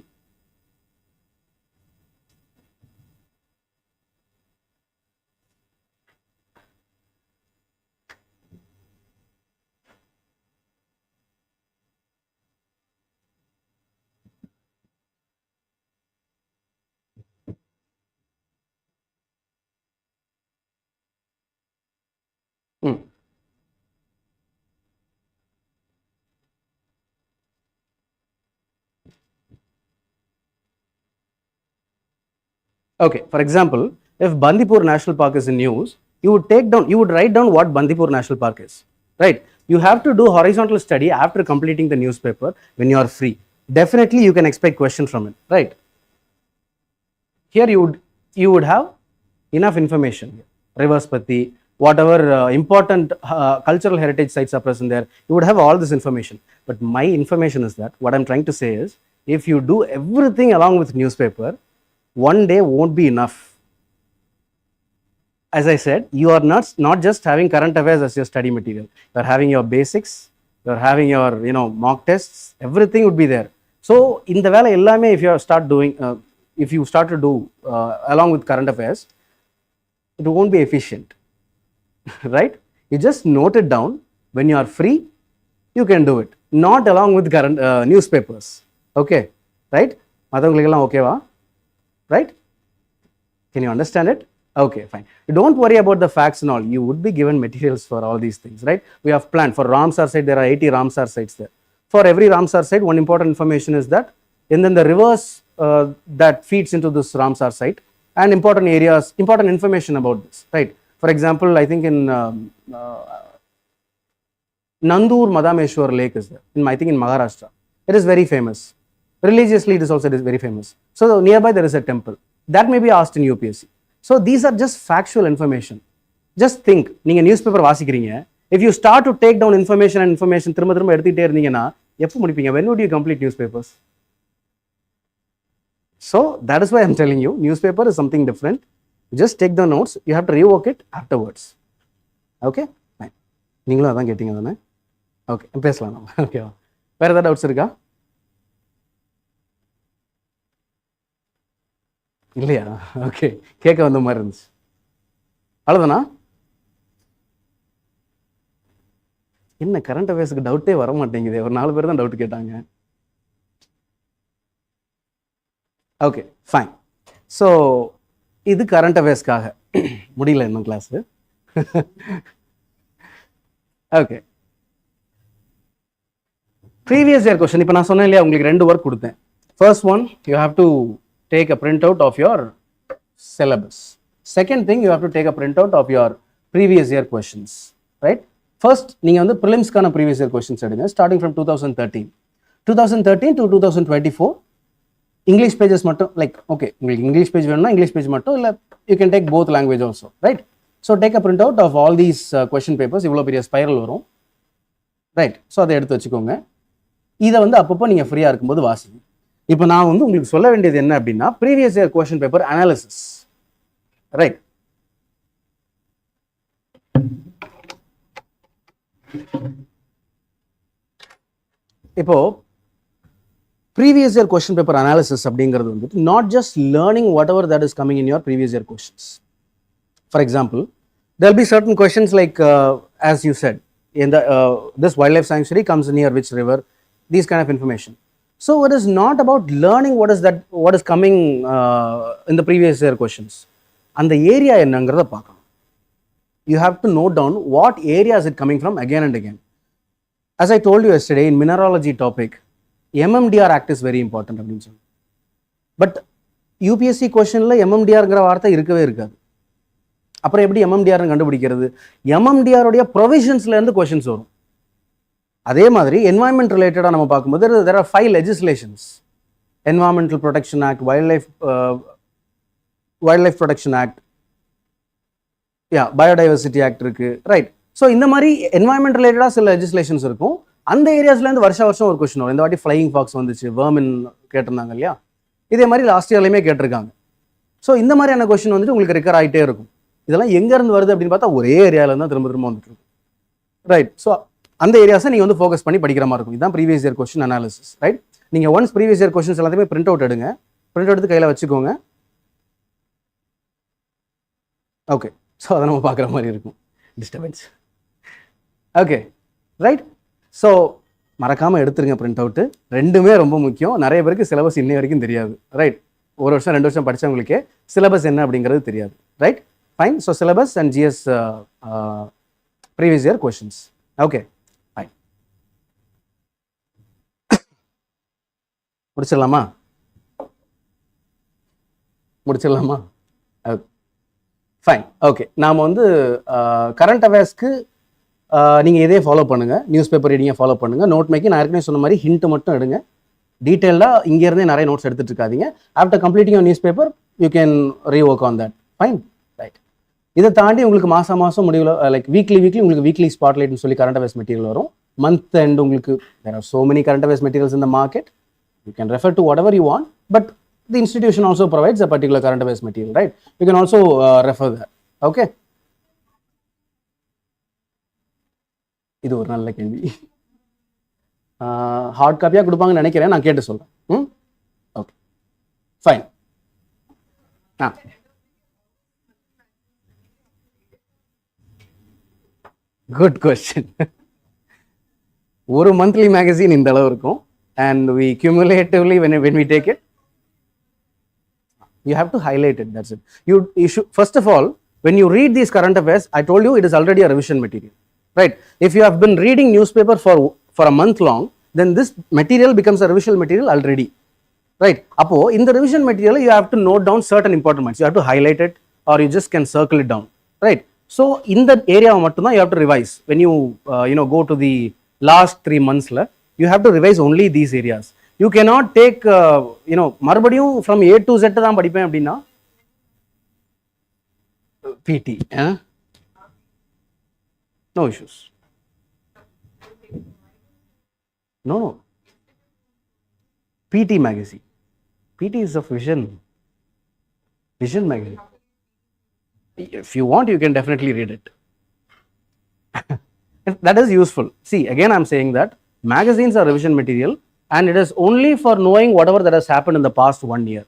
okay, for example, if Bandipur National Park is in news, you would write down what Bandipur National Park is, right? You have to do horizontal study after completing the newspaper when you are free. Definitely you can expect questions from it, right? Here you would have enough information. Rivers patti, whatever important cultural heritage sites are present there, you would have all this information. But my information is that, what I'm trying to say is, if you do everything along with newspaper, one day won't be enough. As I said, you are not just having current affairs as your study material. You are having your basics, you are having your mock tests, everything would be there. So in the vela ellame, if you start to do along with current affairs, it won't be efficient. Right? You just note it down. When you are free, you can do it. Not along with current newspapers. Okay? Right? Okay va? Right? Can you understand it? Okay, fine. Don't worry about the facts and all. You would be given materials for all these things, right? We have planned. For Ramsar site, there are 80 Ramsar sites there. For every Ramsar site, one important information is that, and then the rivers that feeds into this Ramsar site, and important areas, important information about this, right? For example, I think in Nandur Madameshwar Lake is there, I think in Maharashtra. It is very famous. Religiously, it is also very famous. So nearby there is a temple. That may be asked in UPSC. So these are just factual information. Just think, நீங்க newspaper வாசிக்கிறீங்க. If you start to take down information திரும்ப திரும்ப எடுத்துட்டே இருந்தீங்கன்னா எப்போ முடிப்பீங்க? When would you complete newspapers? So that is why I'm telling you, newspaper is something different. Just take the notes. You have to rework it afterwards. Okay? Fine. நீங்களும் அதான் கேட்டீங்க தானே? Okay. பேசலாம் நம்ம. Okay. வேற ஏதாவது டவுட்ஸ் இருக்கா? இல்லையா? ஓகே, கேட்க வந்த மாதிரி இருந்துச்சு. அவ்வளோதானா? என்ன கரண்ட் அஃபேர்ஸுக்கு டவுட்டே வர மாட்டேங்குது. ஒரு 4 பேர் தான் டவுட் கேட்டாங்க. Okay fine. ஸோ இது கரண்ட் அஃபேர்ஸ்க்காக. முடியல இன்னும் class. Okay, previous year question. இப்போ நான் சொன்னேன் இல்லையா, உங்களுக்கு 2 ஒர்க் கொடுத்தேன். First one, you have to take a print out of your syllabus. Second thing, you have to take a printout of your previous year questions, right? First, நீங்க வந்து prelims-கான previous year questions எடுங்க, starting from 2013 to 2024. English pages மட்டும், like, okay, உங்களுக்கு English page வேணும்னா English page மட்டும், இல்லை you can take both language also, right? So take a printout of all these question papers. இவ்வளோ பெரிய ஸ்பைரல் வரும், right? So அதை எடுத்து வச்சுக்கோங்க. இதை வந்து அப்பப்போ நீங்கள் ஃப்ரீயாக இருக்கும்போது வாசிங்க. இப்போ நான் வந்து உங்களுக்கு சொல்ல வேண்டியது என்ன அப்படின்னா, previous year question paper analysis, right? இப்போ previous year question paper analysis அப்படிங்கிறது வந்துட்டு not just learning whatever that is coming in your previous year questions. For example, there'll be certain questions like, as you said, in the this wildlife sanctuary comes near which river, these kind of information. So it is not about learning what is coming in the previous year questions. And the area என்னங்கிறத பார்க்கணும். You have to note down what area is it coming from again and again. As I told you yesterday in mineralogy topic, MMDR Act is very important அப்படின்னு சொல்லி. But UPSC கொஸ்டினில் MMDRங்கிற வார்த்தை இருக்கவே இருக்காது. அப்புறம் எப்படி MMDR கண்டுபிடிக்கிறது? MMDR உடைய ப்ரொவிஷன்ஸ்லேருந்து கொஸ்டின்ஸ் வரும். அதே மாதிரி என்வாயன்மெண்ட் ரிலேட்டடாக நம்ம பார்க்கும்போது there are 5 legislations. Environmental Protection Act, Wildlife Protection Act, Biodiversity Act இருக்கு, ரைட்? ஸோ இந்த மாதிரி என்வாயன்மெண்ட் ரிலேட்டடாக சில லெஜிஸ்லேஷன்ஸ் இருக்கும். அந்த ஏரியாஸ்லேருந்து வருஷம் ஒரு கொஸ்டின் வரும். இந்த வாட்டி ஃப்ளையிங் ஃபாக்ஸ் வந்துச்சு, வேர்மின் கேட்டிருந்தாங்க இல்லையா? இதே மாதிரி லாஸ்ட் இயர்லையுமே கேட்டிருக்காங்க. ஸோ இந்த மாதிரியான கொஸ்டின் வந்துட்டு உங்களுக்கு ரெக்கர் ஆகிட்டே இருக்கும். இதெல்லாம் எங்கேருந்து வருது அப்படின்னு பார்த்தா ஒரே ஏரியாவிலேருந்து தான் திரும்ப வந்துட்டு இருக்கும், ரைட்? ஸோ அந்த ஏரியாஸை நீங்கள் வந்து ஃபோக்கஸ் பண்ணி படிக்கிற மாதிரி இருக்கும். இதுதான் previous year question analysis, right? நீங்கள் ஒன்ஸ் ப்ரீவியஸ் இயர் கொஸ்டின்ஸ் எல்லாத்தையுமே பிரிண்ட் அவுட் எடுங்க, பிரிண்ட் எடுத்து கையில் வச்சுக்கோங்க. ஓகே, ஸோ அதை நம்ம பார்க்குற மாதிரி இருக்கும். Disturbance, okay, right? ஸோ மறக்காமல் எடுத்துருங்க பிரிண்ட் அவுட்டு. ரெண்டுமே ரொம்ப முக்கியம். நிறைய பேருக்கு சிலபஸ் இன்னை வரைக்கும் தெரியாது, ரைட்? 1 வருஷம் 2 வருஷம் படித்தவங்களுக்கே சிலபஸ் என்ன அப்படிங்கிறது தெரியாது, right? Fine. So syllabus and GS previous year questions, okay fine. முடிச்சிடலாமா? Fine, okay. நாம் வந்து கரண்ட் அஃபேர்ஸ்க்கு நீங்கள் இதே ஃபாலோ பண்ணுங்கள். நியூஸ் பேப்பர் ரீடிங்கை ஃபாலோ பண்ணுங்கள். நோட் மேக்கிங் நான் ஏற்கனவே சொன்ன மாதிரி ஹிண்ட் மட்டும் எடுங்க. டீட்டெயிலாக இங்கேருந்தே நிறைய நோட்ஸ் எடுத்துகிட்டு இருக்காதீங்க. After completing your news paper you can rework on that, fine, right? இதை தாண்டி உங்களுக்கு மாதம் முடிவில் லைக் வீக்லி உங்களுக்கு வீக்லி ஸ்பாட்லைட்னு சொல்லி கரண்ட் அஃபேர்ஸ் மெட்டீரியல் வரும். மந்த் எண்ட் உங்களுக்கு there are so many current affairs materials in the market. You can refer to whatever you want, but the institution also provides a particular current affairs material, right? You can also refer that, okay? இது ஒரு நல்ல கேள்வி. Heart காப்பியாக கொடுப்பாங்கன்னு நினைக்கிறேன், நான் கேட்டு சொல்கிறேன். Okay fine. Good question. ஒரு மந்த்லி மேகசின் இந்த அளவு இருக்கும். And we cumulatively, when we take it, you have to highlight it. That's it. You should, first of all, when you read these current affairs, I told you it is already a revision material, right? If you have been reading newspaper for a month long, then this material becomes a revision material already, right? Appo in the revision material you have to note down certain important points. You have to highlight it, or you just can circle it down, right? So in that area mattum you have to revise. When you go to the last 3 months la, you have to revise only these areas. You cannot take மறுபடியும் from A to Z தான் படிப்பேன் அப்படின்னா PT, no issues. No, PT magazine. PT is of vision magazine. If you want, you can definitely read it. That is useful. See, again I'm saying that magazines are revision material, and it is only for knowing whatever that has happened in the past 1 year.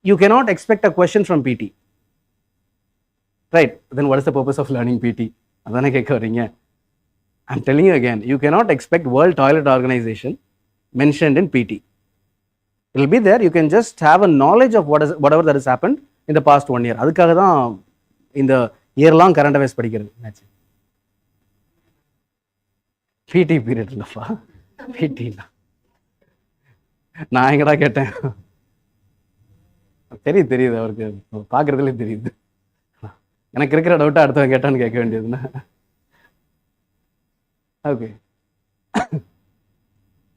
you cannot expect a question from PT. Right? Then what is the purpose of learning PT? அதானே கேட்க வரீங்க. I'm telling you again, you cannot expect World Toilet Organization mentioned in PT. It will be there. You can just have a knowledge of whatever that has happened in the past 1 year. அதுக்காக தான் இந்த year long current affairs படிக்கிறது. PT period இல்லப்பா, பிடி நான் எங்கடா கேட்டேன். தெரியுது அவருக்கு பார்க்கறதுலேயே தெரியுது. எனக்கு இருக்கிற டவுட்டா அடுத்தவன் கேட்டான்னு கேட்க வேண்டியதுன்னா. Okay.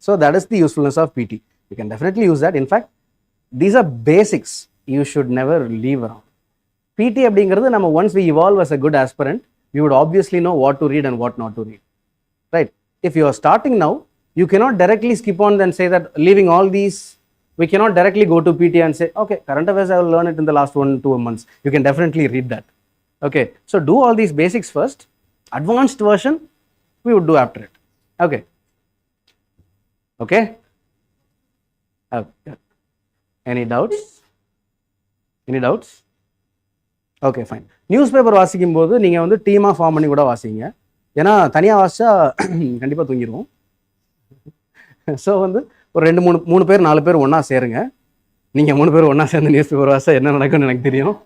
So that is the usefulness of PT. You can definitely use that. In fact, these are basics you should never leave around. PT அப்படிங்கிறது நம்ம once we evolve as a good aspirant, we would obviously know what to read and what not to read. Right? If you are starting now, you cannot directly skip on and say that leaving all these, we cannot directly go to PT and say, okay, current affairs I will learn it in the last 1-2 months. You can definitely read that. Okay, so do all these basics first. Advanced version we would do after it. Okay. Okay. Any doubts? Any doubts? Okay, fine. Newspaper வாசிக்கும் போது நீங்கள் வந்து டீமாக form பண்ணி கூட வாசிங்க. ஏன்னா தனியாக வாசிச்சா கண்டிப்பாக தூங்கிடுவோம். ஸோ வந்து ஒரு 2-3 பேர் 4 பேர் ஒன்றா சேருங்க. நீங்கள் 3 பேர் ஒன்றா சேர்ந்து நியூஸ் பேப்பர் வாசிச்சா என்ன நடக்கும்னு எனக்கு தெரியும்.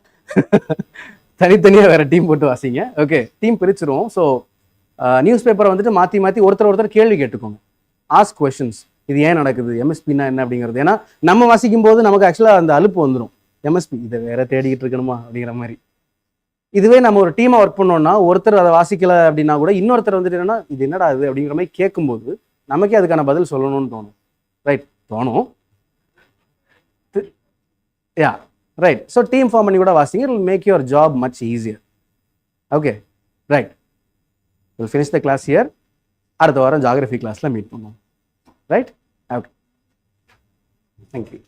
தனித்தனியாக வேறு டீம் போட்டு வாசிங்க. ஓகே, டீம் பிரிச்சுருவோம். ஸோ நியூஸ் பேப்பரை வந்துட்டு மாற்றி ஒருத்தர் கேள்வி கேட்டுக்கோங்க. Ask questions. இது ஏன் நடக்குது, எம்எஸ்பின்னா என்ன அப்படிங்கிறது. ஏன்னா நம்ம வாசிக்கும் போது நமக்கு ஆக்சுவலாக அந்த அலுப்பு வந்துடும். எம்எஸ்பி இதை வேற தேடிக்கிட்டு இருக்கணுமா அப்படிங்கிற மாதிரி. இதுவே நம்ம ஒரு டீமாக ஒர்க் பண்ணோம்னா ஒருத்தர் அதை வாசிக்கல அப்படின்னா கூட இன்னொருத்தர் வந்துட்டு என்னன்னா இது என்னடா இது அப்படிங்கிற மாதிரி கேட்கும்போது நமக்கே அதுக்கான பதில் சொல்லணும்னு தோணும். ரைட்? தோணும். Ya, right. So team form பண்ணி கூட வாசிங்க. It will make your job much easier. Okay, right. Will finish the class here. அடுத்த வாரம் ஜாகிரஃபி கிளாஸில் மீட் பண்ணுவோம். ரைட்? Okay, thank you.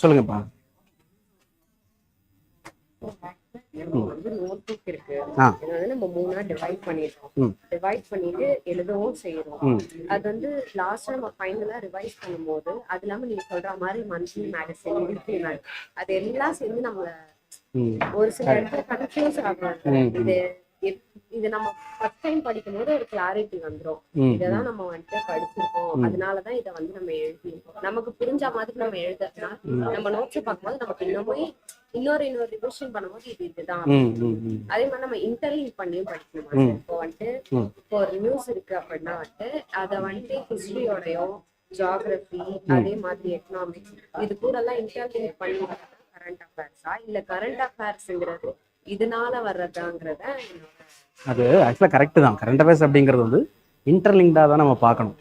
சொல்லுங்கப்பா. நோட் புக் இருக்கு. நம்ம 3ஆ டிவைட் பண்ணிடுறோம். டிவைட் பண்ணிட்டு எழுதவும் செய்யறோம். அது வந்து லாஸ்ட் நம்ம ஃபைனலா ரிவைஸ் பண்ணும்போது அது இல்லாம நீங்க சொல்ற மாதிரி மந்த்லி மேகசின், வீக்லி மேகசின் அது எல்லாம் சேர்ந்து நம்மள ஒரு சில இடத்துல கன்ஃபியூஸ் ஆகும். இது நம்ம ஃபர்ஸ்ட் டைம் படிக்கும் போது ஒரு கிளாரிட்டி வந்துடும். இததான் நம்ம வந்துட்டு படிச்சிருக்கோம், அதனாலதான் இதை வந்து நம்ம எழுதிருக்கோம். நமக்கு புரிஞ்ச மாதிரி நம்ம எழுதுனா நம்ம நோட்ஸ் பார்க்கும்போது நமக்கு இன்னொரு ரிவிஷன் பண்ணும்போது இதுதான். அதே மாதிரி நம்ம இன்டர்லிங்க் பண்ணியும் படிக்கணும். இப்போ வந்துட்டு இப்போ ஒரு நியூஸ் இருக்கு அப்படின்னா வந்துட்டு அதை வந்துட்டு ஹிஸ்டரியோடயோ ஜியாகிரபி அதே மாதிரி எக்கனாமிக்ஸ் இது கூட எல்லாம் இன்டர்லிங்க் பண்ணி கரண்ட் அஃபேர்ஸா இல்ல கரண்ட் அஃபேர்ஸ்ங்கிறது இதனால வர்றதாங்கிறத அது ஆக்சுவலாக கரெக்டு தான். கரண்ட் அஃபேர்ஸ் அப்படிங்கிறது வந்து இன்டர்லிங்காக தான் நம்ம பார்க்கணும்.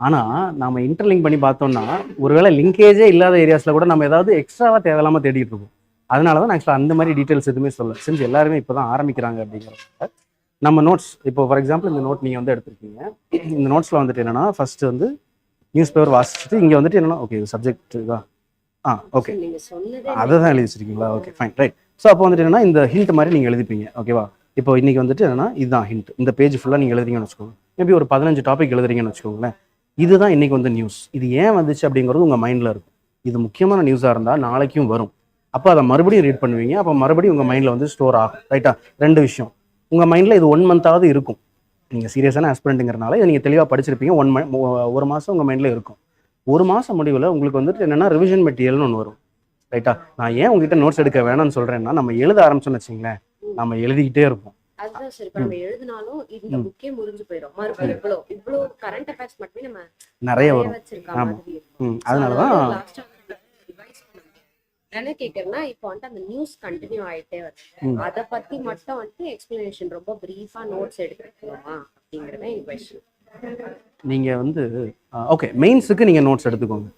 ஆனால் நம்ம இன்டர்லிங்க் பண்ணி பார்த்தோம்னா ஒருவேளை லிங்கேஜே இல்லாத ஏரியாஸில் கூட நம்ம ஏதாவது எக்ஸ்ட்ராவாக தேவையில்லாமல் தேடிட்டு இருக்கோம். அதனால தான் ஆக்சுவலாக அந்த மாதிரி டீட்டெயில்ஸ் எதுவுமே சொல்ல செஞ்சு எல்லாருமே இப்போ தான் ஆரம்பிக்கிறாங்க. அப்படிங்கிறத நம்ம நோட்ஸ் இப்போ ஃபார் எக்ஸாம்பிள் இந்த நோட் நீங்கள் வந்து எடுத்துருக்கீங்க. இந்த நோட்ஸில் வந்துட்டு என்னென்னா ஃபர்ஸ்ட் வந்து நியூஸ் பேப்பர் வாசிச்சுட்டு இங்கே வந்துட்டு என்னென்னா ஓகே சப்ஜெக்ட் தான் ஓகே அதை தான் எழுதி வச்சிருக்கீங்களா? Okay fine, right. ஸோ அப்போ வந்துட்டு என்னன்னா இந்த ஹிண்ட் மாதிரி நீங்கள் எழுதிப்பீங்க. ஓகேவா? இப்போ இன்னைக்கு வந்துட்டு என்னன்னா இதுதான் ஹிண்ட். இந்த பேஜ் ஃபுல்லாக நீங்கள் எழுதுறீங்கன்னு வச்சுக்கோங்க. மேபி ஒரு 15 டாபிக் எழுதுறீங்கன்னு வச்சுக்கோங்களேன். இதுதான் இன்னைக்கு வந்து நியூஸ். இது ஏன் வந்துச்சு அப்படிங்கிறது உங்கள் மைண்டில் இருக்கும். இது முக்கியமான நியூஸாக இருந்தால் நாளைக்கும் வரும். அப்போ அதை மறுபடியும் ரீட் பண்ணுவீங்க. அப்போ மறுபடியும் உங்கள் மைண்டில் வந்து ஸ்டோர் ஆகும். ரைட்டா? 2 விஷயம். உங்கள் மைண்டில் இது 1 மந்த்தாவது இருக்கும். நீங்கள் சீரியஸான ஆஸ்பிரண்ட்டுங்கிறனால இதை நீங்கள் தெளிவாக படிச்சிருப்பீங்க. 1 மாதம் உங்கள் மைண்டில் இருக்கும். 1 மாதம் முடிவில் உங்களுக்கு வந்துட்டு என்னென்னா ரிவிஷன் மெட்டீரியல்னு ஒன்று வரும். ரைட்டா? நான் ஏன் உங்ககிட்ட நோட்ஸ் எடுக்க வேணாம்னு சொல்றேன்னா நம்ம எழுத ஆரம்பிச்சோம்னு வச்சுங்களேன், நம்ம எழுதிக்கிட்டே இருப்போம். அதுதான் சரி. இப்ப நம்ம எழுதினாலும் இந்த புக்கே முடிஞ்சு போயிடும். மறுபடியும் இவ்வளவு கரண்ட் அஃபேர்ஸ் மட்டுமே நம்ம நிறைய வச்சிருக்காங்க. அதனாலதான் என்ன கேக்குறேன்னா இப்போ வந்துட்டு அந்த நியூஸ் கண்டினியூ ஆயிட்டே வருது. அதை பத்தி மட்டும் வந்துட்டு எக்ஸ்பிளனேஷன் ரொம்ப பிரீஃபா நோட்ஸ் எடுத்துக்கணுமா அப்படிங்கறத என் கொஸ்டின். நீங்க வந்து ஓகே மெயின்ஸுக்கு நீங்க நோட்ஸ் எடுத்துக்கோங்க.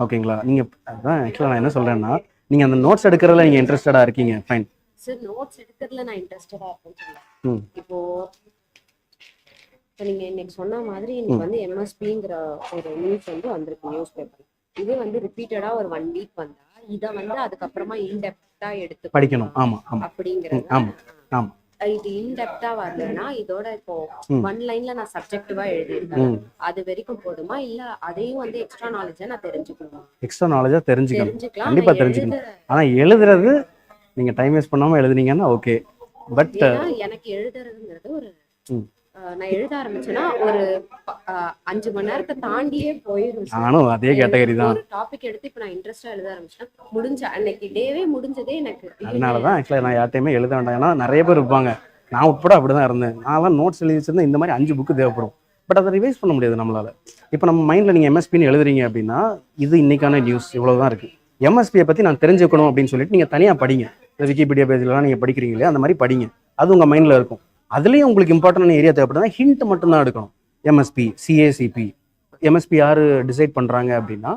ஓகேங்களா? நீங்க அதான் ஆக்சுவலா நான் என்ன சொல்றேன்னா நீங்க அந்த நோட்ஸ் எடுக்கிறதுல நீங்க இன்ட்ரெஸ்டடா இருக்கீங்க. ஃபைன் சார், நோட்ஸ் எடுக்கிறதுல நான் இன்ட்ரெஸ்டடா இருக்கேன். இப்போ நீங்க இன்னைக்கு சொன்ன மாதிரி இன்னைக்கு வந்து எம்எஸ்பிங்கிற ஒரு நியூஸ் வந்து வந்திருக்கு நியூஸ் பேப்பர். இது வந்து ரிப்பீட்டடா ஒரு 1 வீக் வந்தா இதை வந்து அதுக்கப்புறமா இன்டெப்தா எடுத்து படிக்கணும். ஆமாம் ஆமாம் அப்படிங்கிறது. ஆமாம் ஆமாம். இது இன்டெப்தா வரலன்னா இதோட இப்போ 1 லைன்ல நான் சப்ஜெக்டிவா எழுதியிருக்கேன், அது வரைக்கும் போதுமா இல்ல அதையும் வந்து எக்ஸ்ட்ரா நாலேஜா நான் தெரிஞ்சுக்கணுமா? எக்ஸ்ட்ரா நாலேஜா தெரிஞ்சுக்கணும், தெரிஞ்சுக்கலாம். கண்டிப்பாக தெரிஞ்சுக்கணும். ஆனால் எழுதுறது நீங்கள் டைம் வேஸ்ட் பண்ணாமல் எழுதுனீங்கன்னா ஓகே. பட் எனக்கு எழுதுறதுங்கிறது ஒரு நான் எழுத ஆரம்பிச்சேன்னா ஒரு 5 மணி நேரத்தை தாண்டியே போயிடும். நானும் அதே கேட்டகரி தான். ஒரு டாபிக் எடுத்து இப்போ நான் இன்ட்ரெஸ்டா எழுத ஆரம்பிச்சேன்னா முடிஞ்ச அன்னைக்கு டேவே முடிஞ்சதே எனக்கு. அதனால தான் ஆக்சுவலாக நான் யார்ட்டையுமே எழுத வேண்டாம். ஏன்னா நிறைய பேர் இருப்பாங்க, நான் உட்பட அப்படி தான் இருந்தேன். நான்லாம் நோட்ஸ் எழுதி வச்சிருந்தேன், இந்த மாதிரி 5 புக்கு தேவைப்படும். பட் அதை ரிவைஸ் பண்ண முடியாது நம்மளால. இப்போ நம்ம மைண்டில் நீங்கள் எம்எஸ்பின்னு எழுதுறீங்க அப்படின்னா இது இன்னைக்கான நியூஸ் இவ்வளோ தான் இருக்குது. எம்எஸ்பியை பற்றி நான் தெரிஞ்சுக்கணும் அப்படின்னு சொல்லிட்டு நீங்கள் தனியாக படிங்க. இந்த விக்கிபீடியா பேஜ்லாம் நீங்கள் படிக்கிறீங்களே அந்த மாதிரி படிங்க, அது உங்கள் மைண்டில் இருக்கும். அதுலேயும் உங்களுக்கு இம்பார்ட்டன்டான ஏரியா தேவைப்படுதுன்னா ஹிண்ட் மட்டும் தான் எடுக்கணும். எம்எஸ்பி, சிஏசிபி, எம்எஸ்பி யார் டிசைட் பண்ணுறாங்க அப்படின்னா